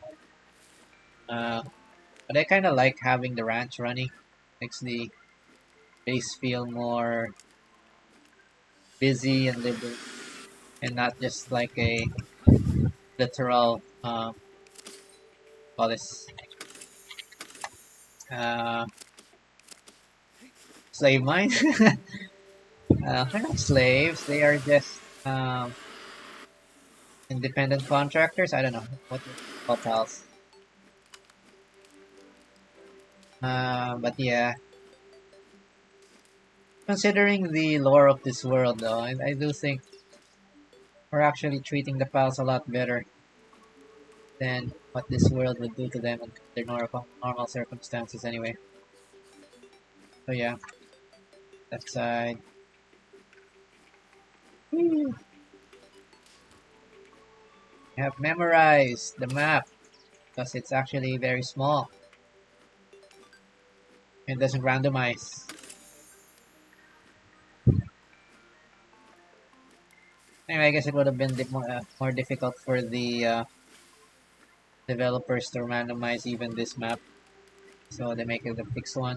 S1: But I kind of like having the ranch running. Makes the base feel more busy and living, and not just like a literal call this uh, slave mine. They're not slaves. They are just independent contractors. I don't know what else. But yeah, considering the lore of this world, though, I do think we're actually treating the pals a lot better than what this world would do to them in their normal circumstances anyway. So yeah, that side. Woo. I have memorized the map because it's actually very small. It doesn't randomize. Anyway, I guess it would have been more difficult for the developers to randomize even this map. So they make it a fixed one.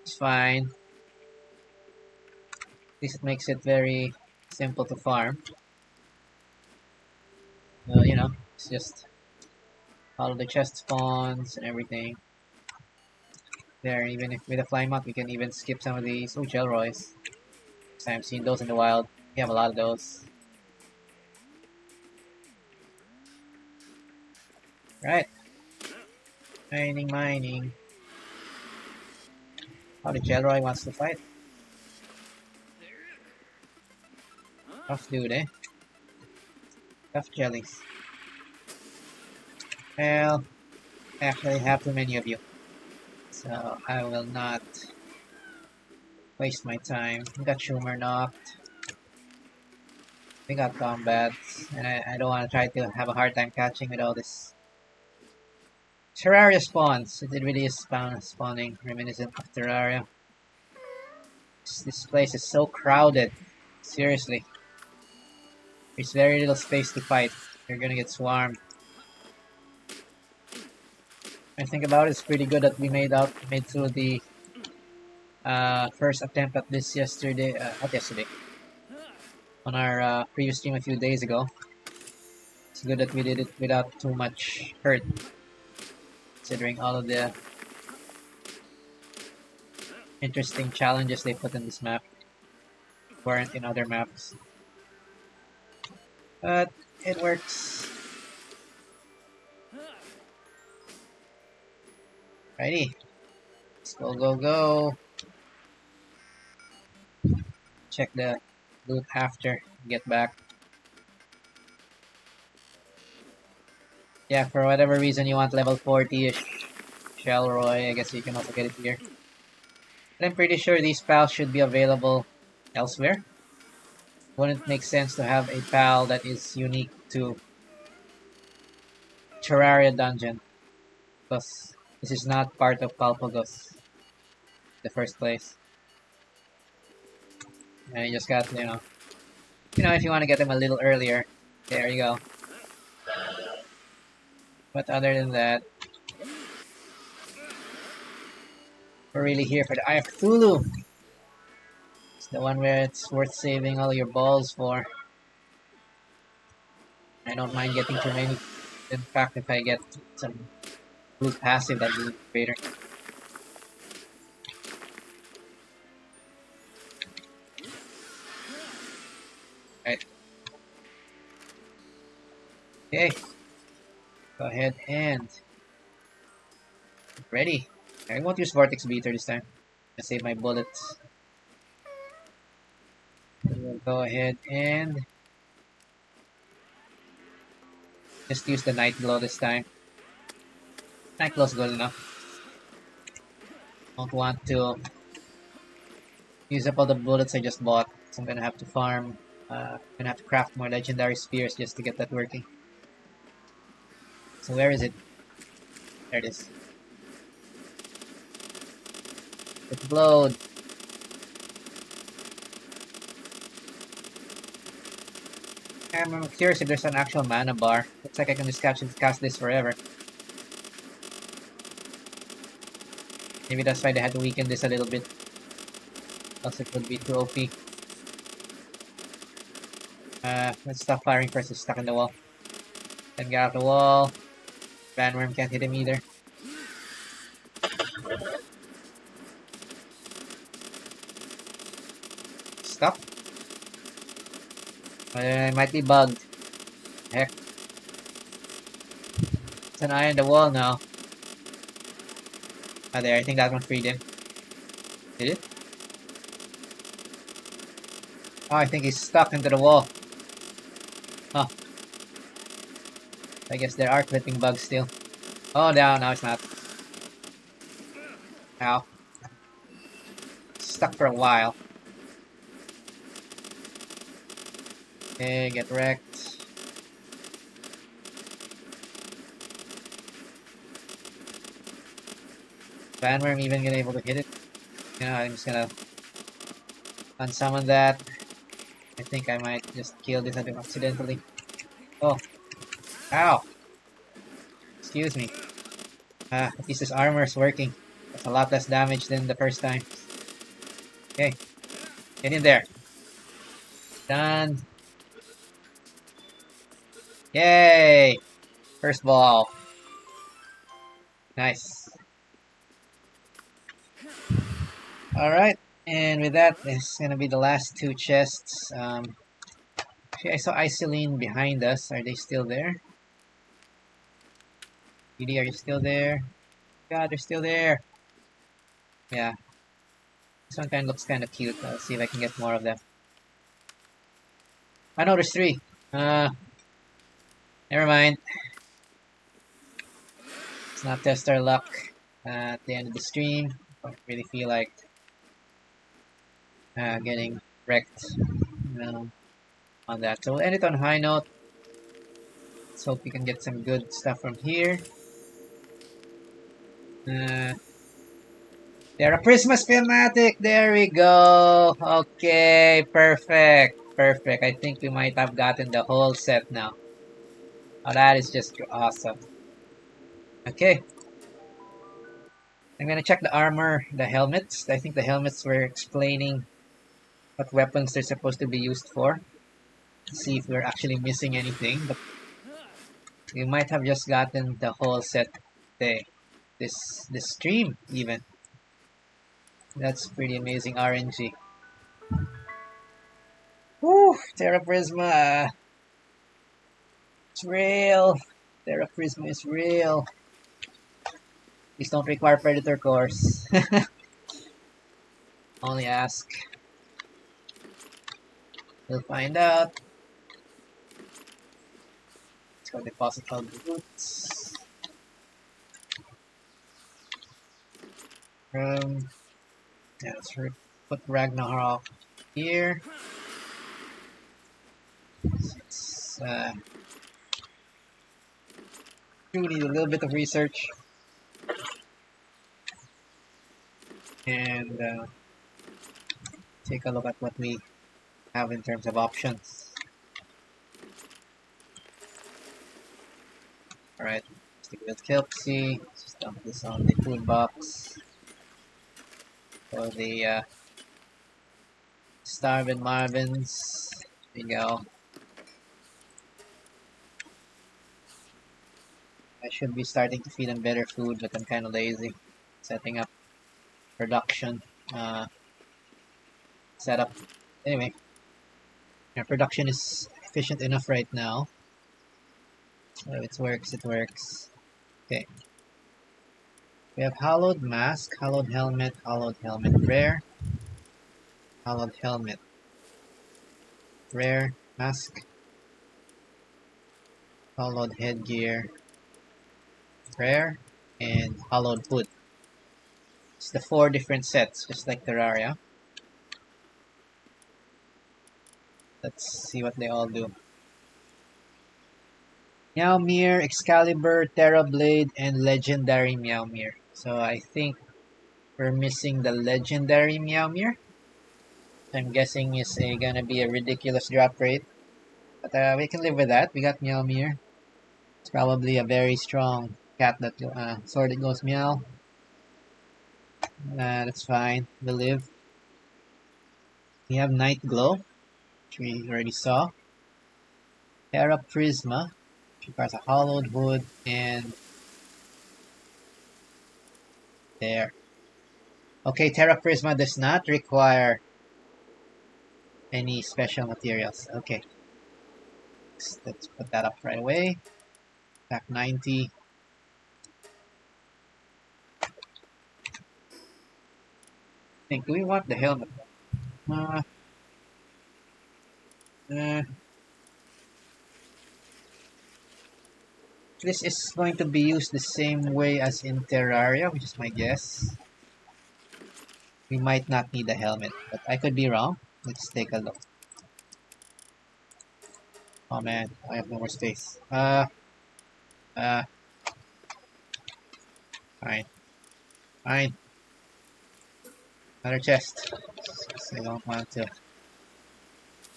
S1: It's fine. At least it makes it very simple to farm. You know, it's just follow the chest spawns and everything. There, even if with a fly map, we can even skip some of these. Oh, Gelroys. I've seen those in the wild. We have a lot of those. Right. Mining. Oh, the Gelroy wants to fight. Tough dude, eh? Tough jellies. Well, I actually have too many of you. So I will not waste my time. We got Schumer knocked. We got combats. And I don't want to try to have a hard time catching with all this. Terraria spawns. It really is spawning, reminiscent of Terraria. This place is so crowded. Seriously. There's very little space to fight. You're gonna get swarmed. I think about it, it's pretty good that we made through the first attempt at this yesterday, not yesterday, on our previous stream a few days ago. It's good that we did it without too much hurt, considering all of the interesting challenges they put in this map weren't in other maps. But it works. Righty. Let's go. Check the loot after. Get back. Yeah, for whatever reason you want level 40-ish Shelroy, I guess you can also get it here. But I'm pretty sure these pals should be available elsewhere. Wouldn't make sense to have a pal that is unique to Terraria Dungeon, because this is not part of Palpagos in the first place. And you just got, if you want to get them a little earlier, there you go. But other than that, we're really here for the Eye of Cthulhu. It's the one where it's worth saving all your balls for. I don't mind getting too many. In fact, if I get some blue passive, that'd be greater. Right. Okay. Go ahead and ready. I won't use Vortex Beater this time. I save my bullets. We'll go ahead and just use the Nightglow this time. Nightglow's good enough. Don't want to use up all the bullets I just bought, so I'm gonna have to farm. I'm gonna have to craft more legendary spears just to get that working. So where is it? There it is. Explode. I'm curious if there's an actual mana bar. Looks like I can just cast this forever. Maybe that's why they had to weaken this a little bit. Else it would be too OP. Let's stop firing first. He's stuck in the wall. Then get out the wall. Bandworm can't hit him either. Stuck. It might be bugged. Heck. It's an eye on the wall now. Ah, there. I think that one freed him. Did it? Oh, I think he's stuck into the wall. Huh. I guess there are clipping bugs still. Oh, no, it's not. Ow. Stuck for a while. Okay, get wrecked. Bandworm even gonna able to hit it. I'm just gonna unsummon that. I think I might just kill this accidentally. Oh. Ow. Excuse me. At least this armor is working. That's a lot less damage than the first time. Okay. Get in there. Done. Yay! First ball. Nice. Alright. And with that, it's gonna be the last two chests. Actually, I saw Iceline behind us. Are they still there? BD, are you still there? God, they're still there. Yeah. This one kind of looks kind of cute. I'll see if I can get more of them. I know there's three. Never mind. Let's not test our luck at the end of the stream. Don't really feel like getting wrecked on that. So we'll end it on a high note. Let's hope we can get some good stuff from here. Terraprisma Schematic! There we go! Okay, perfect. Perfect. I think we might have gotten the whole set now. Oh, that is just awesome. Okay. I'm gonna check the armor, the helmets. I think the helmets were explaining what weapons they're supposed to be used for. See if we're actually missing anything, but we might have just gotten the whole set today. This stream even. That's pretty amazing RNG. Woo! Terraprisma. It's real. Terraprisma is real. Please don't require Predator cores. Only ask. We'll find out. Let's So deposit all the roots. Yeah, let's put Ragnarok here. We need a little bit of research and take a look at what we have in terms of options. Alright, stick with Kelpsy. Just dump this on the food box. So the Starvin' Marvins. There you go. I should be starting to feed them better food, but I'm kind of lazy. Setting up production setup. Anyway, our production is efficient enough right now. So it works, it works. Okay. We have Hallowed Mask, Hallowed Helmet Rare, Hallowed Helmet, Rare, Mask, Hallowed Headgear, Rare, and Hallowed Hood. It's the 4 different sets, just like Terraria. Let's see what they all do. Meowmere, Excalibur, Terrablade, and Legendary Meowmere. So I think we're missing the Legendary Meowmere. I'm guessing is gonna be a ridiculous drop rate. But we can live with that. We got Meowmere. It's probably a very strong cat that sword that goes meow. That's fine. We'll live. We have Nightglow, which we already saw. Terraprisma, which requires a hollowed wood, and there. Okay, Terraprisma does not require any special materials. Okay. Let's put that up right away. Back 90. Do we want the helmet? This is going to be used the same way as in Terraria, which is my guess. We might not need a helmet, but I could be wrong. Let's take a look. Oh man, I have no more space. Fine. Fine. Another chest. So I don't want to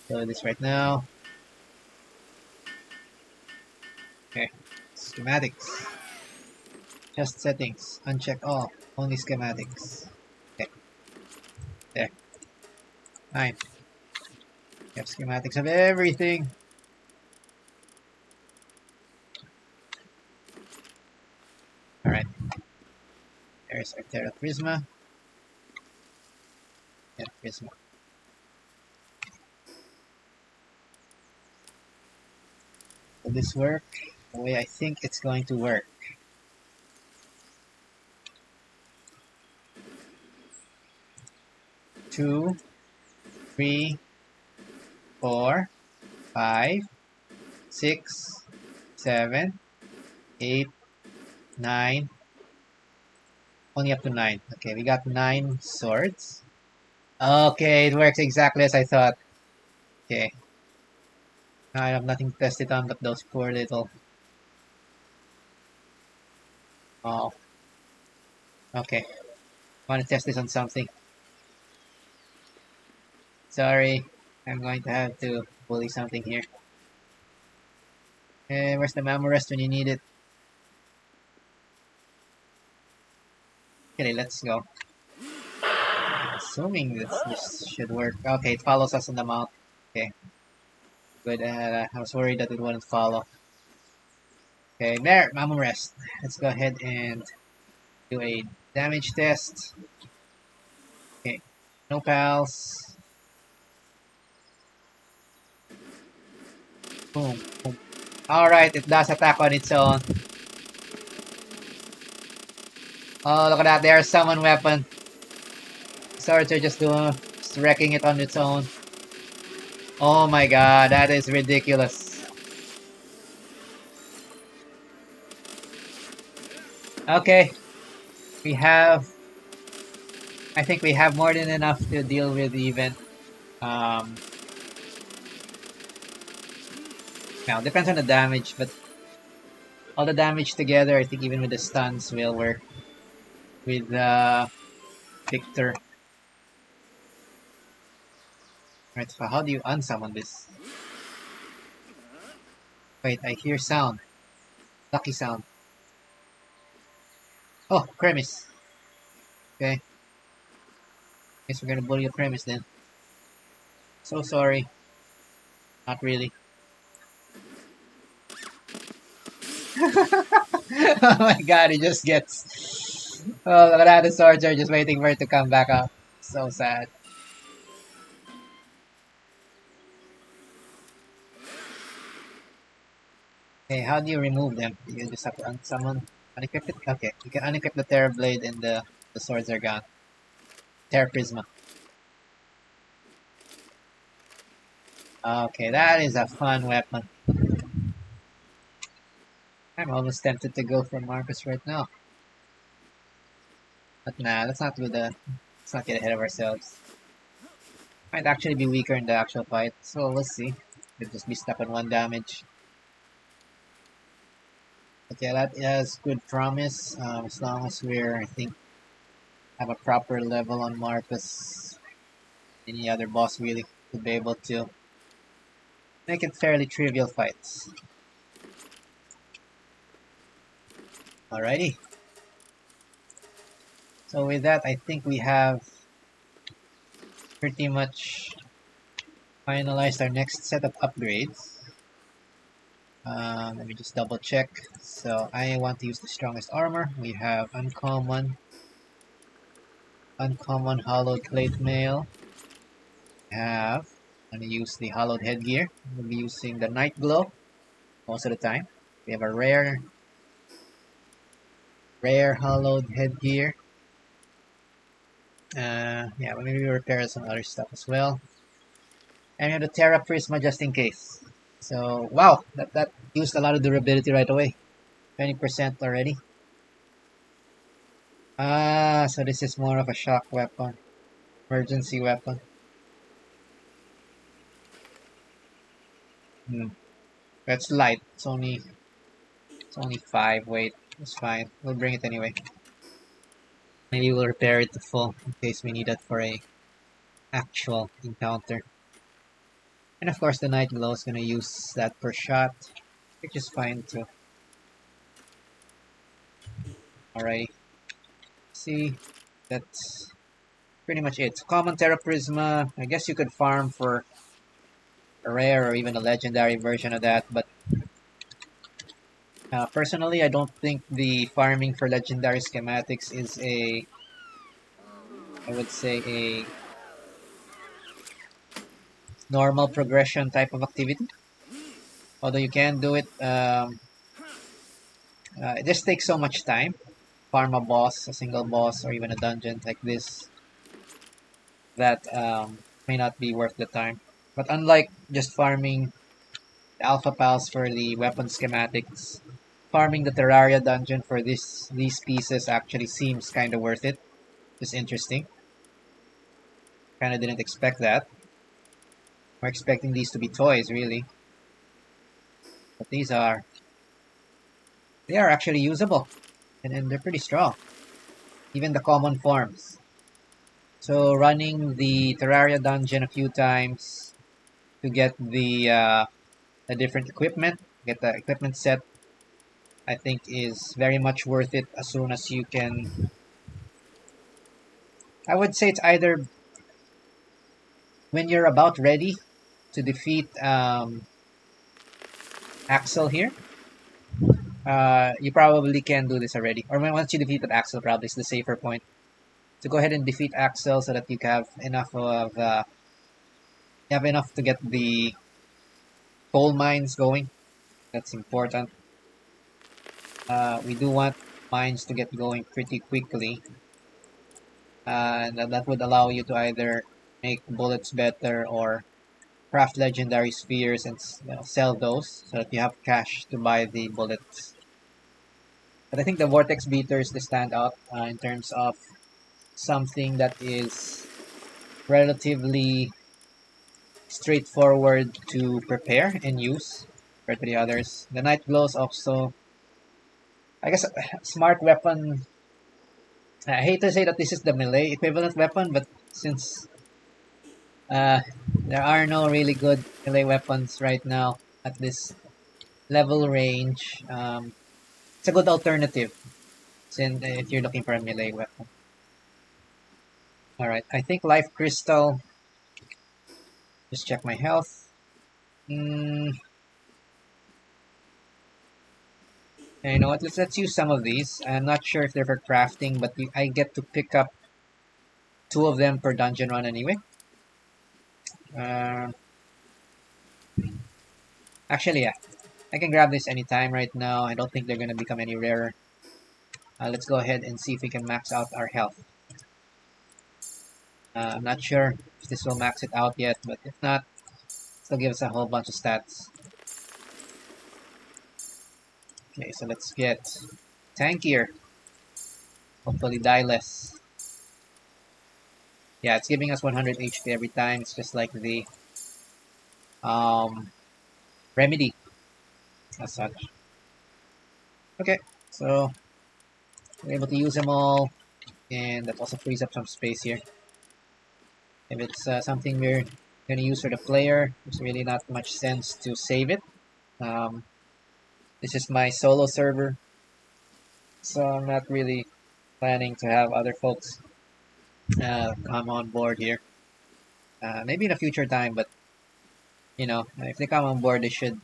S1: do this right now. Okay. Schematics. Just settings. Uncheck all. Only schematics. Okay. There. Fine. We have schematics of everything. Alright. There's our Terraprisma. Terraprisma. Will this work the way I think it's going to work? Two, 3, 4, 5, 6, 7, 8, 9. Only up to 9. Okay, we got 9 swords. Okay, it works exactly as I thought. Okay. I have nothing to test it on but those poor little... Oh. Okay. I want to test this on something. Sorry. I'm going to have to bully something here. Okay, where's the mammo rest when you need it? Okay, let's go. Assuming this should work. Okay, it follows us on the mount. Okay. Good. I was worried that it wouldn't follow. Okay, there, mammo rest. Let's go ahead and do a damage test. Okay, no pals. Boom, boom. Alright, it does attack on its own. Oh, look at that. There's summon weapon. Swords are just wrecking it on its own. Oh my god, that is ridiculous. Okay, we have. I think we have more than enough to deal with even. Um, Now depends on the damage, but all the damage together, I think even with the stuns will work with Victor. Right, so how do you unsummon this? Wait, I hear sound. Lucky sound. Oh, Cremis. Okay, guess we're gonna bully a Cremis then. So sorry. Not really. Oh my god, he just gets. Oh, look at that. The swords are just waiting for it to come back up. So sad. Okay, how do you remove them? You just have to unsummon. Unequip it? Okay, you can unequip the Terra Blade and the swords are gone. Terraprisma. Okay, that is a fun weapon. I'm almost tempted to go for Marcus right now. But nah, let's not get ahead of ourselves. Might actually be weaker in the actual fight, so we'll see. Could just be stuck on one damage. But yeah, that has good promise. As long as we're, I think, have a proper level on Marcus, any other boss really could be able to make it fairly trivial fights. Alrighty. So with that, I think we have pretty much finalized our next set of upgrades. Let me just double check. So I want to use the strongest armor. We have uncommon hollowed plate mail. I'm gonna use the hollowed headgear. We'll be using the Nightglow most of the time. We have a rare hollowed headgear. Yeah, maybe repair some other stuff as well. And we have the Terraprisma just in case. So wow, that used a lot of durability right away. 20% already. Ah, so this is more of a shock weapon, emergency weapon. Hmm. That's light. It's only 5 weight. It's fine. We'll bring it anyway. Maybe we'll repair it to full in case we need it for a actual encounter. And of course the Night Glow is gonna use that per shot, which is fine too. Alright. See, that's pretty much it. So common Terraprisma. I guess you could farm for a rare or even a legendary version of that, but personally I don't think the farming for legendary schematics is I would say a normal progression type of activity. Although you can do it, it just takes so much time. Farm a boss, a single boss, or even a dungeon like this that may not be worth the time. But unlike just farming the alpha pals for the weapon schematics, farming the Terraria dungeon for these pieces actually seems kind of worth it. It's interesting. Kind of didn't expect that. We're expecting these to be toys, really. But they are actually usable. And they're pretty strong. Even the common forms. So running the Terraria dungeon a few times to get the different equipment, get the equipment set, I think is very much worth it as soon as you can. I would say it's either when you're about ready to defeat Axel here. You probably can do this already. Or once you defeat Axel, probably is the safer point. To go ahead and defeat Axel so that you have enough to get the coal mines going. That's important. We do want mines to get going pretty quickly. And that would allow you to either make bullets better or craft legendary spheres and sell those so that you have cash to buy the bullets. But I think the Vortex Beater is the standout in terms of something that is relatively straightforward to prepare and use compared to the others. The Nightglow is also, I guess, a smart weapon. I hate to say that this is the melee equivalent weapon, but since uh, there are no really good melee weapons right now at this level range, it's a good alternative since if you're looking for a melee weapon. Alright, I think Life Crystal, just check my health. You know what, let's use some of these. I'm not sure if they're for crafting, but I get to pick up 2 of them per dungeon run anyway. Uh, Actually, yeah, I can grab this anytime right now. I don't think they're going to become any rarer. Let's go ahead and see if we can max out our health. I'm not sure if this will max it out yet, but if not, it'll give us a whole bunch of stats. Okay, so let's get tankier. Hopefully die less. Yeah, it's giving us 100 HP every time. It's just like the remedy as such. Okay, so we're able to use them all, and that also frees up some space here. If it's something we're going to use for the player, there's really not much sense to save it. This is my solo server, so I'm not really planning to have other folks come on board here. Maybe in a future time, but you know, if they come on board, they should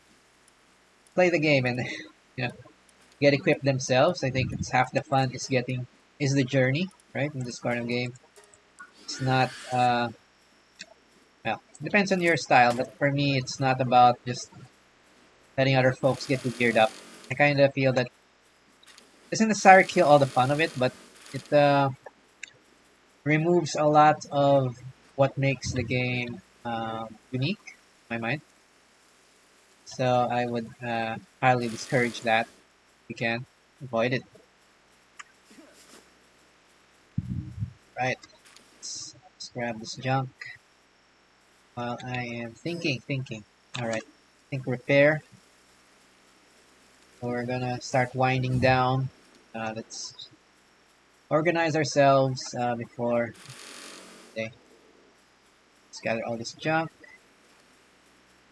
S1: play the game and you know get equipped themselves. I think it's half the fun is the journey, right? In this kind of game, it's not well, it depends on your style, but for me, it's not about just letting other folks get you geared up. I kind of feel that it doesn't necessarily kill all the fun of it, but it removes a lot of what makes the game unique, in my mind. So I would highly discourage that. You can avoid it. Right. Let's grab this junk while I am thinking. Alright. I think repair. We're gonna start winding down. Let's organize ourselves before okay. Let's gather all this junk.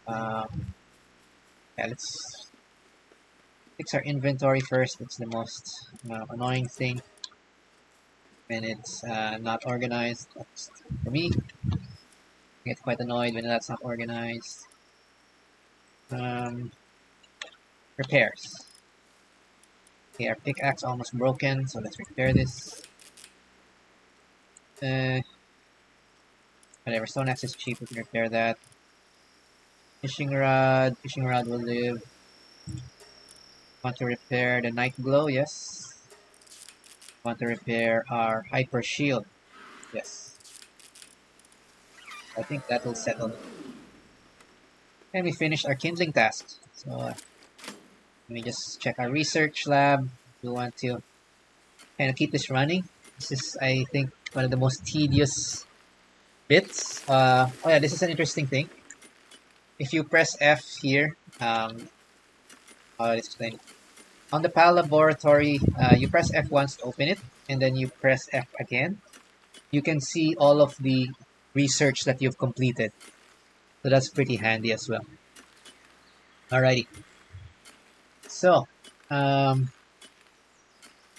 S1: Yeah, let's fix our inventory first. It's the most annoying thing when it's not organized. For me, I get quite annoyed when that's not organized. Repairs. Okay, our pickaxe almost broken, so let's repair this. Whatever, stone axe is cheap, we can repair that. Fishing rod will live. Want to repair the Nightglow? Yes. Want to repair our hyper shield? Yes. I think that will settle it. And we finished our kindling task. So let me just check our research lab. We want to kind of keep this running. This is, I think, one of the most tedious bits. Oh yeah, this is an interesting thing. If you press F here, I'll explain. On the PAL laboratory, you press F once to open it, and then you press F again. You can see all of the research that you've completed. So that's pretty handy as well. Alrighty. So,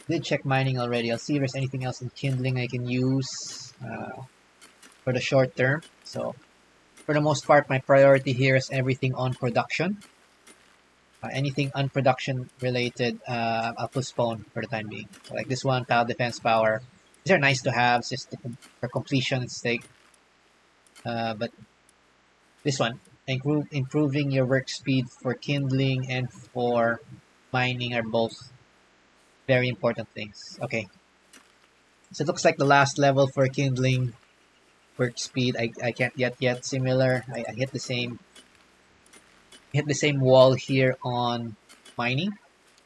S1: did check mining already. I'll see if there's anything else in kindling I can use for the short term. So, for the most part, my priority here is everything on production. Anything unproduction related, I'll postpone for the time being. So like this one, Pal Defense Power. These are nice to have, just for completion's sake. But this one, improving your work speed for kindling and for mining are both very important things. Okay. So it looks like the last level for kindling work speed. I can't get yet similar. I hit the same wall here on mining.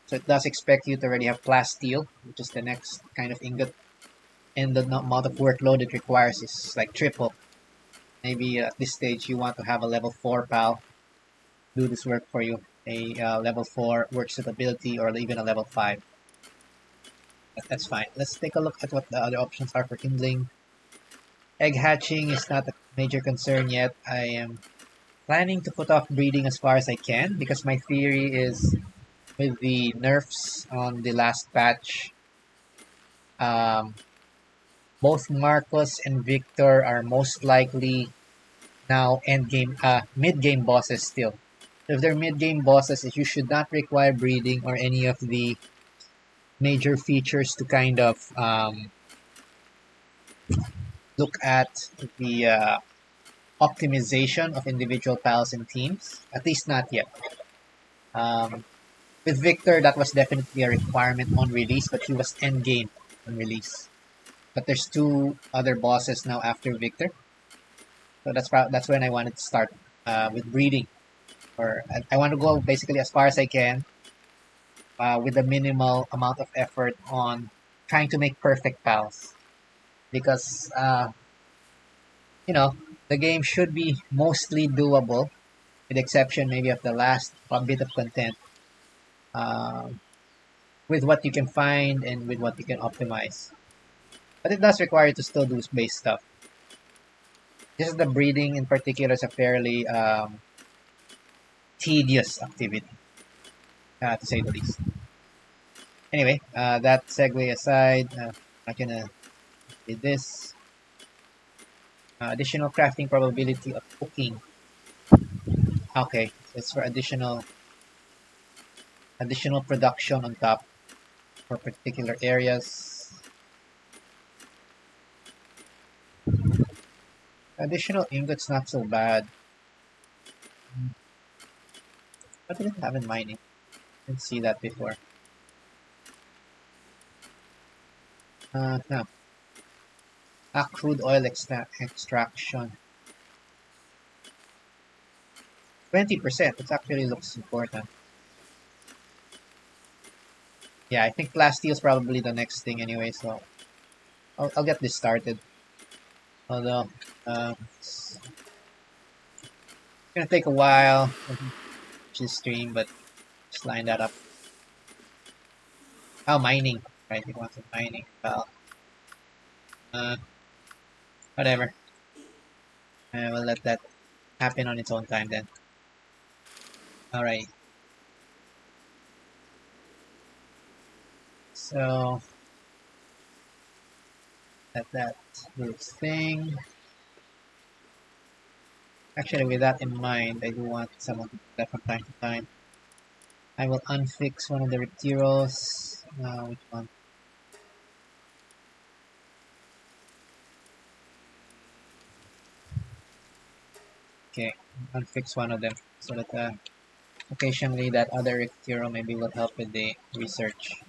S1: So it does expect you to already have plasteel, which is the next kind of ingot, and the amount of workload it requires is like triple. Maybe at this stage you want to have a level 4 pal do this work for you, a level 4 work suitability, or even a level 5. But that's fine. Let's take a look at what the other options are for kindling. Egg hatching is not a major concern yet. I am planning to put off breeding as far as I can because my theory is with the nerfs on the last patch, um, both Marcus and Victor are most likely now mid game bosses still. If they're mid game bosses, you should not require breeding or any of the major features to kind of look at the optimization of individual pals and teams. At least not yet. Um, with Victor, that was definitely a requirement on release, but he was end game on release. But there's two other bosses now after Victor, so that's when I wanted to start with breeding. Or I want to go basically as far as I can with a minimal amount of effort on trying to make perfect pals, because the game should be mostly doable, with the exception maybe of the last bit of content, uh, with what you can find and with what you can optimize. But it does require you to still do base stuff. Just the breeding in particular is a fairly tedious activity, to say the least. Anyway, that segue aside, I'm gonna do this. Additional crafting probability of cooking. Okay, it's for additional production on top for particular areas. Additional ingots not so bad. What did it have in mining? Didn't see that before. No. Crude oil extraction. 20%. It actually looks important. Yeah, I think plasteel is probably the next thing anyway, so I'll get this started. Although, it's gonna take a while to stream, but just line that up. Oh, mining. Right, it wants mining. Well, uh, whatever. I will let that happen on its own time then. Alright. So, let that do its thing. Actually, with that in mind, I do want someone to do that from time to time. I will unfix one of the Reptiros. Which one? Okay, unfix one of them so that occasionally that other Reptiro maybe will help with the research.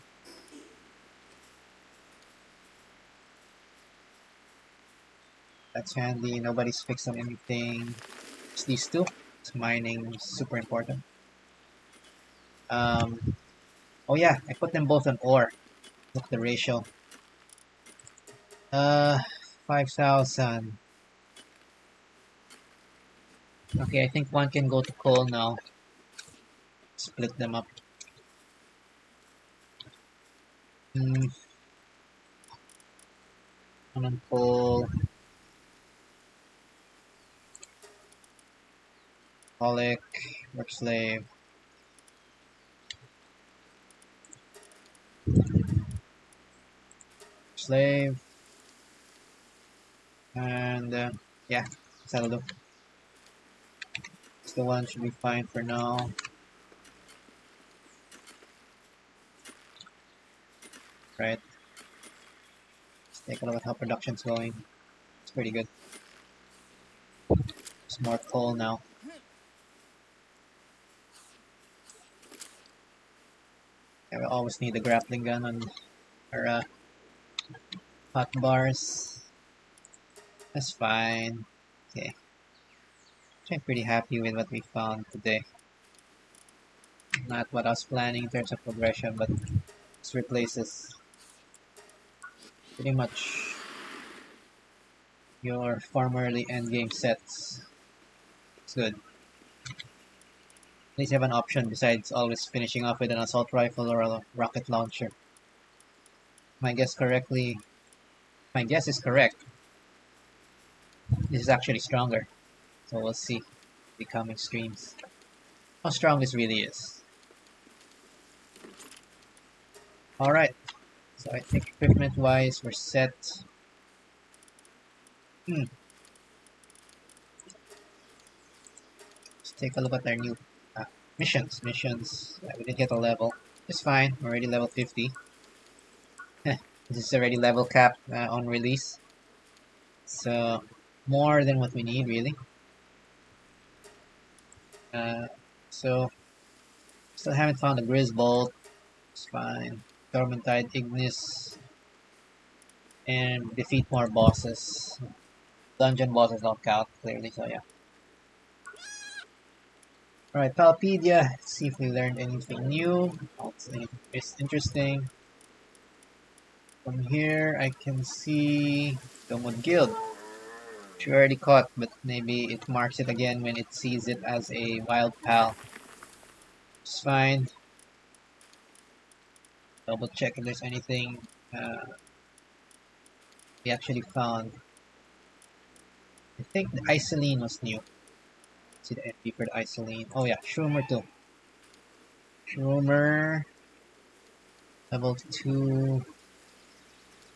S1: That's handy. Nobody's fixed on anything. It's these two. It's mining, super important. Oh yeah, I put them both on ore. Look the ratio. 5,000. Okay, I think one can go to coal now. Split them up. One on coal. Holic, work slave. Slave. And yeah, that'll do. The one should be fine for now. Right. Let's take a look at how production's going. It's pretty good. It's more coal now. Yeah, we always need a grappling gun on our hot bars. That's fine. Okay. I'm pretty happy with what we found today. not what I was planning in terms of progression, but this replaces pretty much your formerly endgame sets. It's good. At least you have an option besides always finishing off with an assault rifle or a rocket launcher. My guess correctly, my guess is correct. This is actually stronger, so we'll see the coming streams how strong this really is. Alright, so I think equipment wise we're set. Let's take a look at our new missions. We didn't get a level. It's fine, we're already level 50. This is already level cap on release. So, more than what we need, really. So, still haven't found a Grisbolt. It's fine. Tormentide Ignis. And defeat more bosses. Dungeon bosses don't count, clearly, so yeah. Alright, Palpedia. Let's see if we learned anything new. It's interesting. From here, I can see Domwood Guild. Which we already caught, but maybe it marks it again when it sees it as a wild pal. It's fine. Double check if there's anything we actually found. I think the Isoline was new. Let's see the FP for the Isoline. Oh yeah, Shroomer too. Shroomer. Level 2.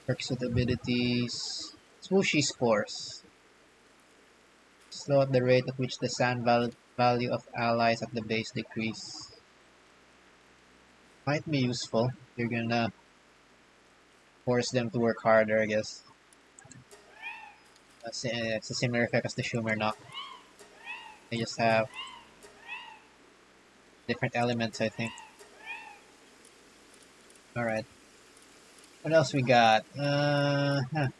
S1: Perks with abilities. Swooshy Spores. Slow at the rate at which the sand value of allies at the base decrease. Might be useful. You're gonna force them to work harder, I guess. It's a similar effect as the Schumer knock. They just have different elements, I think. Alright. What else we got? There,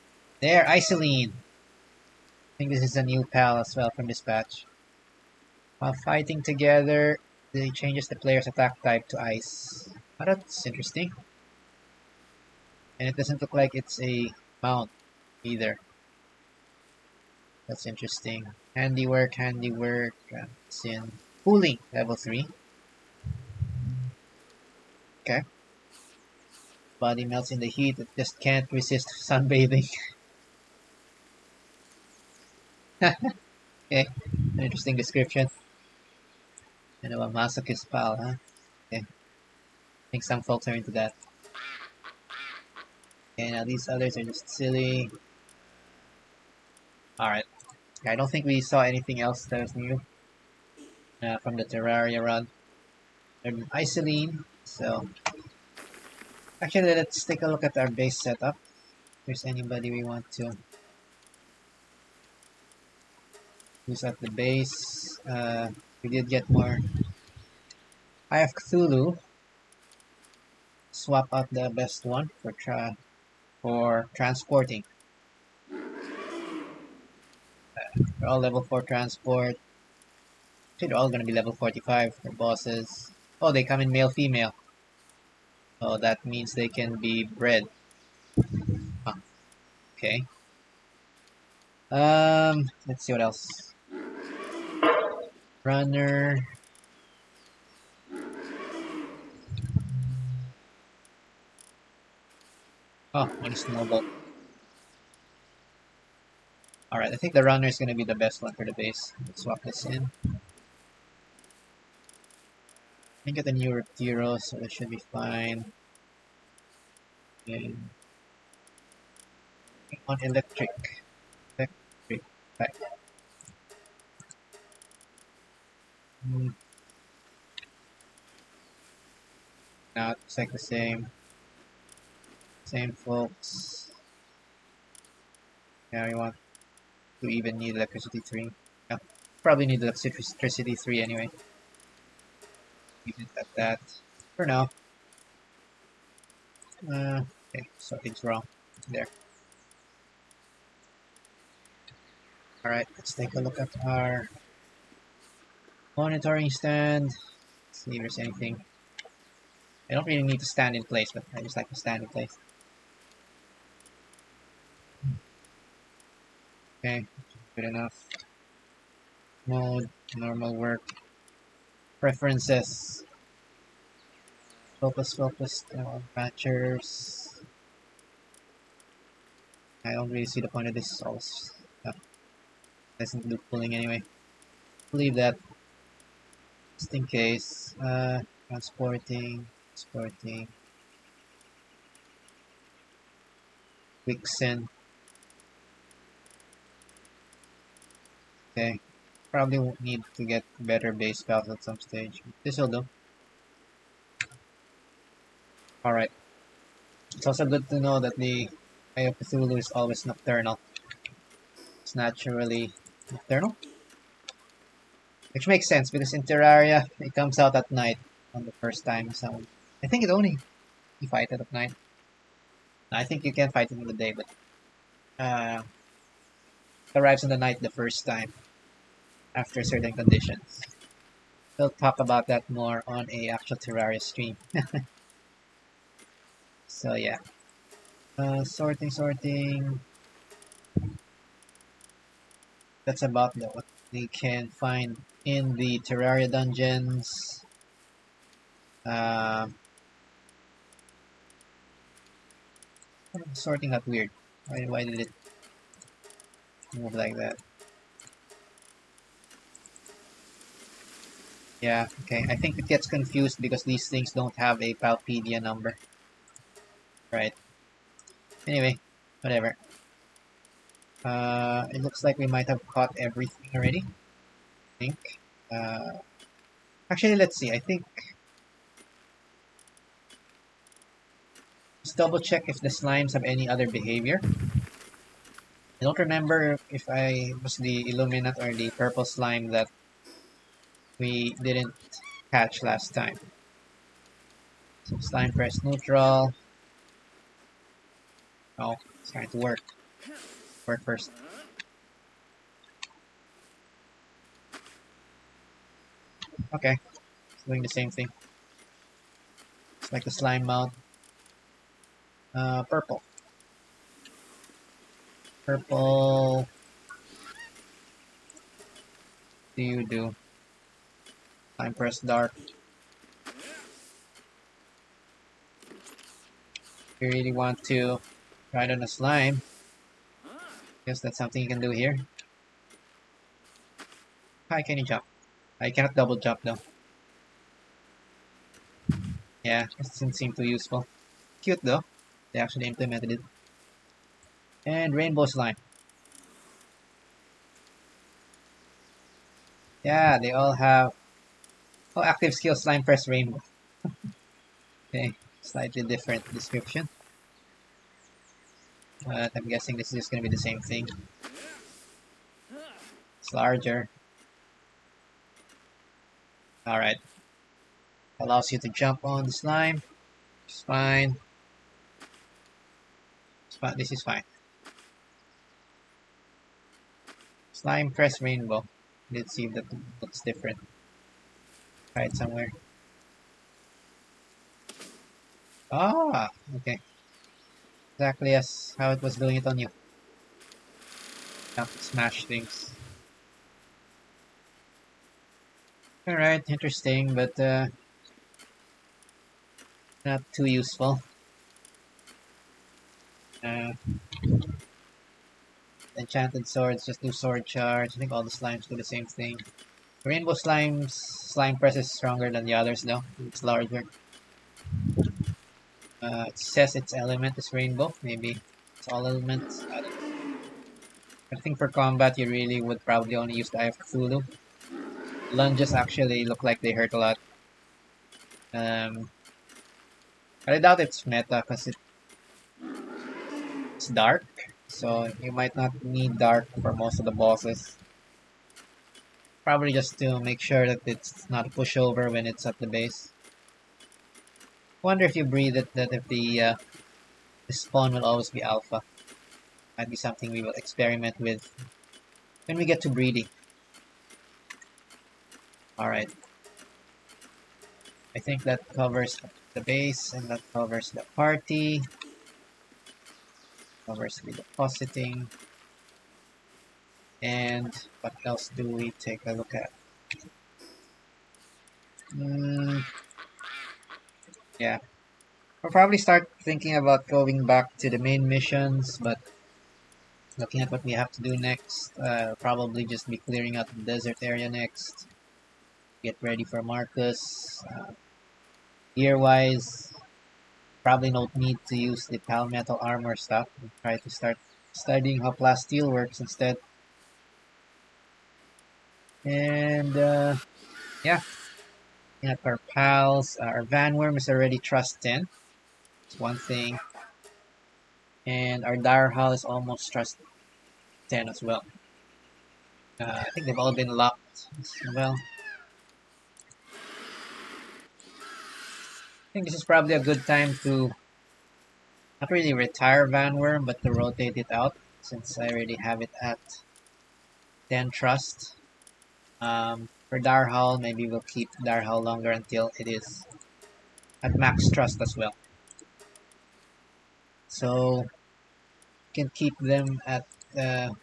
S1: Isoline. I think this is a new pal as well from this patch. While fighting together, it changes the player's attack type to ice. Oh, that's interesting. And it doesn't look like it's a mount either. That's interesting. Handiwork. It's in Cooling, level 3. Okay. Body melts in the heat, it just can't resist sunbathing. Okay, an interesting description. You know, a masochist pal, huh? Okay. I think some folks are into that. Okay, now these others are just silly. Alright. I don't think we saw anything else that was new from the Terraria run. Isoline, so actually let's take a look at our base setup. If there's anybody we want to use at the base. We did get more. I have Cthulhu. Swap out the best one for transporting. They're all level 4 transport. They're all gonna be level 45 for bosses. Oh, they come in male female. Oh, that means they can be bred. Huh. Okay. Let's see what else. Runner. Oh, one snowball. Alright, I think the runner is gonna be the best one for the base. Let's swap this in. I get the new Reptiro, so it should be fine. Okay. On electric. Back. Now it's like the same. Same folks. Now we want to even need electricity 3. Yeah, probably need electricity 3 anyway. Leave it at that for now. Okay, something's wrong there. Alright, let's take a look at our monitoring stand. See if there's anything. I don't really need to stand in place, but I just like to stand in place. Okay, good enough. Mode, normal work. Preferences. Focus, patchers. I don't really see the point of this. All doesn't do pulling anyway. Leave that just in case. Transporting, Vixen. Okay, probably won't need to get better base spells at some stage. This will do. Alright. It's also good to know that the Eye of Cthulhu is always nocturnal. It's naturally nocturnal. Which makes sense because in Terraria, it comes out at night on the first time. So I think it only you fight it at night. I think you can fight it in the day, but it arrives in the night the first time after certain conditions. We'll talk about that more on a actual Terraria stream. So yeah. Sorting. That's about what we can find in the Terraria dungeons. Sorting got weird. Why did it move like that? Yeah, okay. I think it gets confused because these things don't have a Palpedia number. Right. Anyway, whatever. It looks like we might have caught everything already. I think. Actually, let's see. I think. Let's double check if the slimes have any other behavior. I don't remember if I was the Illuminate or the purple slime that we didn't catch last time. So slime press neutral. Oh, it's trying to work. Work first. Okay, it's doing the same thing. It's like the slime mount. Purple. Purple. Do you do? Slime press dark. If you really want to ride on a slime, guess that's something you can do here. Hi, can you jump? I cannot double jump though. Yeah, it doesn't seem too useful. Cute though. They actually implemented it. And rainbow slime. Yeah, they all have active skill slime press rainbow. Okay, slightly different description. But I'm guessing this is just gonna be the same thing. It's larger. Alright. Allows you to jump on the slime. It's fine. This is fine. Slime press rainbow. Let's see if that looks different. Try it somewhere. Ah, okay. Exactly as how it was doing it on you. Jump, smash things. Alright, interesting, but not too useful. Enchanted swords just do sword charge. I think all the slimes do the same thing. Rainbow slime's slime press is stronger than the others though. It's larger. It says its element is rainbow. Maybe it's all elements. I think for combat you really would probably only use the Eye of Cthulhu. Lunges actually look like they hurt a lot. But I doubt it's meta because it's dark. So you might not need dark for most of the bosses. Probably just to make sure that it's not a pushover when it's at the base. Wonder if you breed it, that if the spawn will always be alpha. Might be something we will experiment with when we get to breeding. Alright. I think that covers the base, and that covers the party, covers the depositing, and what else do we take a look at? Yeah, we'll probably start thinking about going back to the main missions, but looking at what we have to do next, probably just be clearing out the desert area next, get ready for Marcus. Gear-wise, probably no need to use the Palmetal armor stuff. We'll try to start studying how plasteel works instead. And yeah, at our pals, our Vanworm is already trust 10. It's one thing. And our Direhal is almost trust 10 as well. I think they've all been locked as well. I think this is probably a good time to not really retire Vanworm, but to rotate it out since I already have it at 10 trust. For Darhal, maybe we'll keep Darhal longer until it is at max trust as well. So can keep them at the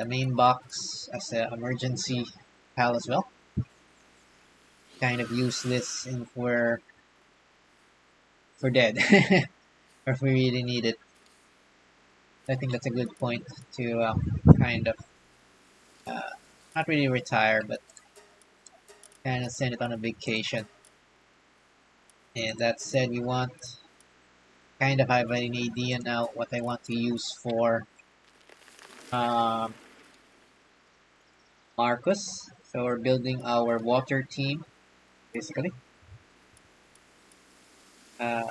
S1: main box as an emergency pal as well. Kind of useless if we're dead, or if we really need it. I think that's a good point to kind of not really retire, but kind of send it on a vacation. And that said, we want kind of have an idea now what I want to use for Marcus. So we're building our water team, basically.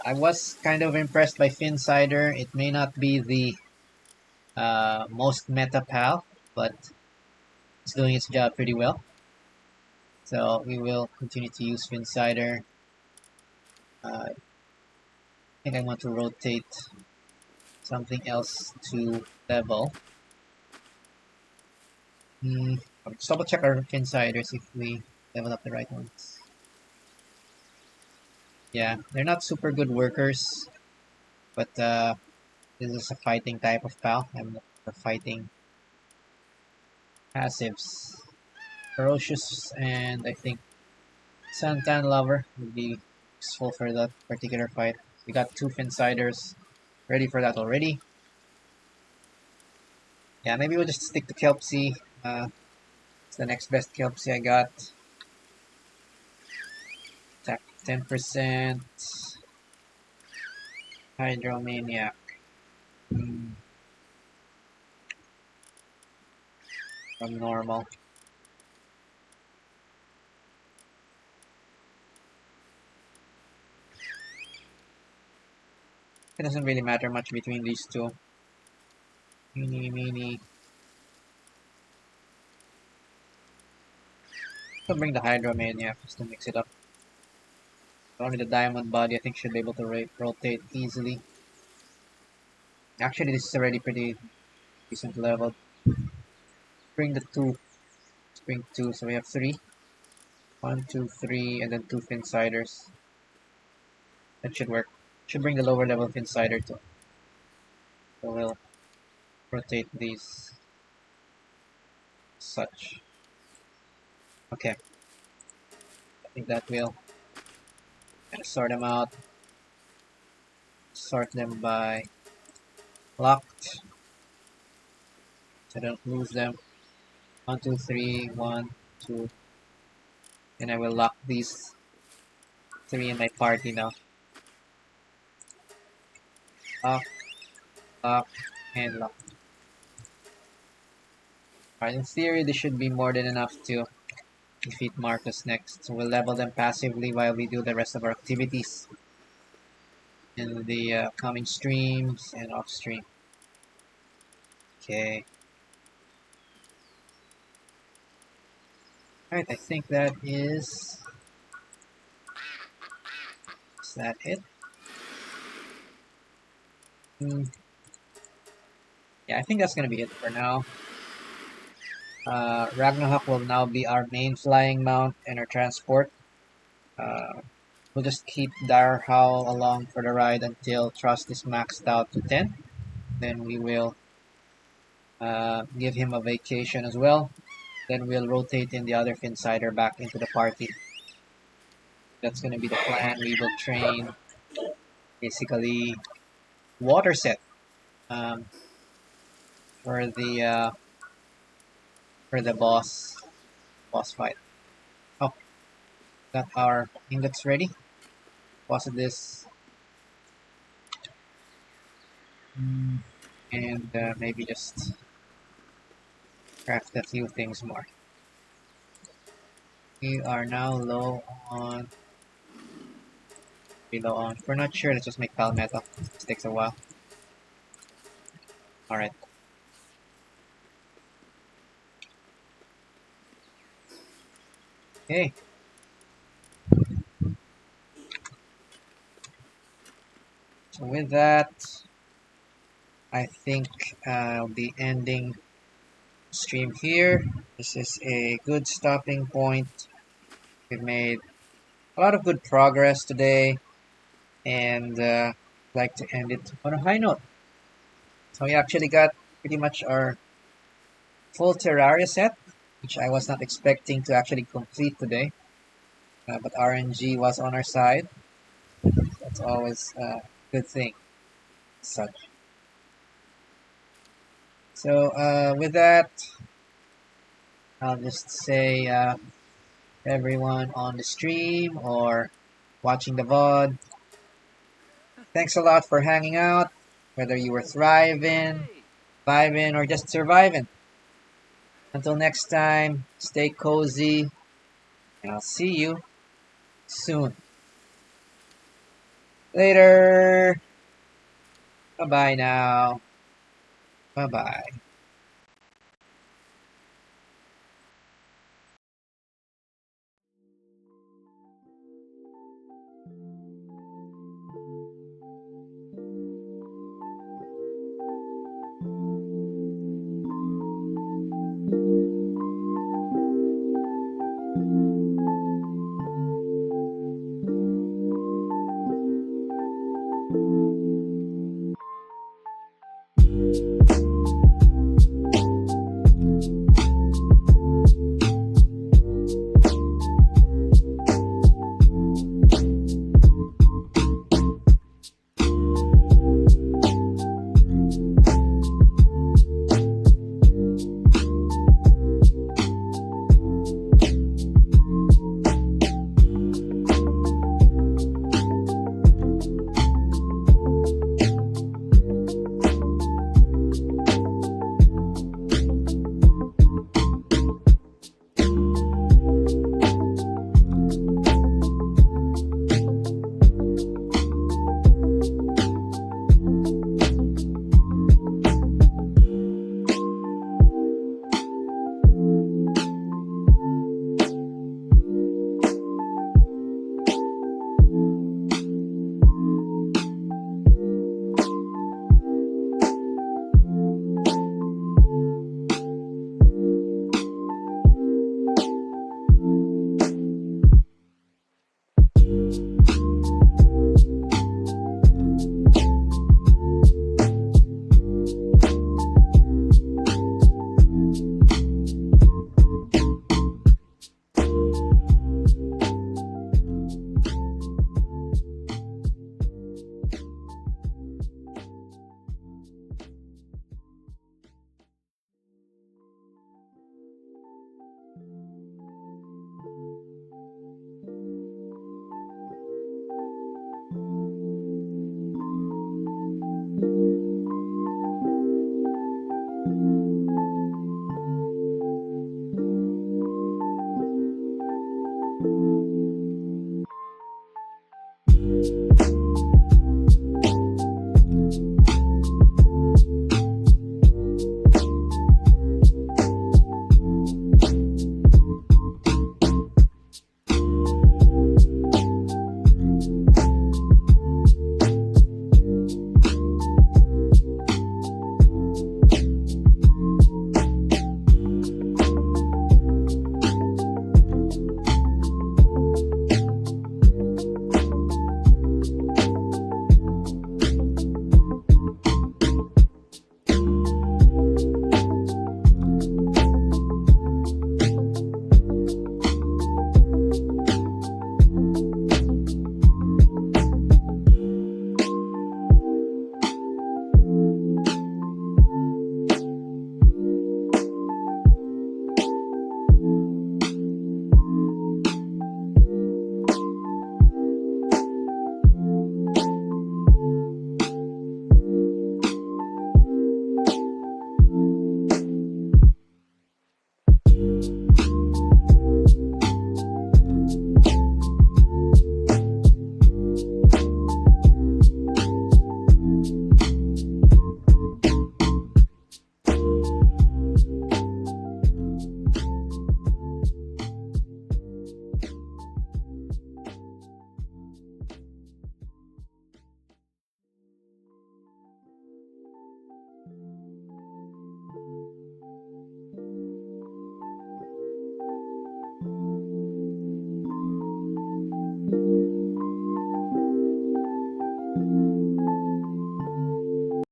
S1: I was kind of impressed by Finsider. It may not be the most meta pal, but it's doing its job pretty well. So we will continue to use Finsider. I think I want to rotate something else to level. Let's double check our Finsiders if we level up the right ones. Yeah, they're not super good workers, but this is a fighting type of pal. I'm looking for fighting passives. Ferocious and I think Santan Lover would be useful for that particular fight. We got two Finsiders ready for that already. Yeah, maybe we'll just stick to Kelpsy. It's the next best Kelpsy I got. Attack 10%. Hydromaniac. From normal. It doesn't really matter much between these two. Mini. I'll bring the Hydromaniac just to mix it up. Only the Diamond Body I think should be able to rotate easily. Actually, this is already pretty decent level. Bring the two. Let's bring two, so we have three. 1, 2, 3, and then two Finsiders. That should work. Should bring the lower level Finsider too. So we'll rotate these. Such. Okay. I think that will sort them out. Sort them by locked. So I don't lose them. 1, 2, 3, 1, 2. And I will lock these three in my party now. Lock, and lock. Alright, in theory, this should be more than enough to defeat Marcus next. So we'll level them passively while we do the rest of our activities in the coming streams and off stream. Okay. Alright, I think that is that it? Yeah, I think that's gonna be it for now. Ragnarok will now be our main flying mount and our transport. Uh, we'll just keep Dire Howl along for the ride until Trust is maxed out to 10. Then we will give him a vacation as well. Then we'll rotate in the other Finsider back into the party. That's going to be the plan. We will train basically water set um, for the boss fight. Oh, got our ingots ready. Deposit this and maybe just craft a few things more. We are now low on. If we're not sure, let's just make palmetto. This takes a while. Alright. Okay. So with that, I think I'll be ending the stream here. This is a good stopping point. We've made a lot of good progress today, and like to end it on a high note. So we actually got pretty much our full Terraria set, which I was not expecting to actually complete today. But RNG was on our side. That's always a good thing. Such. So with that, I'll just say everyone on the stream or watching the VOD, thanks a lot for hanging out, whether you were thriving, vibing, or just surviving. Until next time, stay cozy, and I'll see you soon. Later. Bye-bye now. Bye-bye.